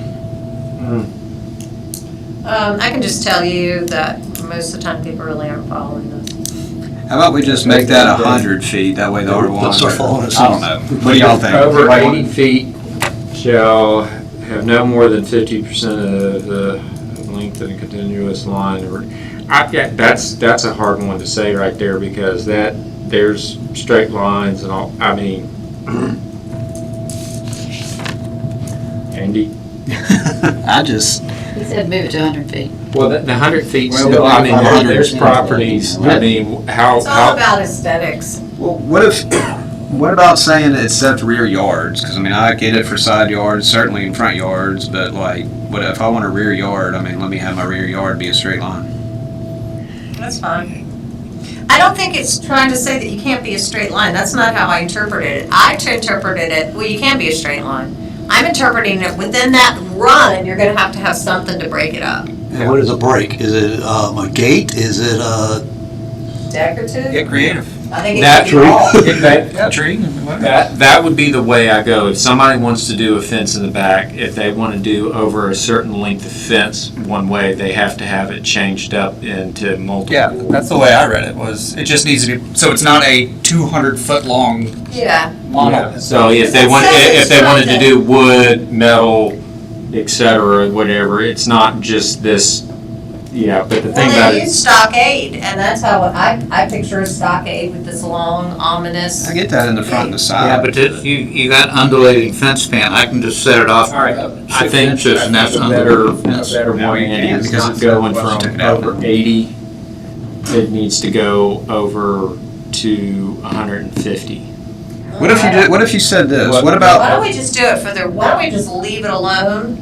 Speaker 3: I can just tell you that most of the time people really aren't following this.
Speaker 4: How about we just make that 100 feet, that way the R1.
Speaker 2: They'll start following us.
Speaker 4: I don't know. What do y'all think?
Speaker 10: Over 80 feet shall have no more than 50% of the length of the continuous line. That's a hard one to say right there, because there's straight lines and all, I mean. Andy?
Speaker 13: He said move it to 100 feet.
Speaker 10: Well, the 100 feet
Speaker 4: Well,
Speaker 10: still, I
Speaker 4: but
Speaker 10: mean,
Speaker 4: 100
Speaker 10: there's properties, I mean, how.
Speaker 3: It's all about aesthetics.
Speaker 4: Well, what about saying except rear yards? Because I mean, I get it for side yards, certainly in front yards, but like, what if I want a rear yard? I mean, let me have my rear yard be a straight line.
Speaker 3: That's fine. I don't think it's trying to say that you can't be a straight line. That's not how I interpreted it. I interpreted it, well, you can be a straight line. I'm interpreting it within that run, you're gonna have something to break it up.
Speaker 2: And what is a break? Is it a gate? Is it a?
Speaker 3: Decorative?
Speaker 9: Get creative.
Speaker 3: I think it
Speaker 10: That
Speaker 3: could be all.
Speaker 9: Yeah, tree.
Speaker 10: That would be the way I go. If somebody wants to do a fence in the back, if they want to do over a certain length of fence one way, they have to have it changed up into multiple.
Speaker 9: Yeah, that's the way I read it, was it just needs to be, so it's not a 200-foot long
Speaker 3: Yeah.
Speaker 9: model.
Speaker 10: So if they want, if they wanted to do wood, metal, etc., whatever, it's not just this. Yeah, but the thing
Speaker 3: Well,
Speaker 10: about
Speaker 3: they
Speaker 10: it.
Speaker 3: use stockade, and that's how I picture a stockade with this long, ominous.
Speaker 4: I get that in the front and the side.
Speaker 11: Yeah, but if you got undulating fence span, I can just set it off.
Speaker 10: All right, I think
Speaker 11: inches, and that's
Speaker 10: a
Speaker 11: under.
Speaker 10: better way, Andy,
Speaker 4: Yeah,
Speaker 10: is
Speaker 4: because
Speaker 10: not
Speaker 4: it's
Speaker 10: going
Speaker 4: took
Speaker 10: from
Speaker 4: it out.
Speaker 10: over 80. It needs to go over to 150.
Speaker 4: What if you said this? What
Speaker 3: Why
Speaker 4: about?
Speaker 3: don't we just do it why don't we just leave it alone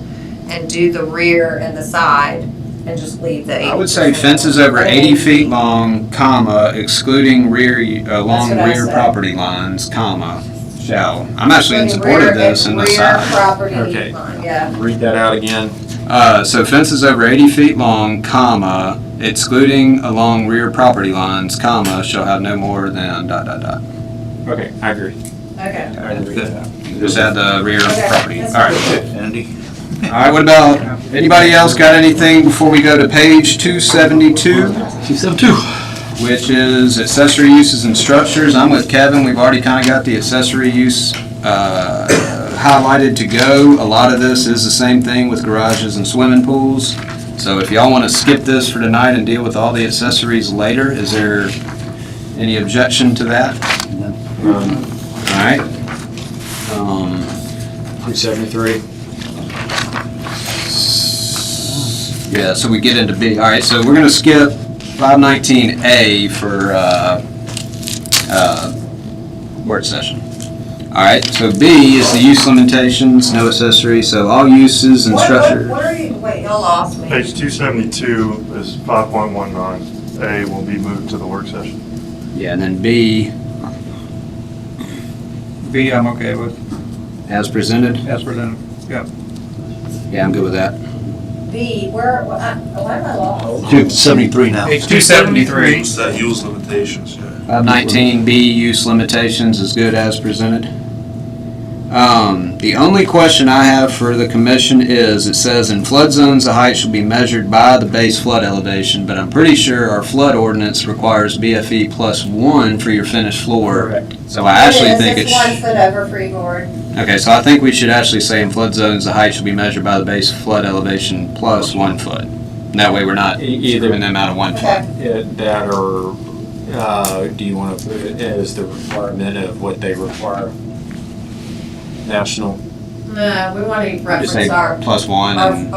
Speaker 3: and do the rear and the side and just leave the 80%?
Speaker 4: I would say fences over 80 feet long, comma, excluding long
Speaker 3: That's what I
Speaker 4: rear
Speaker 3: said.
Speaker 4: property lines, comma, shall, I'm actually in support of this in the
Speaker 3: Rear
Speaker 4: side.
Speaker 3: property
Speaker 10: Okay.
Speaker 3: line, yeah.
Speaker 10: Read that out again.
Speaker 4: So fences over 80 feet long, comma, excluding along rear property lines, comma, shall have no more than ...
Speaker 10: Okay, I agree.
Speaker 3: Okay.
Speaker 10: I agree with that.
Speaker 4: Just add the rear
Speaker 3: Okay,
Speaker 4: property. All
Speaker 3: that's
Speaker 4: right.
Speaker 11: Andy?
Speaker 4: All right, what about, anybody else got anything before we go to page 272?
Speaker 2: 272.
Speaker 4: Which is accessory uses and structures. I'm with Kevin. We've already kind of got the accessory use highlighted to go. A lot of this is the same thing with garages and swimming pools. So if y'all want to skip this for tonight and deal with all the accessories later, is there any objection to that? All right.
Speaker 10: 373.
Speaker 4: Yeah, so we get into B. All right, so we're going to skip 519A for work session. All right, so B is the use limitations, no accessory, so all uses and structure.
Speaker 3: What are you, wait, y'all lost me.
Speaker 7: Page 272 is 5.19. A will be moved to the work session.
Speaker 4: Yeah, and then B,
Speaker 9: B, I'm okay with,
Speaker 4: as presented.
Speaker 9: as presented. Yep.
Speaker 4: Yeah, I'm good with that.
Speaker 3: B, why am I lost?
Speaker 2: 273 now.
Speaker 9: Page 273.
Speaker 12: It's that use limitations, yeah.
Speaker 4: 519B, use limitations is good as presented. The only question I have for the commission is, it says in flood zones, the height shall be measured by the base flood elevation, but I'm pretty sure our flood ordinance requires BFE +1 for your finished floor.
Speaker 9: Correct.
Speaker 4: So I actually think
Speaker 3: It's
Speaker 4: it's,
Speaker 3: 1 foot over freeboard.
Speaker 4: okay, so I think we should actually say in flood zones, the height shall be measured by the base flood elevation plus 1 foot. That way we're not
Speaker 10: Either
Speaker 4: screwing them out of 1 foot.
Speaker 10: that or do you want to put it as the requirement of what they require? National?
Speaker 3: No, we want to
Speaker 4: Just say
Speaker 3: reference
Speaker 4: +1 and.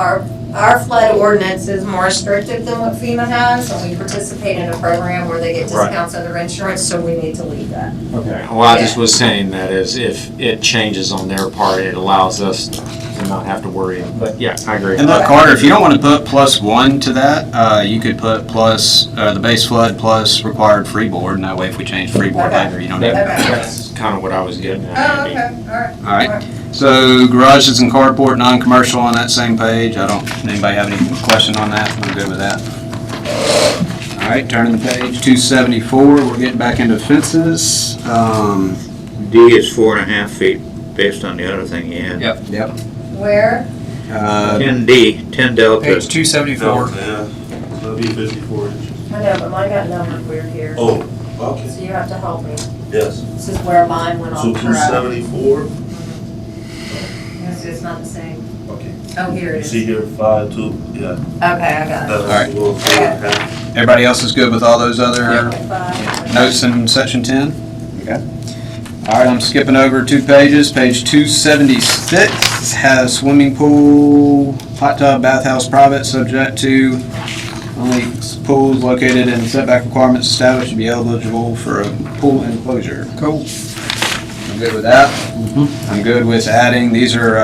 Speaker 3: our flood ordinance is more restrictive than what FEMA has, and we participate in a program where they get
Speaker 10: Right.
Speaker 3: discounts on their insurance, so we need to leave that.
Speaker 10: Okay. Well, I just was saying that as if it changes on their part, it allows us to not have to worry. But yeah, I agree.
Speaker 4: And look, Carter, if you don't want to put +1 to that, you could put plus, the base flood plus required freeboard, and that way if we change freeboard
Speaker 3: Okay.
Speaker 4: later, you don't need
Speaker 10: That-
Speaker 4: to.
Speaker 10: That's kind of what I was getting
Speaker 3: Oh,
Speaker 10: at.
Speaker 3: okay,
Speaker 10: Andy.
Speaker 3: all right.
Speaker 4: All right, so garages and carport, non-commercial on that same page. Anybody have any question on that? I'm good with that. All right, turning the page, 274, we're getting back into fences.
Speaker 11: D is 4.5 feet, based on the other thing you had.
Speaker 4: Yep.
Speaker 3: Where?
Speaker 11: 10D, 10 delta.
Speaker 9: Page 274.
Speaker 12: Yeah, that'll be 54 inches.
Speaker 3: I know, but mine got numbered weird here,
Speaker 12: Oh, okay,
Speaker 3: so you have to help me.
Speaker 12: yes.
Speaker 3: This is where mine went
Speaker 12: So
Speaker 3: off track.
Speaker 12: 274,
Speaker 3: It's not the same.
Speaker 12: okay.
Speaker 3: Oh, here it
Speaker 12: You
Speaker 3: is.
Speaker 12: see here, 5.2, yeah.
Speaker 3: Okay, I got it.
Speaker 12: That's
Speaker 4: right.
Speaker 12: a little 4.5.
Speaker 4: Everybody else is good with all those other
Speaker 3: Five.
Speaker 4: notes in section 10? Okay. All right, I'm skipping over 2 pages. Page 276 has swimming pool, hot tub, bathhouse private, subject to only pools located in setback requirements established to be eligible for a pool enclosure.
Speaker 9: Cool.
Speaker 4: I'm good with that. I'm good with adding, these are,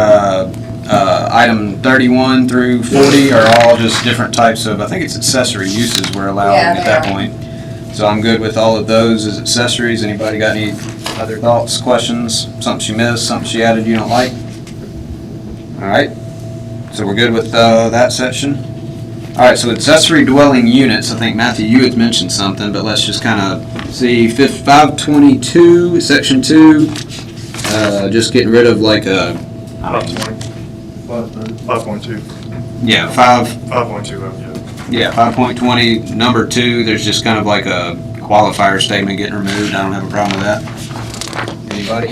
Speaker 4: item 31 through 40 are all just different types of, I think it's accessory uses we're allowing
Speaker 3: Yeah,
Speaker 4: at that
Speaker 3: they are.
Speaker 4: point. So I'm good with all of those as accessories. Anybody got any other thoughts, questions, something she missed, something she added you don't like? All right, so we're good with that section. All right, so accessory dwelling units, I think Matthew, you had mentioned something, but let's just kind of see, 522, section 2, just getting rid of like a,
Speaker 7: 5.2.
Speaker 4: yeah,
Speaker 7: 5.2, yeah.
Speaker 4: 5.20, number 2, there's just kind of like a qualifier statement getting removed. I don't have a problem with that. Anybody?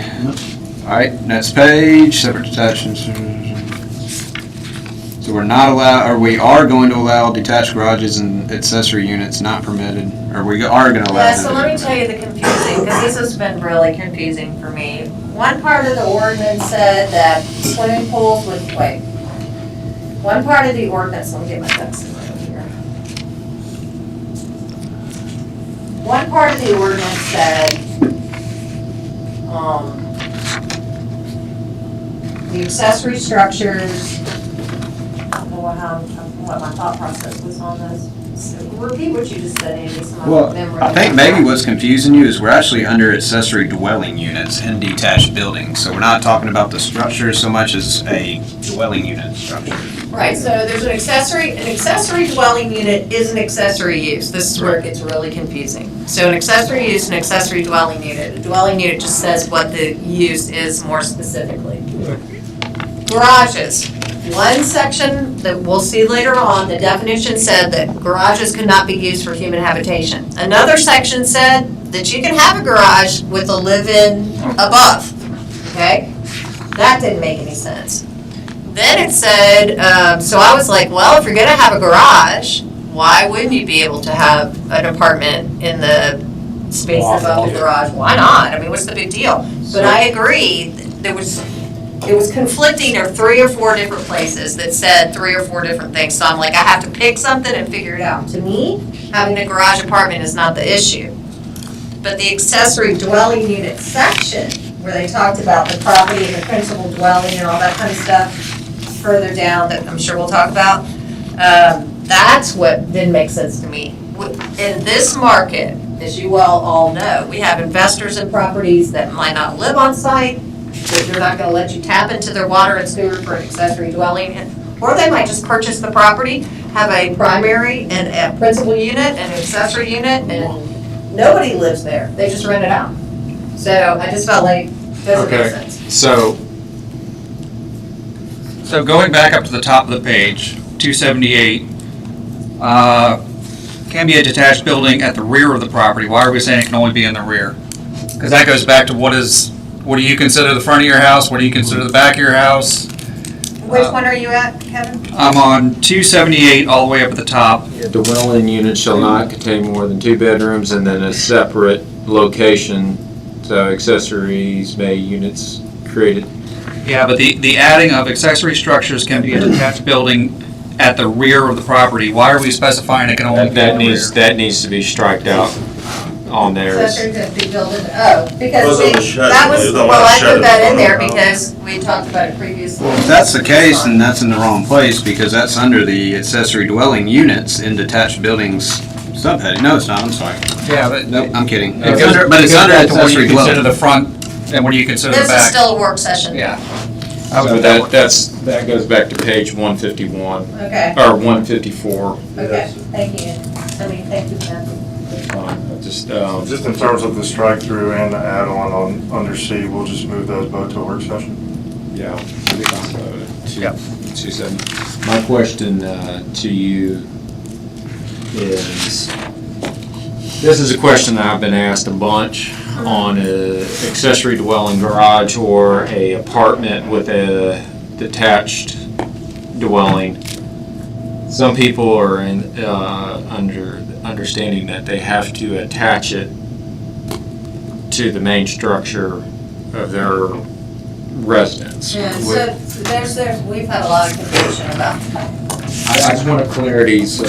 Speaker 4: All right, next page, separate detachments. So we're not allowed, or we are going to allow detached garages and accessory units not permitted, or we are going to allow
Speaker 3: Yeah,
Speaker 4: them.
Speaker 3: so let me tell you the confusing, because this has been really confusing for me. One part of the ordinance said that swimming pools would, one part of the ordinance, let me get my ducks in a row here. One part of the ordinance said, the accessory structures, what my thought process was on this. So repeat what you just said, Andy, so my
Speaker 4: Well,
Speaker 3: memory.
Speaker 4: I think maybe what's confusing you is we're actually under accessory dwelling units in detached buildings. So we're not talking about the structure so much as a dwelling unit structure.
Speaker 3: Right, so there's an accessory dwelling unit is an accessory use. This is where it gets really confusing. So an accessory use, an accessory dwelling unit. A dwelling unit just says what the use is more specifically. Garages. One section that we'll see later on, the definition said that garages could not be used for human habitation. Another section said that you can have a garage with a live-in above, okay? That didn't make any sense. Then it said, so I was like, well, if you're gonna have a garage, why wouldn't you be able to have an apartment in the space above the garage? Why not? I mean, what's the big deal? But I agree, it was conflicting, or 3 or 4 different places that said 3 or 4 different things. So I'm like, I have to pick something and figure it out. To me, having a garage apartment is not the issue. But the accessory dwelling unit section, where they talked about the property and the principal dwelling and all that kind of stuff, further down that I'm sure we'll talk about, that's what didn't make sense to me. In this market, as you well all know, we have investors in properties that might not live on site, that they're not gonna let you tap into their water and sewer for an accessory dwelling, or they might just purchase the property, have a primary and a principal unit and an accessory unit, and nobody lives there, they just rent it out. So I just felt like, doesn't make
Speaker 10: Okay,
Speaker 3: sense.
Speaker 9: So going back up to the top of the page, 278, can be a detached building at the rear of the property. Why are we saying it can only be in the rear? Because that goes back to what do you consider the front of your house? What do you consider the back of your house?
Speaker 3: Which one are you at, Kevin?
Speaker 9: I'm on 278 all the way up at the top.
Speaker 10: Dwelling unit shall not contain more than 2 bedrooms and then a separate location, so accessories may units created.
Speaker 9: Yeah, but the adding of accessory structures can be a detached building at the rear of the property. Why are we specifying it can only be in the rear?
Speaker 10: That needs to be striked out on there.
Speaker 3: Accessory to be built in, because
Speaker 12: Those are the sheds,
Speaker 3: that was,
Speaker 12: you don't
Speaker 3: well,
Speaker 12: want
Speaker 3: I
Speaker 12: shed
Speaker 3: put that in there
Speaker 12: front of the
Speaker 3: because we talked about it previously.
Speaker 4: If that's the case, then that's in the wrong place because that's under the accessory dwelling units in detached buildings subheading. No, it's not, I'm sorry.
Speaker 9: Yeah, but
Speaker 4: Nope, I'm kidding.
Speaker 9: it
Speaker 4: It's
Speaker 9: goes,
Speaker 4: under-
Speaker 9: but it's under
Speaker 4: accessory
Speaker 9: to what you
Speaker 4: dwelling.
Speaker 9: consider the front and what do you consider the
Speaker 3: This is
Speaker 9: back.
Speaker 3: still a work session.
Speaker 9: Yeah.
Speaker 10: So that goes back to page 151,
Speaker 3: Okay,
Speaker 10: or 154.
Speaker 3: okay, thank you. Thank you, Ken.
Speaker 7: Just in terms of the strike through and the add-on on under C, we'll just move those both to a work session.
Speaker 10: Yeah. 270. My question to you is, this is a question that I've been asked a bunch on a accessory dwelling garage or a apartment with a detached dwelling. Some people are understanding that they have to attach it to the main structure of their residence.
Speaker 3: Yeah, so we've had a lot of confusion about that.
Speaker 10: I just want clarity, so.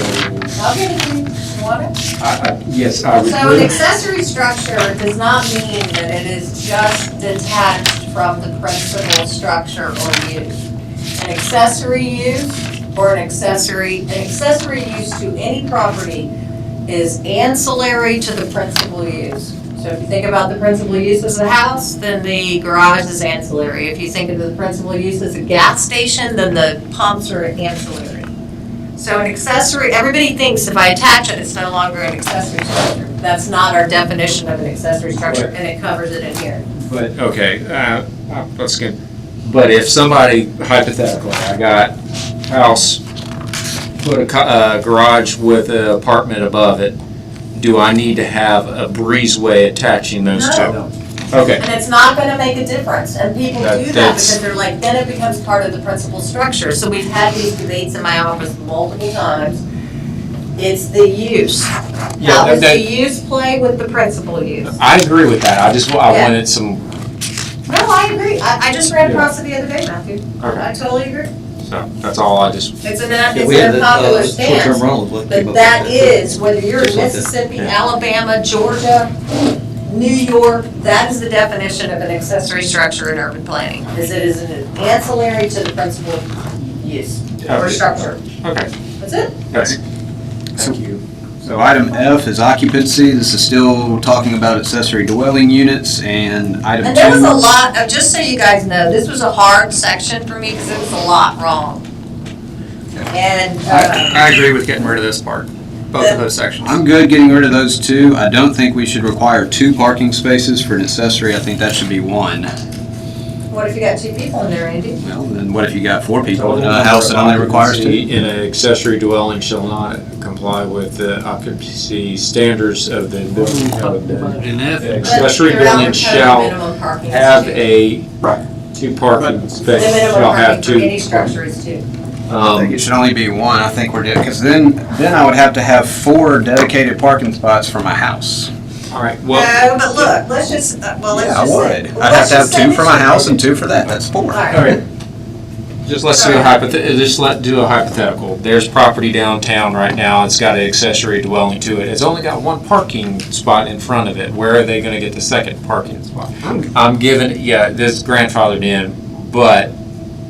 Speaker 3: I'll give it to you. You want it?
Speaker 10: Yes, I would.
Speaker 3: So an accessory structure does not mean that it is just detached from the principal structure or use. An accessory use or an accessory use to any property is ancillary to the principal use. So if you think about the principal use as a house, then the garage is ancillary. If you think of the principal use as a gas station, then the pumps are ancillary. So an accessory, everybody thinks if I attach it, it's no longer an accessory structure. That's not our definition of an accessory structure, and it covers it in here.
Speaker 10: But, okay, that's good. But if somebody, hypothetically, I got house, put a garage with an apartment above it, do I need to have a breezeway attaching those two?
Speaker 3: No.
Speaker 10: Okay.
Speaker 3: And it's not gonna make a difference, and people do that
Speaker 10: That's-
Speaker 3: because they're like, then it becomes part of the principal structure. So we've had these debates in my office multiple times. It's the use.
Speaker 10: Yeah,
Speaker 3: How does
Speaker 10: that-
Speaker 3: the use play with the principal use?
Speaker 10: I agree with that, I
Speaker 3: Yeah.
Speaker 10: wanted some,
Speaker 3: No, I agree. I just ran across it the other day, Matthew.
Speaker 10: Okay.
Speaker 3: I totally agree.
Speaker 10: so, that's all I just.
Speaker 3: It's an
Speaker 2: We had the,
Speaker 3: unpopular
Speaker 2: short-term
Speaker 3: stance.
Speaker 2: rental is what came
Speaker 3: But
Speaker 2: up
Speaker 3: that
Speaker 2: with
Speaker 3: is, whether you're in
Speaker 2: Just like that.
Speaker 3: Mississippi,
Speaker 10: Yeah.
Speaker 3: Alabama, Georgia, New York, that is the definition of an accessory structure in urban planning, is it is an ancillary to the principal use. or structure.
Speaker 10: Okay.
Speaker 3: That's it.
Speaker 10: Yes. Thank you.
Speaker 4: So item F is occupancy. This is still talking about accessory dwelling units, and item 2.
Speaker 3: And there was a lot, just so you guys know, this was a hard section for me because it was a lot wrong. And,
Speaker 9: I agree with getting rid of this part, both of those sections.
Speaker 4: I'm good getting rid of those 2. I don't think we should require 2 parking spaces for an accessory. I think that should be 1.
Speaker 3: what if you got 2 people in there, Andy?
Speaker 4: Well, then what if you got 4 people in a house that only requires 2?
Speaker 10: In an accessory dwelling shall not comply with the occupancy standards of the building code. The accessory building shall have a 2 parking
Speaker 3: The
Speaker 10: spaces,
Speaker 3: minimum
Speaker 10: shall have
Speaker 3: parking for
Speaker 10: 2.
Speaker 3: any structure is 2.
Speaker 4: I think it should only be 1. I think we're, because then I would have to have 4 dedicated parking spots for my house.
Speaker 10: All right, well.
Speaker 3: No, but look, let's just, let's
Speaker 4: Yeah, I
Speaker 3: just say.
Speaker 4: would. I'd have to have 2 for my house and 2 for that. That's 4.
Speaker 10: All right. Just let's do a hypothetical. There's property downtown right now, it's got an accessory dwelling to it. It's only got 1 parking spot in front of it. Where are they gonna get the second parking spot? I'm giving, this grandfathered in, but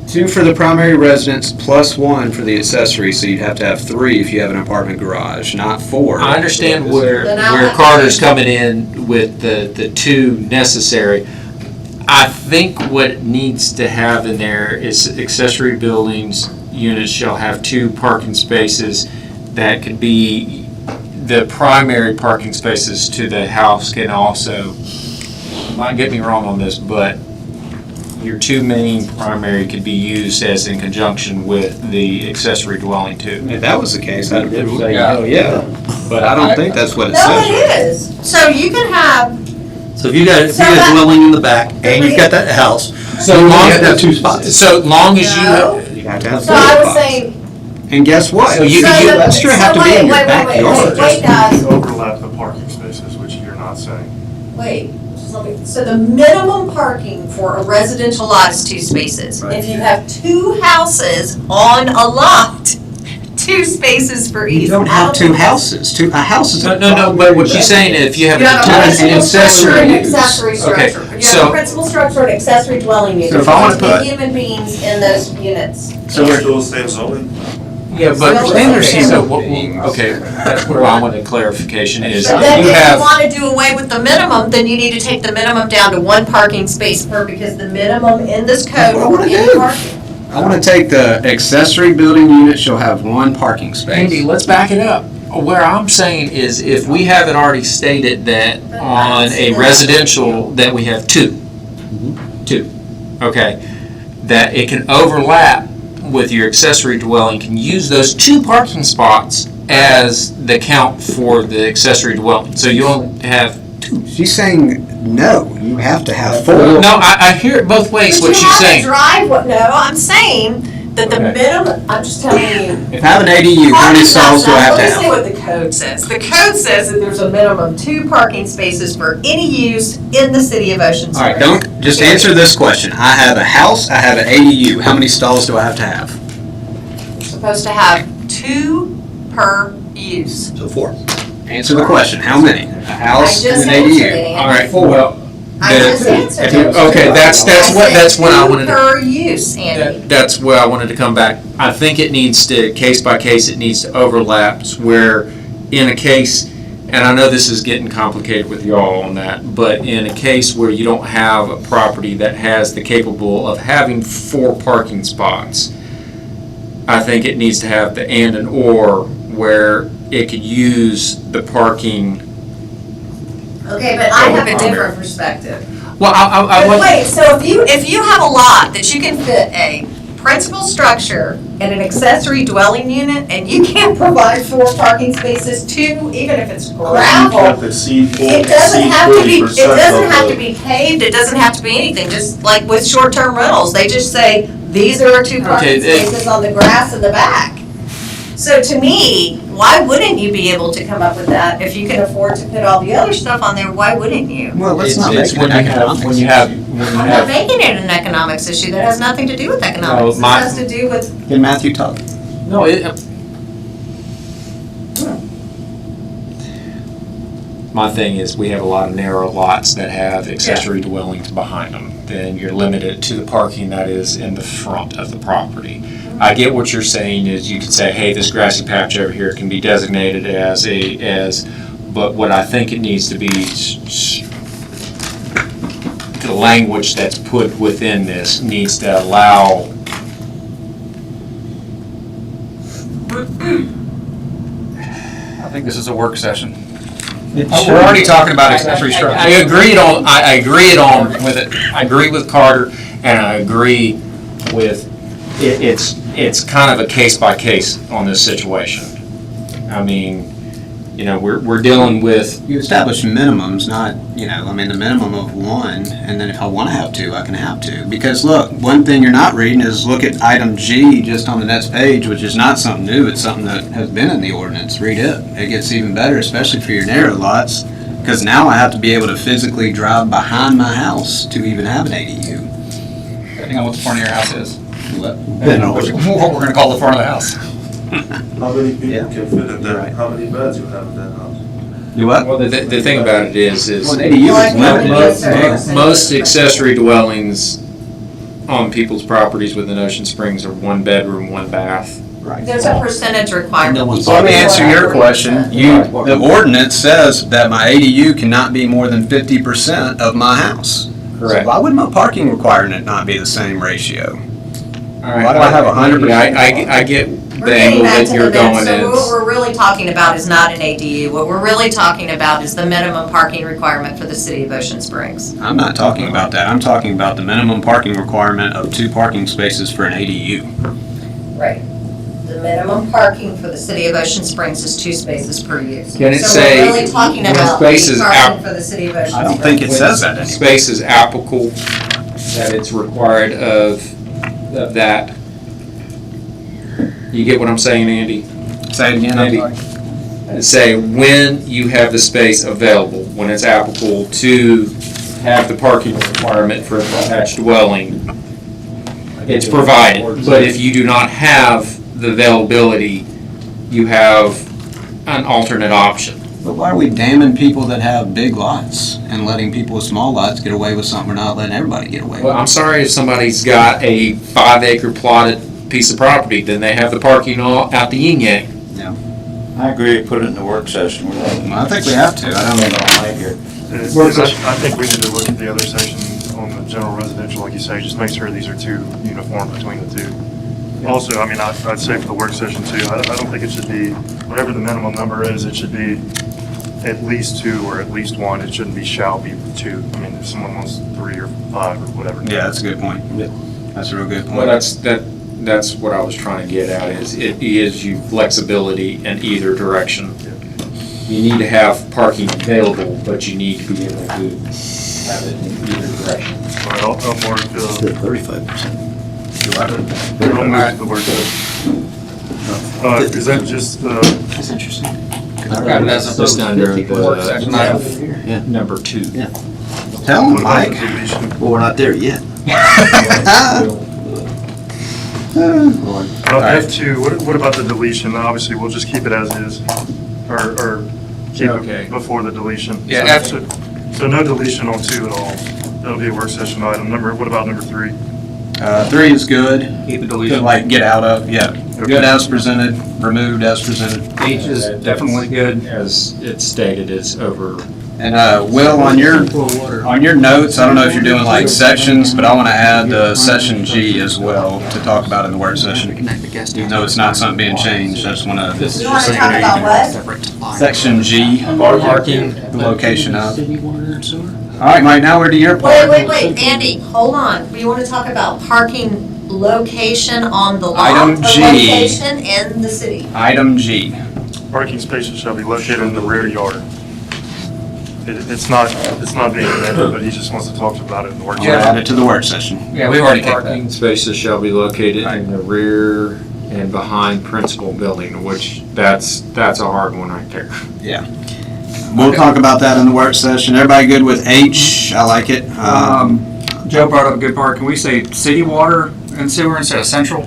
Speaker 4: 2 for the primary residence plus 1 for the accessory, so you'd have to have 3 if you have an apartment garage, not 4.
Speaker 10: I understand where
Speaker 3: Then I'll have to
Speaker 10: Carter's
Speaker 3: take-
Speaker 10: coming in with the 2 necessary. I think what needs to have in there is accessory buildings, units shall have 2 parking spaces that could be the primary parking spaces to the house can also, might get me wrong on this, but your 2 main primary could be used as in conjunction with the accessory dwelling too.
Speaker 4: If that was the case, I'd say,
Speaker 10: Yeah.
Speaker 4: hell yeah. But I don't think that's what it
Speaker 3: No,
Speaker 4: says.
Speaker 3: it is. So you can have,
Speaker 2: So if you got a dwelling in the back and you've got that house,
Speaker 10: So
Speaker 2: you
Speaker 10: long
Speaker 2: have to have 2 spots.
Speaker 10: So long as you.
Speaker 3: No.
Speaker 4: You have to have
Speaker 3: so
Speaker 4: 4
Speaker 3: I was
Speaker 4: spots.
Speaker 3: saying.
Speaker 4: And guess what?
Speaker 10: So you
Speaker 3: so
Speaker 10: can
Speaker 3: the-
Speaker 4: that should have to
Speaker 3: so
Speaker 4: be in
Speaker 3: wait,
Speaker 4: your backyard.
Speaker 3: Wait, guys,
Speaker 7: You overlap the parking spaces, which you're not saying.
Speaker 3: wait. Just let me- So the minimum parking for a residential lot is 2 spaces.
Speaker 4: Right.
Speaker 3: If you have 2 houses on a lot, 2 spaces for each.
Speaker 4: You don't
Speaker 3: I
Speaker 4: have 2
Speaker 3: think-
Speaker 4: houses. A house is a
Speaker 10: No, but what she's saying, if you have
Speaker 3: You have a
Speaker 10: an
Speaker 3: principal structure and
Speaker 10: accessory.
Speaker 3: accessory
Speaker 10: Okay,
Speaker 3: structure. You have a
Speaker 10: so,
Speaker 3: principal structure and accessory dwelling unit.
Speaker 4: So if I wanna
Speaker 3: There's
Speaker 4: put-
Speaker 3: human beings in those units.
Speaker 4: So we're,
Speaker 12: Still the same zoning?
Speaker 10: yeah, but,
Speaker 3: Still the same.
Speaker 10: so, okay, that's where I want a clarification is,
Speaker 3: But then
Speaker 10: you
Speaker 3: if you
Speaker 10: have,
Speaker 3: wanna do away with the minimum, then you need to take the minimum down to 1 parking space per, because the minimum in this code
Speaker 4: What I
Speaker 3: for
Speaker 4: wanna
Speaker 3: any
Speaker 4: do.
Speaker 3: parking.
Speaker 4: I want to take the accessory building unit shall have 1 parking space.
Speaker 10: Andy, let's back it up. Where I'm saying is if we haven't already stated that on a residential, that we have 2. 2, okay, that it can overlap with your accessory dwelling, can use those 2 parking spots as the count for the accessory dwelling. So you only have 2.
Speaker 4: She's saying, no, you have to have 4.
Speaker 10: No, I hear it both ways, what she's
Speaker 3: But you
Speaker 10: saying.
Speaker 3: have a driveway, no, I'm saying that the
Speaker 10: Okay.
Speaker 3: minimum, I'm just telling you.
Speaker 4: If I have an ADU, how many stalls do I have to
Speaker 3: Let me say
Speaker 4: have?
Speaker 3: what the code says. The code says that there's a minimum 2 parking spaces for any use in the city of Ocean
Speaker 4: All
Speaker 3: Spray.
Speaker 4: right, don't, just answer this question. I have a house, I have an ADU. How many stalls do I have to have?
Speaker 3: You're supposed to have 2 per use.
Speaker 2: So 4.
Speaker 4: Answer the question. How many? A house
Speaker 3: I just
Speaker 4: and an
Speaker 3: answered
Speaker 4: ADU.
Speaker 3: it.
Speaker 10: All right, well,
Speaker 3: I just answered it.
Speaker 10: okay, that's what I wanted to.
Speaker 3: 2 per use, Andy.
Speaker 10: That's where I wanted to come back. I think it needs to, case by case, it needs to overlap where in a case, and I know this is getting complicated with y'all on that, but in a case where you don't have a property that has the capable of having 4 parking spots, I think it needs to have the and or where it could use the parking.
Speaker 3: Okay, but I have a different perspective.
Speaker 10: Well, I
Speaker 3: But
Speaker 10: want.
Speaker 3: wait, so if you have a lot that you can fit a principal structure and an accessory dwelling unit, and you can't provide 4 parking spaces too, even if it's gravel, it doesn't have to be, it doesn't have to be paved, it doesn't have to be anything, just like with short-term rentals, they just say, these are our 2 parking
Speaker 10: Okay,
Speaker 3: spaces on the grass in the back. So to me, why wouldn't you be able to come up with that? If you can afford to put all the other stuff on there, why wouldn't you?
Speaker 4: Well, let's not
Speaker 10: It's
Speaker 4: make it
Speaker 10: when you have, when you have,
Speaker 3: I'm not making it an economics issue, that has nothing to do with economics,
Speaker 10: No,
Speaker 3: this has to do with,
Speaker 4: Can Matthew talk?
Speaker 10: no, my thing is, we have a lot of narrow lots that have accessory dwellings behind them. Then you're limited to the parking that is in the front of the property. I get what you're saying is you could say, hey, this grassy patch over here can be designated as, but what I think it needs to be, the language that's put within this needs to allow.
Speaker 9: I think this is a work session.
Speaker 10: We're
Speaker 9: We're already talking about accessory structure.
Speaker 10: I agree with it. I agree with Carter, and I agree with, it's kind of a case by case on this situation. I mean, we're dealing with.
Speaker 4: You establish minimums, not, the minimum of one, and then if I want to have two, I can have two. Because look, one thing you're not reading is look at item G just on the next page, which is not something new, it's something that has been in the ordinance. Read it. It gets even better, especially for your narrow lots, because now I have to be able to physically drive behind my house to even have an ADU.
Speaker 9: Depending on what the front of your house is.
Speaker 4: What?
Speaker 9: What we're gonna call the front of the house.
Speaker 12: How many people can fit in that? How many beds you have in that house?
Speaker 4: You what?
Speaker 10: Well, the thing about it is
Speaker 4: Well, an ADU is limited.
Speaker 10: most accessory dwellings on people's properties within Ocean Springs are 1 bedroom, 1 bath.
Speaker 4: Right.
Speaker 3: There's a percentage requirement.
Speaker 4: So let me answer your question. The ordinance says that my ADU cannot be more than 50% of my house.
Speaker 10: Correct.
Speaker 4: So why would my parking requirement not be the same ratio?
Speaker 10: All right.
Speaker 4: Why do I have 100%?
Speaker 10: I get
Speaker 3: We're
Speaker 10: the
Speaker 3: getting
Speaker 10: angle
Speaker 3: back
Speaker 10: that
Speaker 3: to
Speaker 10: you're
Speaker 3: the minutes.
Speaker 10: going
Speaker 3: So what
Speaker 10: in.
Speaker 3: we're really talking about is not an ADU. What we're really talking about is the minimum parking requirement for the city of Ocean Springs.
Speaker 4: I'm not talking about that. I'm talking about the minimum parking requirement of 2 parking spaces for an ADU.
Speaker 3: Right. The minimum parking for the city of Ocean Springs is 2 spaces per use.
Speaker 10: Can it
Speaker 3: So
Speaker 10: say
Speaker 3: we're really talking
Speaker 10: when
Speaker 3: about
Speaker 10: space
Speaker 3: the
Speaker 10: is
Speaker 3: parking
Speaker 10: out-
Speaker 3: for the city of Ocean Springs.
Speaker 4: I don't think it says that anywhere.
Speaker 10: Space is applicable, that it's required of that. You get what I'm saying, Andy?
Speaker 4: Say it again, I'm
Speaker 10: Andy.
Speaker 4: sorry.
Speaker 10: Say when you have the space available, when it's applicable to have the parking requirement for a detached dwelling, it's provided. But if you do not have the availability, you have an alternate option.
Speaker 4: But why are we damning people that have big lots and letting people with small lots get away with something we're not letting everybody get away with?
Speaker 10: Well, I'm sorry if somebody's got a 5-acre plotted piece of property, then they have the parking all out the yin-yang.
Speaker 11: I agree, put it in the work session.
Speaker 4: Well, I think we have to. I don't
Speaker 11: like it.
Speaker 7: I think we need to look at the other section on the general residential, like you say, just make sure these are 2 uniform between the 2. Also, I'd say for the work session too, I don't think it should be, whatever the minimum number is, it should be at least 2 or at least 1. It shouldn't be shall be 2. If someone wants 3 or 5 or whatever.
Speaker 4: Yeah, that's a good point. That's a real good point.
Speaker 10: Well, that's what I was trying to get at, is it gives you flexibility in either direction. You need to have parking available, but you need to be able to have it in either direction.
Speaker 7: All right, I'll mark,
Speaker 2: 35%.
Speaker 7: I'll move the work session. Is that just,
Speaker 4: That's interesting.
Speaker 10: I've got it as just under the number 2.
Speaker 4: Tell them,
Speaker 7: what about
Speaker 4: Mike.
Speaker 7: the deletion?
Speaker 2: Well, we're not there yet.
Speaker 7: F2, what about the deletion? Obviously, we'll just keep it as is, or keep
Speaker 10: Okay.
Speaker 7: it before the deletion.
Speaker 9: Yeah,
Speaker 7: So no deletion on 2 at all. That'll be a work session item. What about number 3?
Speaker 4: 3 is good.
Speaker 9: Keep the
Speaker 4: To
Speaker 9: deletion.
Speaker 4: like get out of, yeah. Good as presented, removed as presented.
Speaker 9: H is definitely good.
Speaker 10: As it's stated, it's over.
Speaker 4: And Will, on your notes, I don't know if you're doing like sections, but I want to add section G as well to talk about in the work session. Even though it's not something being changed, I just want to.
Speaker 3: You want to talk about what?
Speaker 4: Section G, parking, the location of. All right, Mike, now we're to your part.
Speaker 3: Wait, Andy, hold on. We want to talk about parking location on the lot
Speaker 4: Item
Speaker 3: or
Speaker 4: G.
Speaker 3: location in the city.
Speaker 4: Item G.
Speaker 7: Parking spaces shall be located in the rear yard. It's not being amended, but he just wants to talk about it in the work
Speaker 4: I'll
Speaker 7: session.
Speaker 4: add it to the work session.
Speaker 9: Yeah, we've already kicked that.
Speaker 10: Parking spaces shall be located in the rear and behind principal building, which that's a hard one right there.
Speaker 4: Yeah. We'll talk about that in the work session. Everybody good with H? I like it.
Speaker 9: Joe brought up a good part. Can we say city water and sewer instead of central?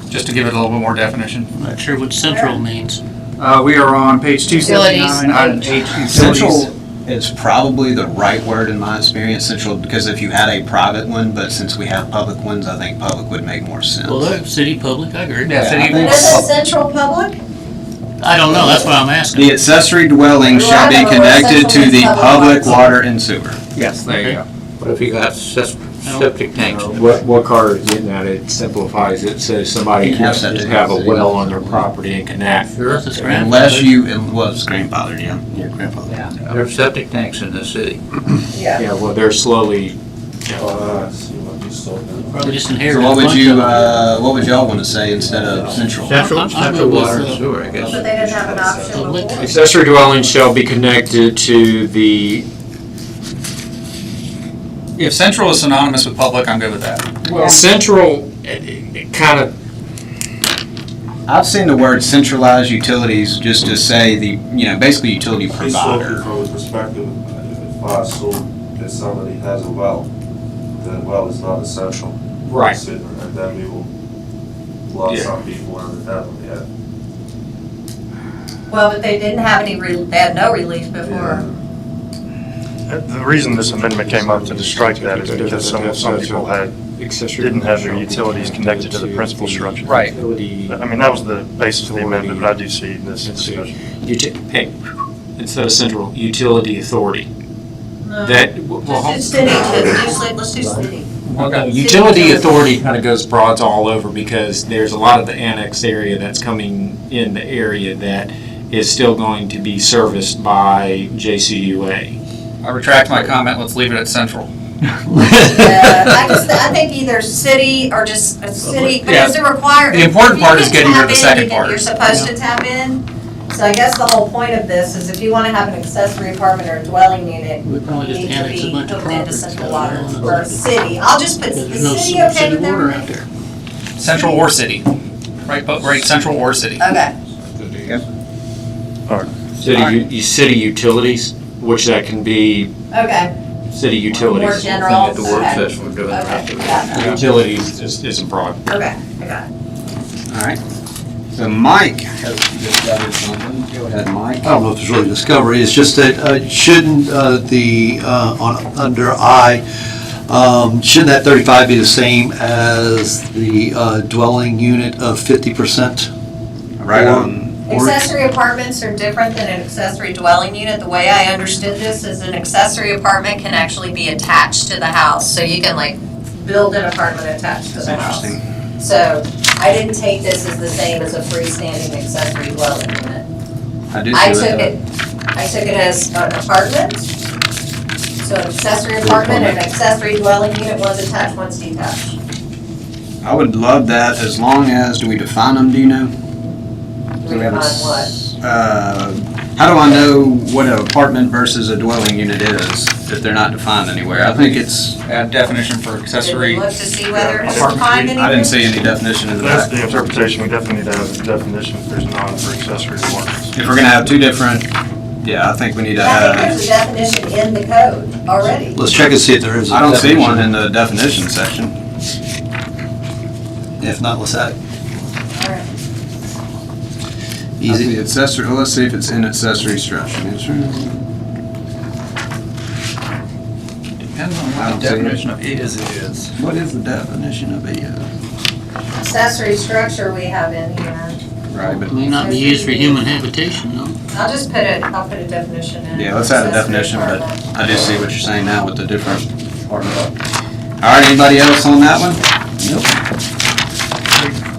Speaker 9: Just to give it a little bit more definition.
Speaker 5: Not sure what central means.
Speaker 9: We are on page 279, item H, utilities.
Speaker 4: It's probably the right word in my experience, central, because if you had a private one, but since we have public ones, I think public would make more sense.
Speaker 5: Well, that's city public, I agree.
Speaker 9: Yeah, city-
Speaker 4: I think
Speaker 3: Is it central public?
Speaker 5: I don't know, that's what I'm asking.
Speaker 4: the accessory dwelling shall be connected to the public water and sewer.
Speaker 9: Yes, there you go.
Speaker 11: What if you got septic tanks?
Speaker 10: What Carter is getting at, it simplifies it, so somebody
Speaker 4: You
Speaker 10: can
Speaker 4: have
Speaker 10: just
Speaker 4: septic
Speaker 10: have a
Speaker 4: tanks.
Speaker 10: well on their property and connect.
Speaker 5: Unless it's grandfathered.
Speaker 4: Unless you, it was grandfathered, yeah, your grandfather.
Speaker 11: There's septic tanks in the city.
Speaker 3: Yeah.
Speaker 10: Yeah, well, they're slowly,
Speaker 12: See what you saw now.
Speaker 5: Probably just
Speaker 4: So
Speaker 5: inherited.
Speaker 4: what
Speaker 5: a
Speaker 4: would
Speaker 5: bunch
Speaker 4: you,
Speaker 5: of them.
Speaker 4: what would y'all want to say instead of central?
Speaker 11: Central
Speaker 5: I'm
Speaker 11: water and
Speaker 5: with,
Speaker 11: sewer, I guess.
Speaker 3: But they didn't have an option
Speaker 5: Public.
Speaker 3: before.
Speaker 10: accessory dwelling shall be connected to the,
Speaker 9: If central is synonymous with public, I'm good with that.
Speaker 10: well, central, it kind of,
Speaker 4: I've seen the word centralized utilities just to say the, basically utility
Speaker 12: He's talking
Speaker 4: provider.
Speaker 12: from his perspective, if I assume that somebody has a well, the well is not essential.
Speaker 10: Right.
Speaker 12: And then we will lose some people evidently, yeah.
Speaker 3: Well, but they didn't have any, they had no relief before.
Speaker 7: The reason this amendment came up to strike that is because some people didn't have their utilities connected to the principal structure.
Speaker 9: Right.
Speaker 7: I mean, that was the basis of the amendment, but I do see this discussion.
Speaker 10: hey, instead of central, utility authority.
Speaker 3: No.
Speaker 10: That,
Speaker 3: Just
Speaker 10: well,
Speaker 3: do city, let's do city.
Speaker 10: okay, utility authority kind of goes broads all over because there's a lot of the annex area that's coming in the area that is still going to be serviced by JCUA.
Speaker 9: I retract my comment, let's leave it at central.
Speaker 3: I think either city or just a city, because the required.
Speaker 9: The important part is getting rid of the second part.
Speaker 3: You're supposed to tap in. So I guess the whole point of this is if you want to have an accessory apartment or a dwelling unit, you
Speaker 5: We'd probably just
Speaker 3: need to
Speaker 5: annex a
Speaker 3: be
Speaker 5: bunch of
Speaker 3: hooked into
Speaker 5: properties.
Speaker 3: central water or a city. I'll just put,
Speaker 5: Because
Speaker 3: is
Speaker 5: there's no
Speaker 3: city okay with
Speaker 5: water out
Speaker 3: everything?
Speaker 5: there.
Speaker 9: Central or city. Right, central or city.
Speaker 3: Okay.
Speaker 10: City utilities, which that can be
Speaker 3: Okay.
Speaker 10: city utilities.
Speaker 3: More general.
Speaker 11: At the work
Speaker 3: Okay.
Speaker 11: session we're doing
Speaker 3: Okay,
Speaker 11: after.
Speaker 3: got it.
Speaker 10: Utilities isn't broad.
Speaker 3: Okay, I got it.
Speaker 4: All right. So Mike has discovered something. Go ahead, Mike.
Speaker 2: I don't know if it's really discovery, it's just that shouldn't under I, shouldn't that 35 be the same as the dwelling unit of 50%?
Speaker 4: Right on.
Speaker 3: Accessory apartments are different than an accessory dwelling unit. The way I understood this is an accessory apartment can actually be attached to the house. So you can like build an apartment attached to the house.
Speaker 4: Interesting.
Speaker 3: So I didn't take this as the same as a freestanding accessory dwelling unit.
Speaker 4: I do
Speaker 3: I
Speaker 4: see
Speaker 3: took
Speaker 4: that.
Speaker 3: I took it as an apartment. So an accessory apartment and an accessory dwelling unit, one's attached, one's detached.
Speaker 4: I would love that as long as, do we define them, do you know?
Speaker 3: We define what?
Speaker 4: How do I know what an apartment versus a dwelling unit is if they're not defined anywhere? I think it's,
Speaker 9: Add definition for
Speaker 3: Did
Speaker 9: accessory.
Speaker 3: we look to see whether it's
Speaker 7: Apartment.
Speaker 3: defined anywhere?
Speaker 4: I didn't see any definition in
Speaker 7: That's
Speaker 4: that.
Speaker 7: the interpretation, we definitely need to have a definition if there's none for accessory apartments.
Speaker 4: If we're gonna have two different, yeah, I think we need to
Speaker 3: I think
Speaker 4: have,
Speaker 3: there's a definition in the code already.
Speaker 2: Let's check and see if there is.
Speaker 4: I don't see one in the definition section.
Speaker 2: If not, let's add it.
Speaker 3: All right.
Speaker 2: Easy.
Speaker 4: The accessory, well, let's see if it's in accessory structure.
Speaker 9: Depends on
Speaker 4: I
Speaker 9: what
Speaker 4: don't
Speaker 9: the
Speaker 4: see it.
Speaker 9: definition of is.
Speaker 4: What is the definition of a,
Speaker 3: Accessory structure we have in here.
Speaker 4: right,
Speaker 5: It
Speaker 4: but,
Speaker 5: may not be used for human habitation, no.
Speaker 3: I'll put a definition in.
Speaker 4: yeah, let's add a
Speaker 3: Accessory
Speaker 4: definition, but
Speaker 3: apartment.
Speaker 4: I do see what you're saying now with the different part of it. All right, anybody else on that one? Nope.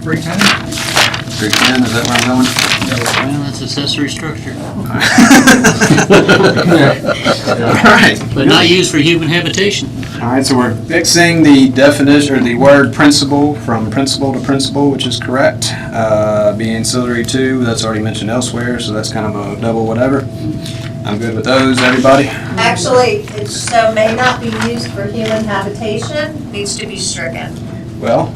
Speaker 9: 310?
Speaker 4: 310, is that where I'm going?
Speaker 5: Well, that's accessory structure.
Speaker 4: All right.
Speaker 5: But not used for human habitation.
Speaker 4: All right, so we're fixing the definition, or the word principal from principal to principal, which is correct. Being ancillary to, that's already mentioned elsewhere, so that's kind of a double whatever. I'm good with those, everybody?
Speaker 3: Actually, it so may not be used for human habitation, needs to be stricken.
Speaker 4: Well,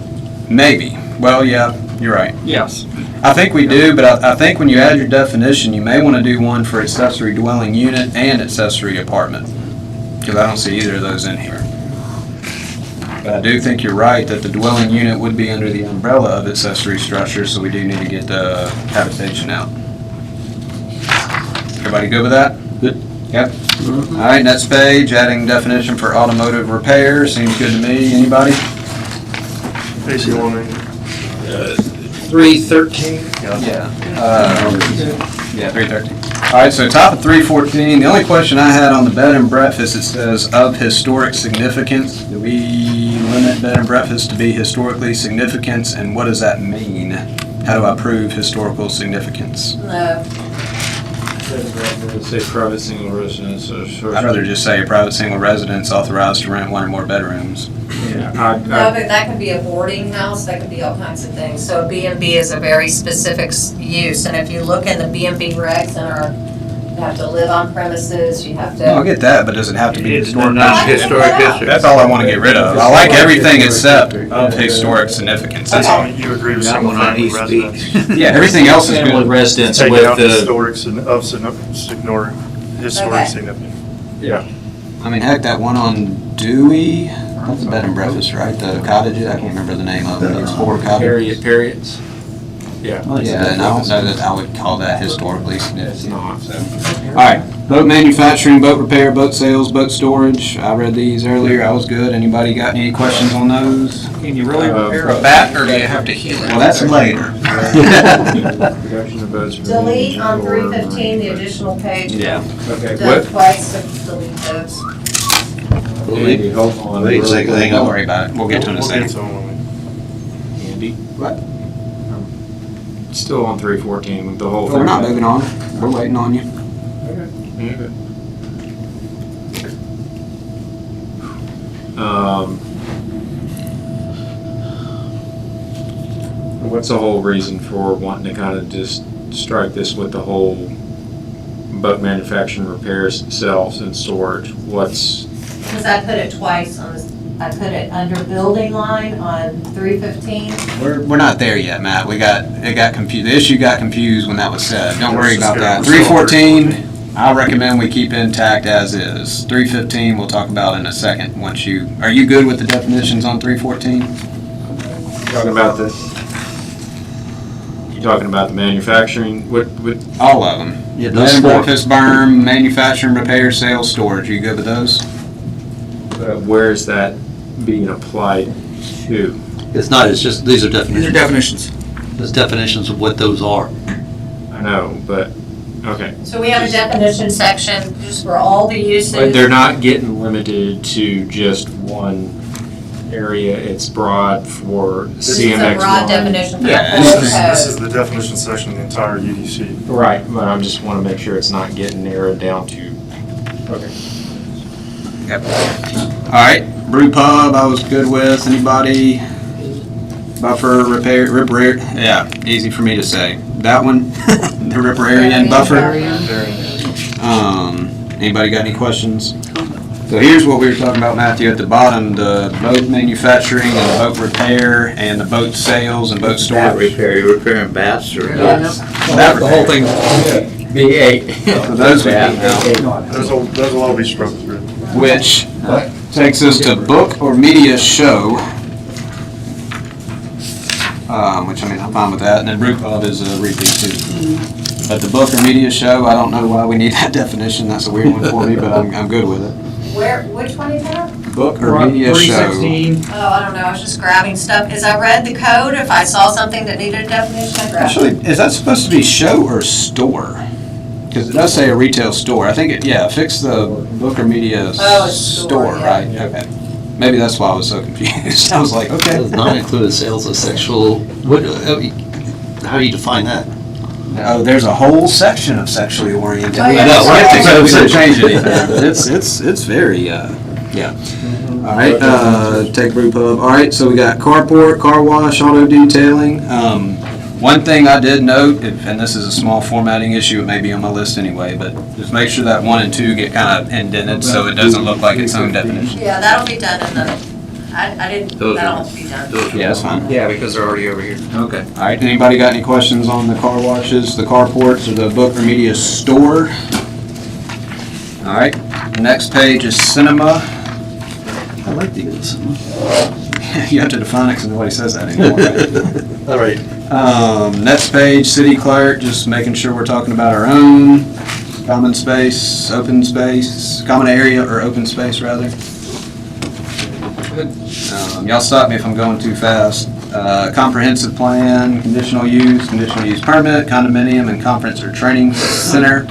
Speaker 4: maybe. Well, yeah, you're right.
Speaker 9: Yes.
Speaker 4: I think we do, but I think when you add your definition, you may want to do one for accessory dwelling unit and accessory apartment, because I don't see either of those in here. But I do think you're right that the dwelling unit would be under the umbrella of accessory structure, so we do need to get the habitation out. Everybody good with that?
Speaker 2: Good.
Speaker 4: Yep. All right, next page, adding definition for automotive repair, seems good to me. Anybody?
Speaker 7: Page you want me?
Speaker 4: 313? Yeah. Yeah, 313. All right, so top of 314, the only question I had on the bed and breakfast, it says of historic significance. Do we limit bed and breakfast to be historically significant, and what does that mean? How do I prove historical significance?
Speaker 3: No.
Speaker 10: Say private single residence or.
Speaker 4: I'd rather just say a private single residence authorized to rent one or more bedrooms.
Speaker 10: Yeah,
Speaker 3: No, but that could be a boarding house, that could be all kinds of things. So a B&B is a very specific use, and if you look in the B&B regs and you have to live on premises, you have to.
Speaker 4: No, I get that, but does it have to be historic?
Speaker 3: Historic district.
Speaker 4: That's all I want to get rid of. I like everything except of historic significance. That's all.
Speaker 7: You agree with
Speaker 10: That
Speaker 7: single
Speaker 10: one on
Speaker 7: family
Speaker 10: East
Speaker 7: residence?
Speaker 4: Yeah, everything else is
Speaker 10: Family
Speaker 4: good.
Speaker 10: residence
Speaker 7: Take
Speaker 10: with
Speaker 7: out
Speaker 10: the,
Speaker 7: historic
Speaker 3: Okay.
Speaker 7: significant.
Speaker 10: yeah.
Speaker 4: I mean, heck, that one on Dewey, that's a bed and breakfast, right? The cottage, I can't remember the name of it. It's four cottages.
Speaker 10: Periods. Yeah.
Speaker 4: Yeah, and I don't know that I would call that historically
Speaker 10: It's
Speaker 4: significant.
Speaker 10: not, so.
Speaker 4: All right, boat manufacturing, boat repair, boat sales, boat storage. I read these earlier. I was good. Anybody got any questions on those?
Speaker 9: Can you really repair a bat, or do you have to heal it?
Speaker 4: Well, that's later.
Speaker 10: Production of boats.
Speaker 3: Delete on 315, the additional page.
Speaker 4: Yeah.
Speaker 10: Okay,
Speaker 3: Done
Speaker 10: what,
Speaker 3: twice, so delete those.
Speaker 10: Andy, hold on.
Speaker 2: Wait a second, hang
Speaker 4: Don't
Speaker 2: on.
Speaker 4: worry about it. We'll get to it in a
Speaker 7: We'll get
Speaker 4: second.
Speaker 7: to them.
Speaker 10: Andy,
Speaker 4: What?
Speaker 10: still on 314, the whole thing.
Speaker 4: We're not moving on. We're waiting on you.
Speaker 10: Okay. What's the whole reason for wanting to kind of just strike this with the whole boat manufacturing, repairs, sales, and storage? What's,
Speaker 3: Because I put it twice on this, I put it under building line on 315.
Speaker 4: We're not there yet, Matt. It got confused. The issue got confused when that was said. Don't worry about that. 314, I recommend we keep intact as is. 315, we'll talk about in a second. Are you good with the definitions on 314?
Speaker 10: talking about you talking about the manufacturing, what,
Speaker 4: All of them.
Speaker 2: Yeah,
Speaker 4: Bed
Speaker 2: those
Speaker 4: and
Speaker 2: four.
Speaker 4: breakfast, berm, manufacturing, repair, sales, storage. Are you good with those?
Speaker 10: where is that being applied to?
Speaker 2: It's not, it's just, these are
Speaker 9: These are
Speaker 2: definitions.
Speaker 9: definitions.
Speaker 2: There's definitions of what those are.
Speaker 10: I know, but, okay.
Speaker 3: So we have a definition section just for all the uses.
Speaker 10: But they're not getting limited to just one area, it's broad for CMX1.
Speaker 3: This is a broad definition for the
Speaker 4: Yeah,
Speaker 3: whole
Speaker 7: This is
Speaker 3: code.
Speaker 7: the definition section of the entire UDC.
Speaker 10: Right, but I just want to make sure it's not getting narrowed down to, okay.
Speaker 4: All right, brew pub, I was good with. Anybody? Buffer, repair, riparian, yeah, easy for me to say. That one, the riparian buffer. Anybody got any questions? So here's what we were talking about, Matthew, at the bottom, the boat manufacturing and the boat repair and the boat sales and boat
Speaker 11: Bat
Speaker 4: storage.
Speaker 11: repair, you repairing bats or?
Speaker 4: That
Speaker 2: The whole
Speaker 4: repair.
Speaker 2: thing.
Speaker 10: B8.
Speaker 4: So those would be out.
Speaker 7: Those will all be struck through.
Speaker 4: Which takes us to book or media show. Which, I mean, I'm fine with that, and then brew pub is a repeat too. But the book or media show, I don't know why we need that definition, that's a weird one for me, but I'm good with it.
Speaker 3: Which one is that?
Speaker 4: Book or media show.
Speaker 9: 316.
Speaker 3: Oh, I don't know, I was just grabbing stuff. As I read the code, if I saw something that needed a definition, I grabbed
Speaker 4: Actually,
Speaker 3: it.
Speaker 4: is that supposed to be show or store? Because it does say a retail store, I think fix the book or media
Speaker 3: Oh, it's store, yeah.
Speaker 4: right? Okay. Maybe that's why I was so confused. I was like, okay.
Speaker 2: Does not include sales of sexual, how do you define that?
Speaker 4: Oh, there's a whole section of sexually oriented.
Speaker 3: Oh, yeah.
Speaker 2: I know, right?
Speaker 4: So we didn't change anything, but it's very, yeah. All right, take brew pub. All right, so we got carport, car wash, auto detailing. One thing I did note, and this is a small formatting issue, it may be on my list anyway, but just make sure that 1 and 2 get kind of indented so it doesn't look like its own definition.
Speaker 3: Yeah, that'll be done in the, I didn't, that'll have to be done.
Speaker 4: Yeah, that's fine.
Speaker 10: Yeah, because they're already over here.
Speaker 4: Okay. All right, anybody got any questions on the car washes, the carports, or the book or media store? All right, next page is cinema.
Speaker 2: I like these.
Speaker 4: You have to define it because nobody says that anymore, right?
Speaker 2: All right.
Speaker 4: Next page, city clerk, just making sure we're talking about our own. common space, open space, common area or open space rather. Y'all stop me if I'm going too fast. Comprehensive plan, conditional use permit, condominium, and conference or training center.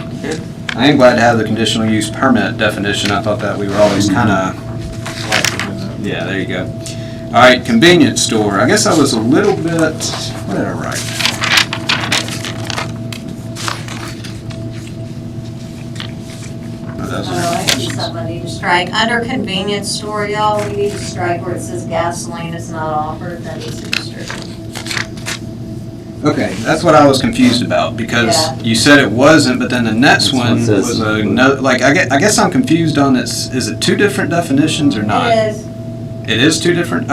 Speaker 4: I am glad to have the conditional use permit definition. I thought that we were always kind of, yeah, there you go. All right, convenience store. I guess I was a little bit, what did I write?
Speaker 3: I see something I need to strike. Under convenience store, y'all, we need to strike where it says gasoline is not offered, that needs to be stricken.
Speaker 4: Okay, that's what I was confused about, because
Speaker 3: Yeah.
Speaker 4: you said it wasn't, but then the next one
Speaker 2: This one says-
Speaker 4: was a, no, like, I guess I'm confused on this. Is it two different definitions or not?
Speaker 3: It is.
Speaker 4: It is two different,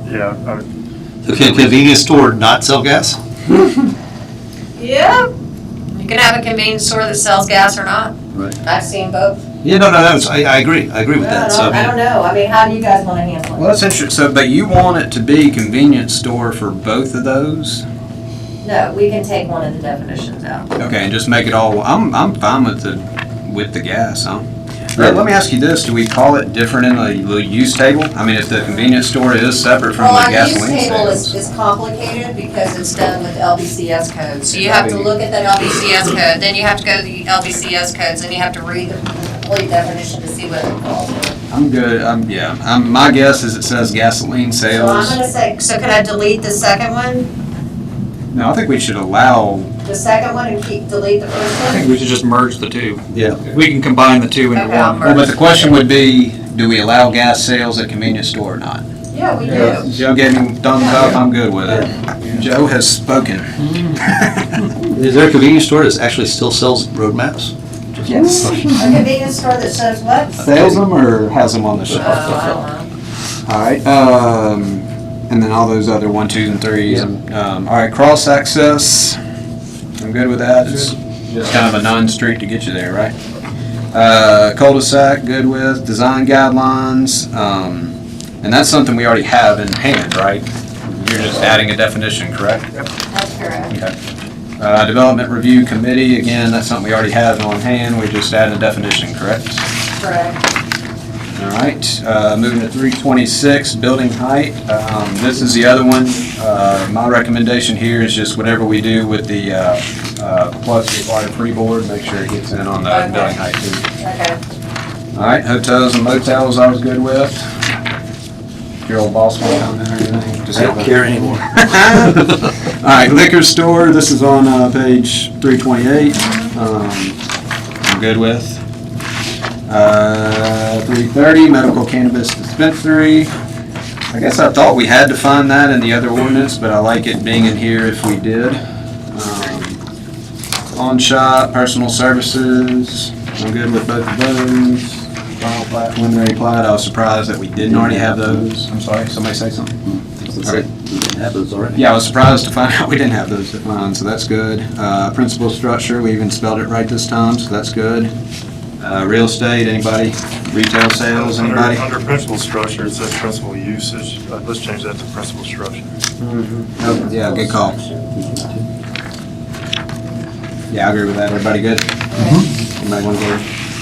Speaker 7: Yeah,
Speaker 2: So can a convenience store not sell gas?
Speaker 3: Yep. You can have a convenience store that sells gas or not.
Speaker 2: Right.
Speaker 3: I've seen both.
Speaker 2: Yeah, no, I agree with that. So,
Speaker 3: I don't know. I mean, how do you guys want to handle
Speaker 4: well,
Speaker 3: it?
Speaker 4: that's interesting. So, but you want it to be convenience store for both of those?
Speaker 3: No, we can take one of the definitions out.
Speaker 4: Okay, and just make it all, I'm fine with the gas, huh? Let me ask you this, do we call it different in the use table? I mean, if the convenience store is separate from
Speaker 3: Well,
Speaker 4: the
Speaker 3: our use
Speaker 4: gasoline
Speaker 3: table
Speaker 4: sales.
Speaker 3: is complicated because it's done with LBCS codes. So you have to look at that LBCS code, then you have to go to the LBCS codes, and you have to read the complete definition to see what it falls under.
Speaker 4: I'm good, my guess is it says gasoline
Speaker 3: So I'm
Speaker 4: sales.
Speaker 3: gonna say, so could I delete the second one?
Speaker 4: No, I think we should allow,
Speaker 3: The second one and delete the first
Speaker 9: I
Speaker 3: one?
Speaker 9: think we should just merge the two.
Speaker 2: yeah.
Speaker 9: We can combine the two into
Speaker 3: Okay, I'll
Speaker 9: one.
Speaker 3: merge.
Speaker 4: but the question would be, do we allow gas sales at convenience store or not?
Speaker 3: Yeah, we do.
Speaker 4: Joe gave me thumbs up, I'm good with it. Joe has spoken.
Speaker 2: Is there a convenience store that actually still sells road maps?
Speaker 4: Yes.
Speaker 3: A convenience store that says what?
Speaker 4: Sells them or has them on the
Speaker 3: Oh,
Speaker 4: shelf?
Speaker 3: I don't know.
Speaker 4: All right, and then all those other 1, 2, and 3s. All right, cross access, I'm good with that. It's just kind of a non-street to get you there, right? Cul-de-sac, good with. Design guidelines, and that's something we already have in hand, right? You're just adding a definition, correct?
Speaker 3: That's correct.
Speaker 4: Okay. Development review committee, again, that's something we already have on hand. We're just adding a definition, correct?
Speaker 3: Correct.
Speaker 4: All right, moving to 326, building height. This is the other one. My recommendation here is just whatever we do with the plus required freeboard, make sure it gets in on the
Speaker 3: Okay.
Speaker 4: building height too.
Speaker 3: Okay.
Speaker 4: All right, hotels and motels I was good with. Your old boss won't comment or anything? Just
Speaker 2: I don't
Speaker 4: have a-
Speaker 2: care anymore.
Speaker 4: All right, liquor store, this is on page 328. I'm good with. 330, medical cannabis dispensary. I guess I thought we had to find that in the other ordinance, but I like it being in here if we did. Pawn shop, personal services, I'm good with both of those. Final plat, preliminary plat, I was surprised that we didn't already have those. I'm sorry, somebody say something? All right.
Speaker 2: We didn't have those already.
Speaker 4: Yeah, I was surprised to find out we didn't have those defined, so that's good. Principal structure, we even spelled it right this time, so that's good. Real estate, anybody? Retail sales, anybody?
Speaker 7: Under principal structure, it says principal usage. Let's change that to principal structure.
Speaker 4: Oh, yeah, good call. Yeah, I agree with that. Everybody good? Anybody want to go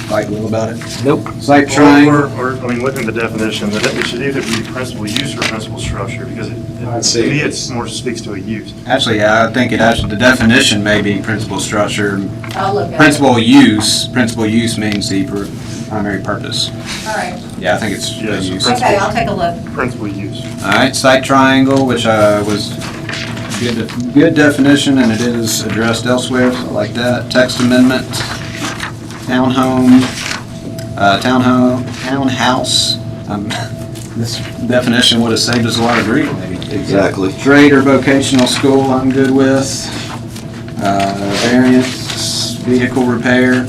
Speaker 4: fight a little about it?
Speaker 2: Nope.
Speaker 4: Site triangle.
Speaker 7: Or, I mean, looking at the definition, it should either be principal use or principal structure, because to me, it more speaks to a use.
Speaker 4: Actually, yeah, I think it actually, the definition may be principal structure.
Speaker 3: I'll look at it.
Speaker 4: Principal use means the primary purpose.
Speaker 3: All right.
Speaker 4: Yeah, I think it's the
Speaker 7: Yes,
Speaker 4: use.
Speaker 3: Okay, I'll take a look.
Speaker 7: Principal use.
Speaker 4: All right, site triangle, which was good definition, and it is addressed elsewhere, so I like that. Text amendment, townhouse. This definition would have saved us a lot of grief, maybe.
Speaker 2: Exactly.
Speaker 4: Trade or vocational school, I'm good with. Variance, vehicle repair.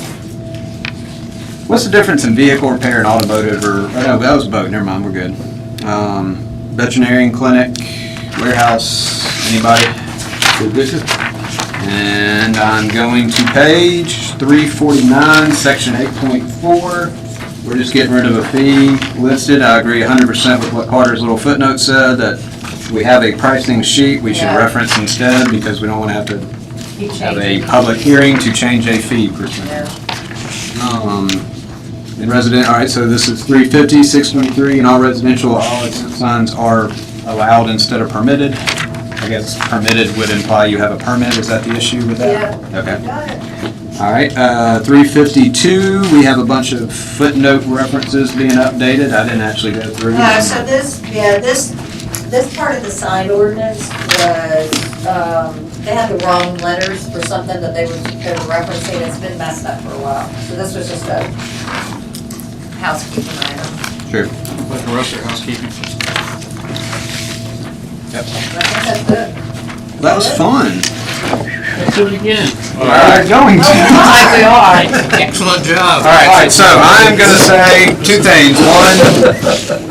Speaker 4: What's the difference in vehicle repair and automotive, or, oh, no, that was boat, never mind, we're good. Veterinarian clinic, warehouse, anybody? And I'm going to page 349, section 8.4. We're just getting rid of a fee listed. I agree 100% with what Carter's little footnote said, that we have a pricing sheet we should
Speaker 3: Yeah.
Speaker 4: reference instead, because we don't want to have to
Speaker 3: Keep
Speaker 4: have a
Speaker 3: changing.
Speaker 4: public hearing to change a fee percentage.
Speaker 3: Yeah.
Speaker 4: In resident, all right, so this is 350, 623, and all residential, all exempt signs are allowed instead of permitted. I guess permitted would imply you have a permit, is that the issue with that?
Speaker 3: Yeah.
Speaker 4: Okay.
Speaker 3: Got it.
Speaker 4: All right, 352, we have a bunch of footnote references being updated. I didn't actually go through them.
Speaker 3: So this part of the sign ordinance was, they had the wrong letters for something that they were referencing. It's been messed up for a while. So this was just a housekeeping item.
Speaker 4: Sure.
Speaker 9: Like the rest of housekeeping.
Speaker 3: I think that's it.
Speaker 4: That was fun.
Speaker 5: Let's do it again.
Speaker 4: All right, going to.
Speaker 3: Like we are.
Speaker 5: Excellent job.
Speaker 4: All right, so I'm going to say two things. One,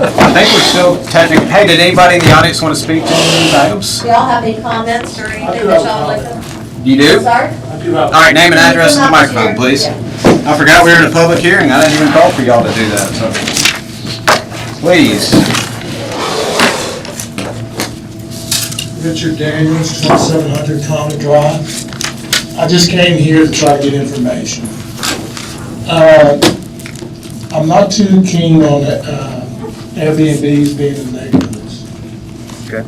Speaker 4: I think we're still technically, hey, did anybody in the audience want to speak to these items?
Speaker 3: Do y'all have any comments or anything that y'all like to?
Speaker 4: You do?
Speaker 3: Sorry?
Speaker 4: All right, name and address to the microphone, please. I forgot we were in a public hearing. I didn't even call for y'all to do that, so. Please.
Speaker 14: Richard Daniels, 2700 Common Drive. I just came here to try to get information. I'm not too keen on Airbnbs being in neighborhoods.
Speaker 4: Okay.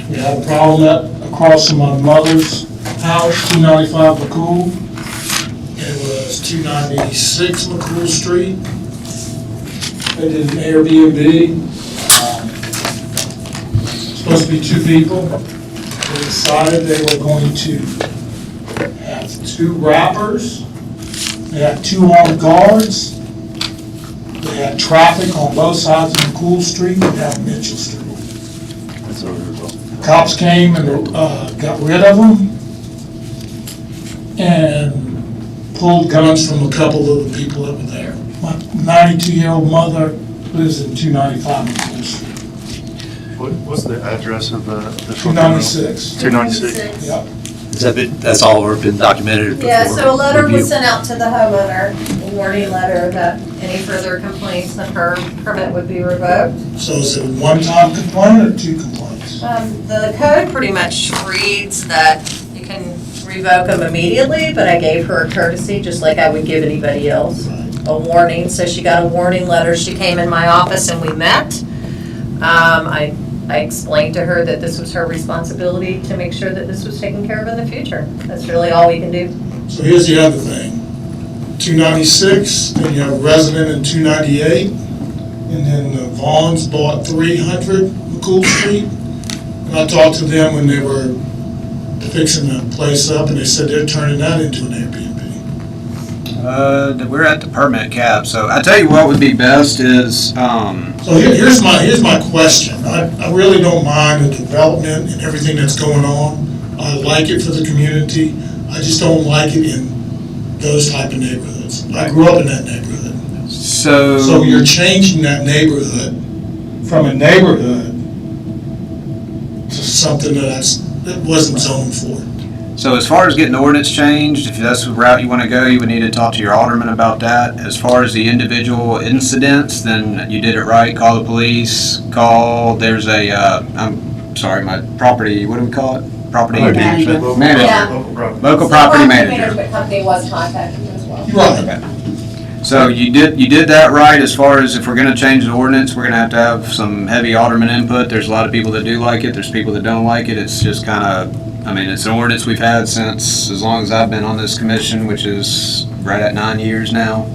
Speaker 14: We had a problem across from my mother's house, 295 McCool. It was 296 McCool Street. They did an Airbnb. Supposed to be two people. They decided they were going to have two rappers. They had two armed guards. They had traffic on both sides of McCool Street and down Mitchell Street. The cops came and got rid of them and pulled guns from a couple of the people that were there. My 92-year-old mother lives in 295 McCool Street.
Speaker 7: What's the address of the?
Speaker 14: 296.
Speaker 7: 296.
Speaker 14: Yep.
Speaker 2: That's all been documented before?
Speaker 3: Yeah, so a letter
Speaker 2: review?
Speaker 3: was sent out to the homeowner, a warning letter that any further complaints of her permit would be revoked.
Speaker 14: So is it a one-time complaint or two complaints?
Speaker 3: The code pretty much reads that you can revoke them immediately, but I gave her a courtesy, just like I would give anybody else, a warning. So she got a warning letter. She came in my office and we met. I explained to her that this was her responsibility to make sure that this was taken care of in the future. That's really all we can do.
Speaker 14: So here's the other thing. 296, then you have a resident in 298, and then the Vaughns bought 300 McCool Street. And I talked to them when they were fixing the place up, and they said they're turning that into an Airbnb.
Speaker 4: We're at the permit cap, so I tell you what would be best is,
Speaker 14: So here's my question. I really don't mind the development and everything that's going on. I like it for the community. I just don't like it in those type of neighborhoods. I grew up in that neighborhood. So you're changing that neighborhood from a neighborhood to something that wasn't zoned for.
Speaker 4: So as far as getting the ordinance changed, if that's the route you want to go, you would need to talk to your alderman about that. As far as the individual incidents, then you did it right. Call the police, there's a, I'm sorry, my property, what do we call it? Property management.
Speaker 3: Yeah.
Speaker 4: Local property manager.
Speaker 3: Management company was contacting you as well.
Speaker 14: Right.
Speaker 4: So you did that right. As far as if we're going to change the ordinance, we're going to have some heavy alderman input. There's a lot of people that do like it. There's people that don't like it. It's just kind of, it's an ordinance we've had since as long as I've been on this commission, which is right at 9 years now.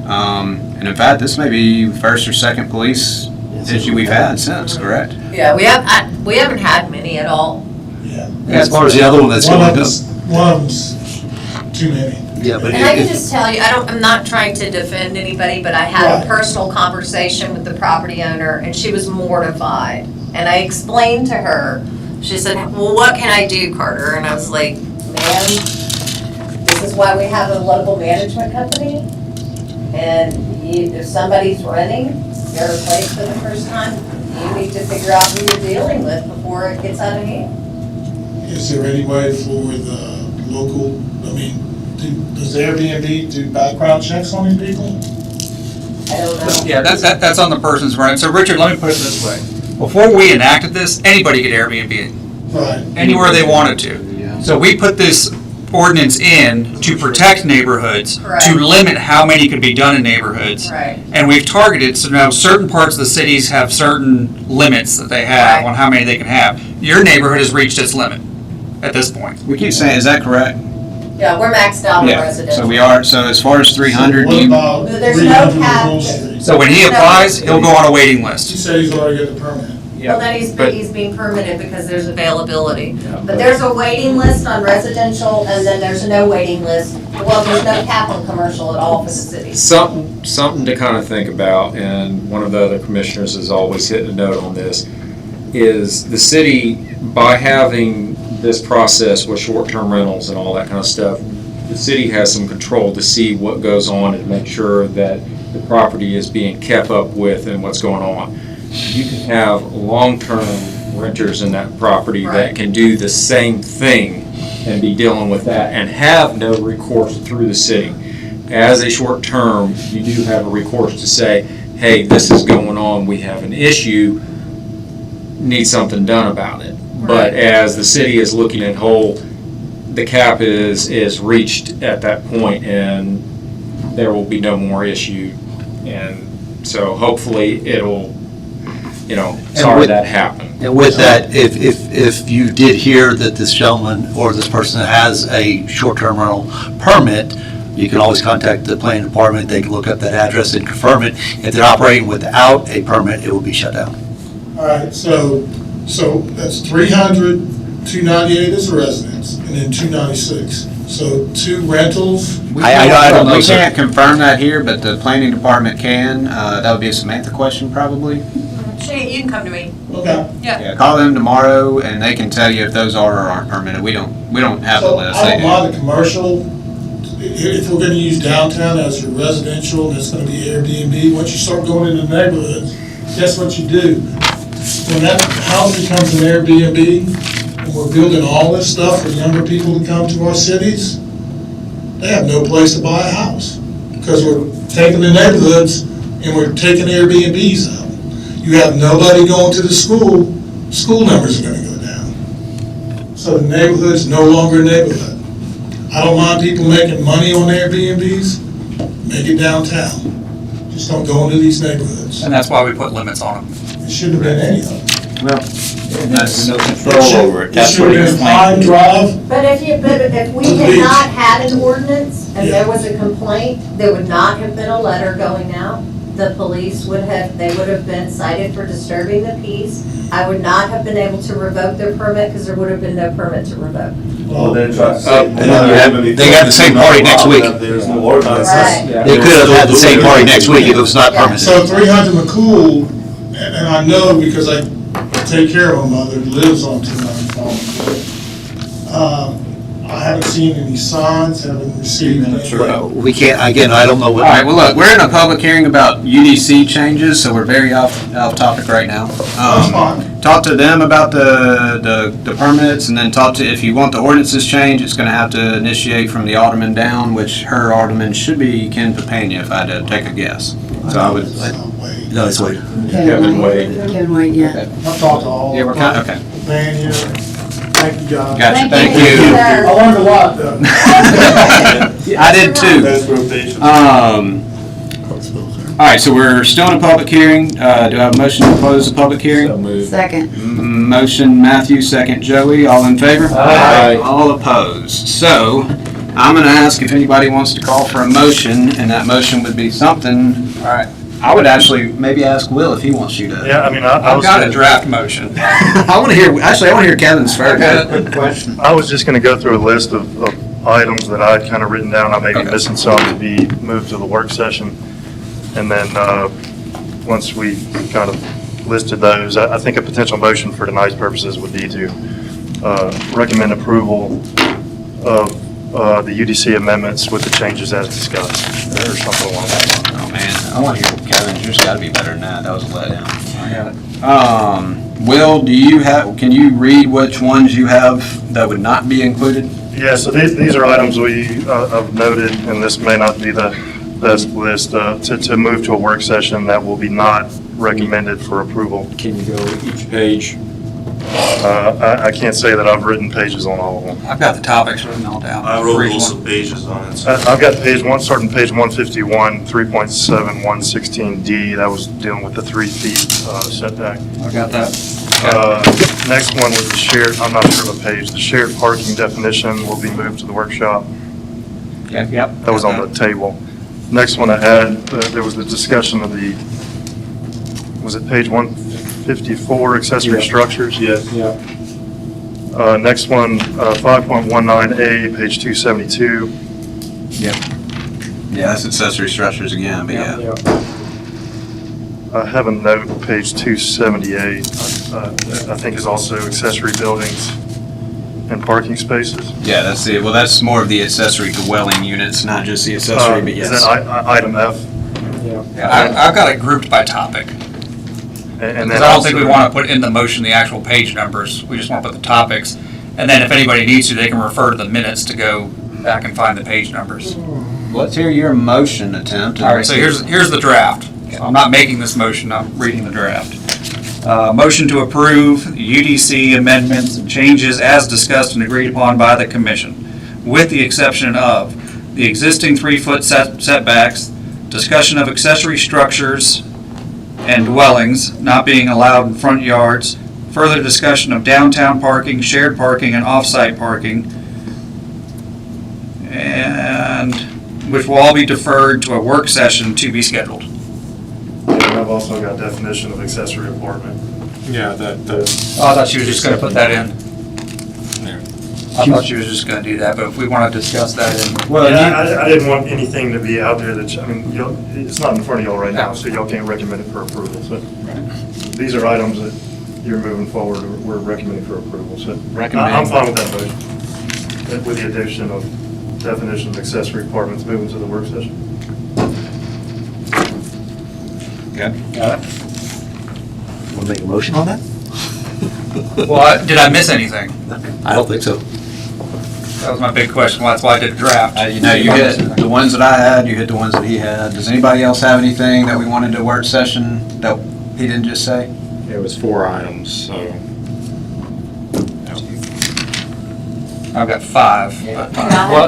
Speaker 4: And in fact, this may be first or second police issue we've had since, correct?
Speaker 3: Yeah, we haven't had many at all.
Speaker 14: Yeah.
Speaker 2: As far as the other one that's
Speaker 14: One
Speaker 2: going
Speaker 14: of
Speaker 2: up.
Speaker 14: them's too many.
Speaker 2: Yeah, but
Speaker 3: And I can just tell you, I'm not trying to defend anybody, but I had a
Speaker 14: Right.
Speaker 3: personal conversation with the property owner, and she was mortified. And I explained to her, she said, well, what can I do, Carter? And I was like, man, this is why we have a local management company. And if somebody's renting your place for the first time, you need to figure out who you're dealing with before it gets out of hand.
Speaker 14: Is there any way for the local, does Airbnb do background checks on these people?
Speaker 3: I don't know.
Speaker 9: Yeah, that's on the person's right. So Richard, let me put it this way. Before we enacted this, anybody could Airbnb
Speaker 14: Right.
Speaker 9: anywhere they wanted to. So we put this ordinance in to protect neighborhoods,
Speaker 3: Correct.
Speaker 9: to limit how many could be done in neighborhoods.
Speaker 3: Right.
Speaker 9: And we've targeted, so now certain parts of the cities have certain limits that they have
Speaker 3: Right.
Speaker 9: on how many they can have. Your neighborhood has reached its limit at this point.
Speaker 4: We keep saying, is that correct?
Speaker 3: Yeah, we're maxed out on
Speaker 4: Yeah.
Speaker 3: residential.
Speaker 4: So we are, so as far as 300,
Speaker 14: What
Speaker 4: you,
Speaker 14: about
Speaker 3: There's no
Speaker 14: 300
Speaker 3: cap.
Speaker 14: Grove Street?
Speaker 9: So when he applies, he'll go on a waiting list.
Speaker 14: He said he's already got the permit.
Speaker 3: Well, then he's being permitted because there's availability. But there's a waiting list on residential, and then there's no waiting list. Well, there's no cap on commercial at all for the city.
Speaker 10: Something to kind of think about, and one of the other commissioners has always hit a note on this, is the city, by having this process with short-term rentals and all that kind of stuff, the city has some control to see what goes on and make sure that the property is being kept up with and what's going on. You can have long-term renters in that property
Speaker 3: Right.
Speaker 10: that can do the same thing and be dealing with that and have no recourse through the city. As a short term, you do have a recourse to say, hey, this is going on, we have an issue, need something done about it. But as the city is looking at whole, the cap is reached at that point and there will be no more issue. And so hopefully it'll, sorry
Speaker 2: with-
Speaker 10: that happened.
Speaker 2: And with that, if you did hear that this gentleman or this person has a short-term rental permit, you can always contact the planning department. They can look up that address and confirm it. If they're operating without a permit, it will be shut down.
Speaker 14: All right, so that's 300, 298 is a residence, and then 296. So 2 rentals.
Speaker 2: I don't know,
Speaker 4: we
Speaker 2: sir.
Speaker 4: can't confirm that here, but the planning department can. That would be a Samantha question, probably.
Speaker 3: You can come to me.
Speaker 14: Okay.
Speaker 4: Yeah, call them tomorrow, and they can tell you if those are or aren't permitted. We don't have the
Speaker 14: So
Speaker 4: list.
Speaker 14: I
Speaker 4: They
Speaker 14: don't
Speaker 4: do.
Speaker 14: mind the commercial, if we're gonna use downtown as your residential, and it's gonna be Airbnb, once you start going into neighborhoods, guess what you do? When that house becomes an Airbnb, and we're building all this stuff for younger people to come to our cities, they have no place to buy a house, because we're taking the neighborhoods and we're taking Airbnbs out. You have nobody going to the school, school numbers are gonna go down. So the neighborhood's no longer a neighborhood. I don't mind people making money on Airbnbs, make it downtown. Just don't go into these neighborhoods.
Speaker 9: And that's why we put limits on them.
Speaker 14: It shouldn't have been any of them.
Speaker 4: Well, that's
Speaker 11: No control over it, that's what he
Speaker 14: It should have been Pine
Speaker 11: explained.
Speaker 14: Drive.
Speaker 3: But if we
Speaker 14: To the
Speaker 3: had
Speaker 14: beach.
Speaker 3: not had an ordinance and
Speaker 14: Yeah.
Speaker 3: there was a complaint, there would not have been a letter going out. The police would have been cited for disturbing the peace. I would not have been able to revoke their permit because there would have been no permit to revoke.
Speaker 12: Well, they're trying to say.
Speaker 2: And then they have the same party next week.
Speaker 12: There's no ordinance.
Speaker 3: Right.
Speaker 2: They could have had the same party next week if it was not permitted.
Speaker 14: So 300 McCool, and I know because I take care of my mother who lives on 295. I haven't seen any signs, haven't received any.
Speaker 2: We can't, again, I don't know
Speaker 4: All
Speaker 2: what.
Speaker 4: right, well, look, we're in a public hearing about UDC changes, so we're very off topic right now.
Speaker 14: That's fine.
Speaker 4: Talk to them about the permits, and then talk to, if you want the ordinances changed, it's gonna have to initiate from the alderman down, which her alderman should be Ken Papania, if I had to take a guess. So I would,
Speaker 2: No, it's wait.
Speaker 10: Kevin Wade.
Speaker 13: Kevin Wade, yeah.
Speaker 14: I've talked to all.
Speaker 4: yeah, we're kind, okay.
Speaker 14: Man here. Thank you, guys.
Speaker 4: Gotcha, thank
Speaker 3: you,
Speaker 4: you.
Speaker 3: sir.
Speaker 14: I learned a lot, though.
Speaker 4: I did too.
Speaker 12: Transportation.
Speaker 4: All right, so we're still in a public hearing. Do I have a motion to close the public hearing?
Speaker 10: So moved.
Speaker 13: Second.
Speaker 4: Motion Matthew, second Joey, all in favor?
Speaker 10: Aye.
Speaker 4: All opposed. So, I'm gonna ask if anybody wants to call for a motion, and that motion would be something, all right, I would actually maybe ask Will if he wants you to.
Speaker 7: Yeah, I mean, I
Speaker 9: I've
Speaker 7: was
Speaker 9: got a
Speaker 7: gonna-
Speaker 9: draft motion.
Speaker 4: I wanna hear, actually, I wanna hear Kevin's first.
Speaker 11: Good question.
Speaker 7: I was just gonna go through a list of items that I'd kind of written down. I may be missing some to be moved to the work session. And then, once we kind of listed those, I think a potential motion for tonight's purposes would be to recommend approval of the UDC amendments with the changes as discussed, or something along that line.
Speaker 4: Oh, man, I wanna hear Kevin's, yours gotta be better than that, that was a letdown.
Speaker 9: I got it.
Speaker 4: Will, can you read which ones you have that would not be included?
Speaker 7: Yeah, so these are items we have noted, and this may not be the best list, to move to a work session that will be not recommended for approval.
Speaker 10: Can you go each page?
Speaker 7: I can't say that I've written pages on all of them.
Speaker 9: I've got the topics written all down.
Speaker 12: I wrote
Speaker 9: For each
Speaker 12: lots
Speaker 9: one.
Speaker 12: of pages on it.
Speaker 7: I've got starting page 151, 3.7116D. That was dealing with the 3 feet setback.
Speaker 9: I've got that.
Speaker 7: Next one was the shared, I'm not sure of the page, the shared parking definition will be moved to the workshop.
Speaker 9: Yep.
Speaker 7: That was on the table. Next one I had, there was the discussion of the, was it page 154, accessory structures?
Speaker 12: Yes.
Speaker 7: Next one, 5.19A, page 272.
Speaker 4: Yeah, that's accessory structures again, but yeah.
Speaker 7: I have a note, page 278, I think is also accessory buildings and parking spaces.
Speaker 4: Yeah, that's more of the accessory dwelling units, not just the accessory, but yes.
Speaker 7: Is that item F?
Speaker 9: I've got it grouped by topic.
Speaker 7: And
Speaker 9: Because I don't think we want to put in the motion the actual page numbers, we just want to put the topics. And then if anybody needs to, they can refer to the minutes to go back and find the page numbers.
Speaker 4: Let's hear your motion attempt.
Speaker 9: All right, so here's the draft. So I'm not making this motion, I'm reading the draft. Motion to approve UDC amendments and changes as discussed and agreed upon by the commission, with the exception of the existing 3-foot setbacks, discussion of accessory structures and dwellings not being allowed in front yards, further discussion of downtown parking, shared parking, and off-site parking, and which will all be deferred to a work session to be scheduled.
Speaker 7: And I've also got definition of accessory apartment.
Speaker 10: Yeah,
Speaker 9: Oh, I thought she was just gonna put that in. I thought she was just gonna do that, but if we wanna discuss that in.
Speaker 7: Yeah, I didn't want anything to be out there that, it's not in front of y'all right now, so y'all can't recommend it for approval. So these are items that you're moving forward, we're recommending for approval. So I'm fine with that motion, with the addition of definition of accessory apartments moving to the work session.
Speaker 4: Okay.
Speaker 2: Want to make a motion on that?
Speaker 9: Well, did I miss anything?
Speaker 2: I don't think so.
Speaker 9: That was my big question, that's why I did a draft.
Speaker 4: You hit the ones that I had, you hit the ones that he had. Does anybody else have anything that we wanted to work session that he didn't just say?
Speaker 10: It was 4 items, so.
Speaker 9: I've got 5.
Speaker 10: Well,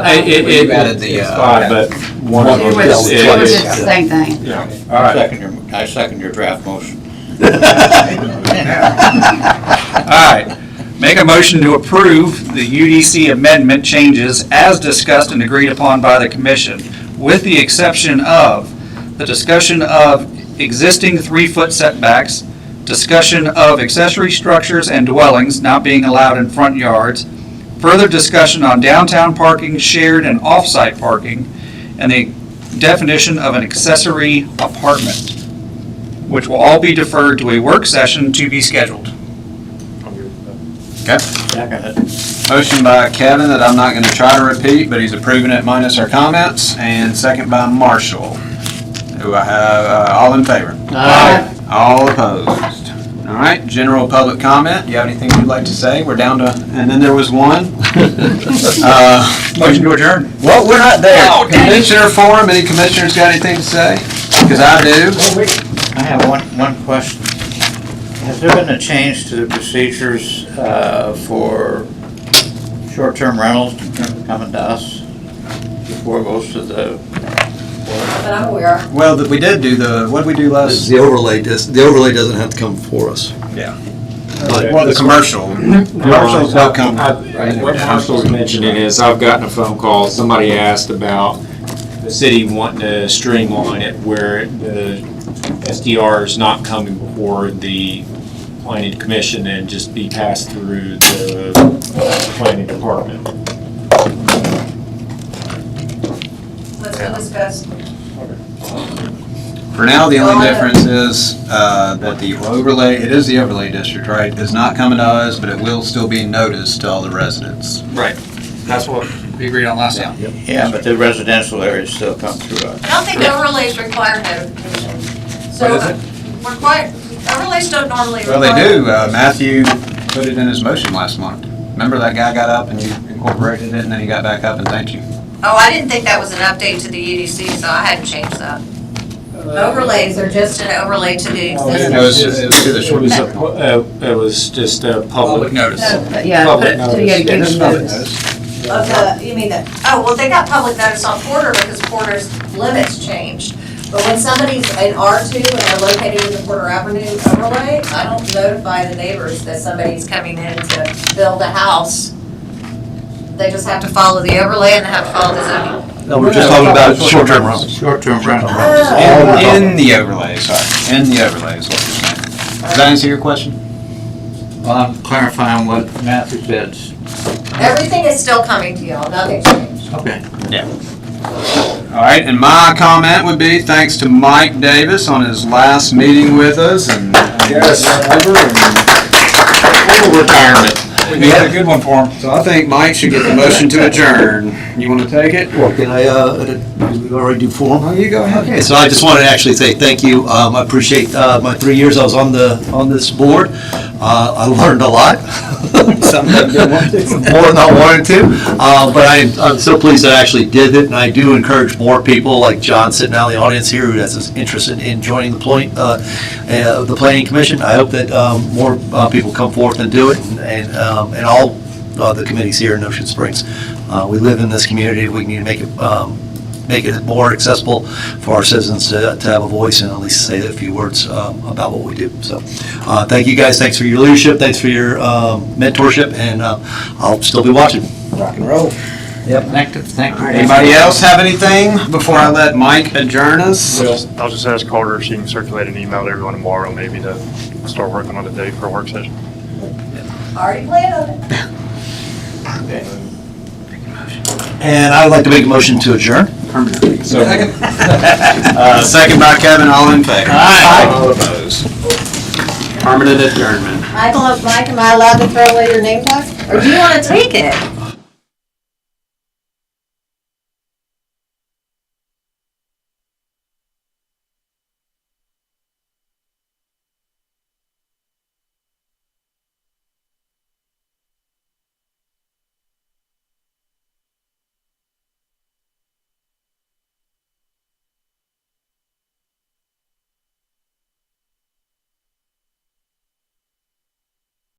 Speaker 10: it
Speaker 4: added the,
Speaker 10: it's 5, but one of them
Speaker 13: It was
Speaker 10: is.
Speaker 13: the same thing.
Speaker 10: Yeah.
Speaker 9: All right.
Speaker 11: I second your draft motion.
Speaker 9: All right. Make a motion to approve the UDC amendment changes as discussed and agreed upon by the commission, with the exception of the discussion of existing 3-foot setbacks, discussion of accessory structures and dwellings not being allowed in front yards, further discussion on downtown parking, shared and off-site parking, and the definition of an accessory apartment, which will all be deferred to a work session to be scheduled.
Speaker 7: I'm good with
Speaker 4: Okay.
Speaker 11: Second.
Speaker 4: Motion by Kevin that I'm not going to try to repeat, but he's approving it minus our comments, and second by Marshall. Do I have, all in favor?
Speaker 5: Aye.
Speaker 4: All opposed? All right, general public comment. You have anything you'd like to say? We're down to, and then there was one.
Speaker 9: Motion to adjourn.
Speaker 4: Well, we're not there.
Speaker 9: Oh, dang it.
Speaker 4: Commissioner forum, any commissioners got anything to say? Because I do.
Speaker 11: I have one question. Has there been a change to the procedures for short-term rentals in terms of coming to us before it goes to the
Speaker 3: But I'm aware.
Speaker 4: Well, we did do what did we do last?
Speaker 2: The overlay doesn't have to come for us.
Speaker 4: Yeah.
Speaker 2: But
Speaker 4: Well, the commercial. Commercials will come.
Speaker 10: What Marshall's mentioning is I've gotten a phone call, somebody asked about the city wanting to streamline it where the SDR is not coming before the planning commission and just be passed through the planning department.
Speaker 3: Let's go discuss.
Speaker 4: For now, the only difference is that the overlay, it is the overlay district, right? It's not coming to us, but it will still be noticed to all the residents.
Speaker 9: Right. That's what we agreed on last time.
Speaker 11: Yeah, but the residential areas still come through us.
Speaker 3: I don't think overlays require notification. So, overlays don't normally require.
Speaker 4: Well, they do. Matthew put it in his motion last month. Remember that guy got up and you incorporated it and then he got back up and thanked you?
Speaker 3: Oh, I didn't think that was an update to the EDC, so I hadn't changed that. Overlays are just an overlay to the existing.
Speaker 4: It was to the short.
Speaker 10: It was just a
Speaker 9: Public notice.
Speaker 13: Yeah, put it, so you gotta give them notice.
Speaker 3: Of the, you mean the, oh, well, they got public notice on Porter because Porter's limits changed. But when somebody's in R2 and they're located in the Porter Avenue overlay, I don't notify the neighbors that somebody's coming in to build a house. They just have to follow the overlay and they have to follow the zoning.
Speaker 2: No, we're just talking about short-term rentals.
Speaker 11: Short-term rental.
Speaker 4: In the overlay, sorry, in the overlay is what you're saying. Does that answer your question?
Speaker 11: Well, I'm clarifying what Matthew said.
Speaker 3: Everything is still coming to y'all, nothing changed.
Speaker 11: Okay.
Speaker 4: All right, and my comment would be thanks to Mike Davis on his last meeting with us and full retirement.
Speaker 9: We had a good one for him.
Speaker 4: So I think Mike should get the motion to adjourn. You want to take it?
Speaker 2: Well, can I, we already do form?
Speaker 4: Oh, you go ahead.
Speaker 2: Okay, so I just wanted to actually say thank you. I appreciate my 3 years I was on this board. I learned a lot. More than I wanted to. But I'm so pleased that I actually did it, and I do encourage more people like John sitting out in the audience here who has this interest in joining the Planning Commission. I hope that more people come forth and do it, and all the committees here in Ocean Springs. We live in this community. We need to make it more accessible for our citizens to have a voice and at least say a few words about what we do. So thank you guys. Thanks for your leadership. Thanks for your mentorship. And I'll still be watching.
Speaker 4: Rock and roll.
Speaker 2: Yep.
Speaker 11: Thank you.
Speaker 4: Anybody else have anything before I let Mike adjourn us?
Speaker 7: I'll just ask Carter if she can circulate an email to everyone tomorrow, maybe to start working on a date for a work session.
Speaker 3: Already planned on it.
Speaker 2: And I would like to make a motion to adjourn.
Speaker 4: So, second by Kevin, all in favor?
Speaker 5: Aye.
Speaker 4: All opposed? Permanent adjournment.
Speaker 3: Mike, am I allowed to throw away your name tag? Or do you want to take it?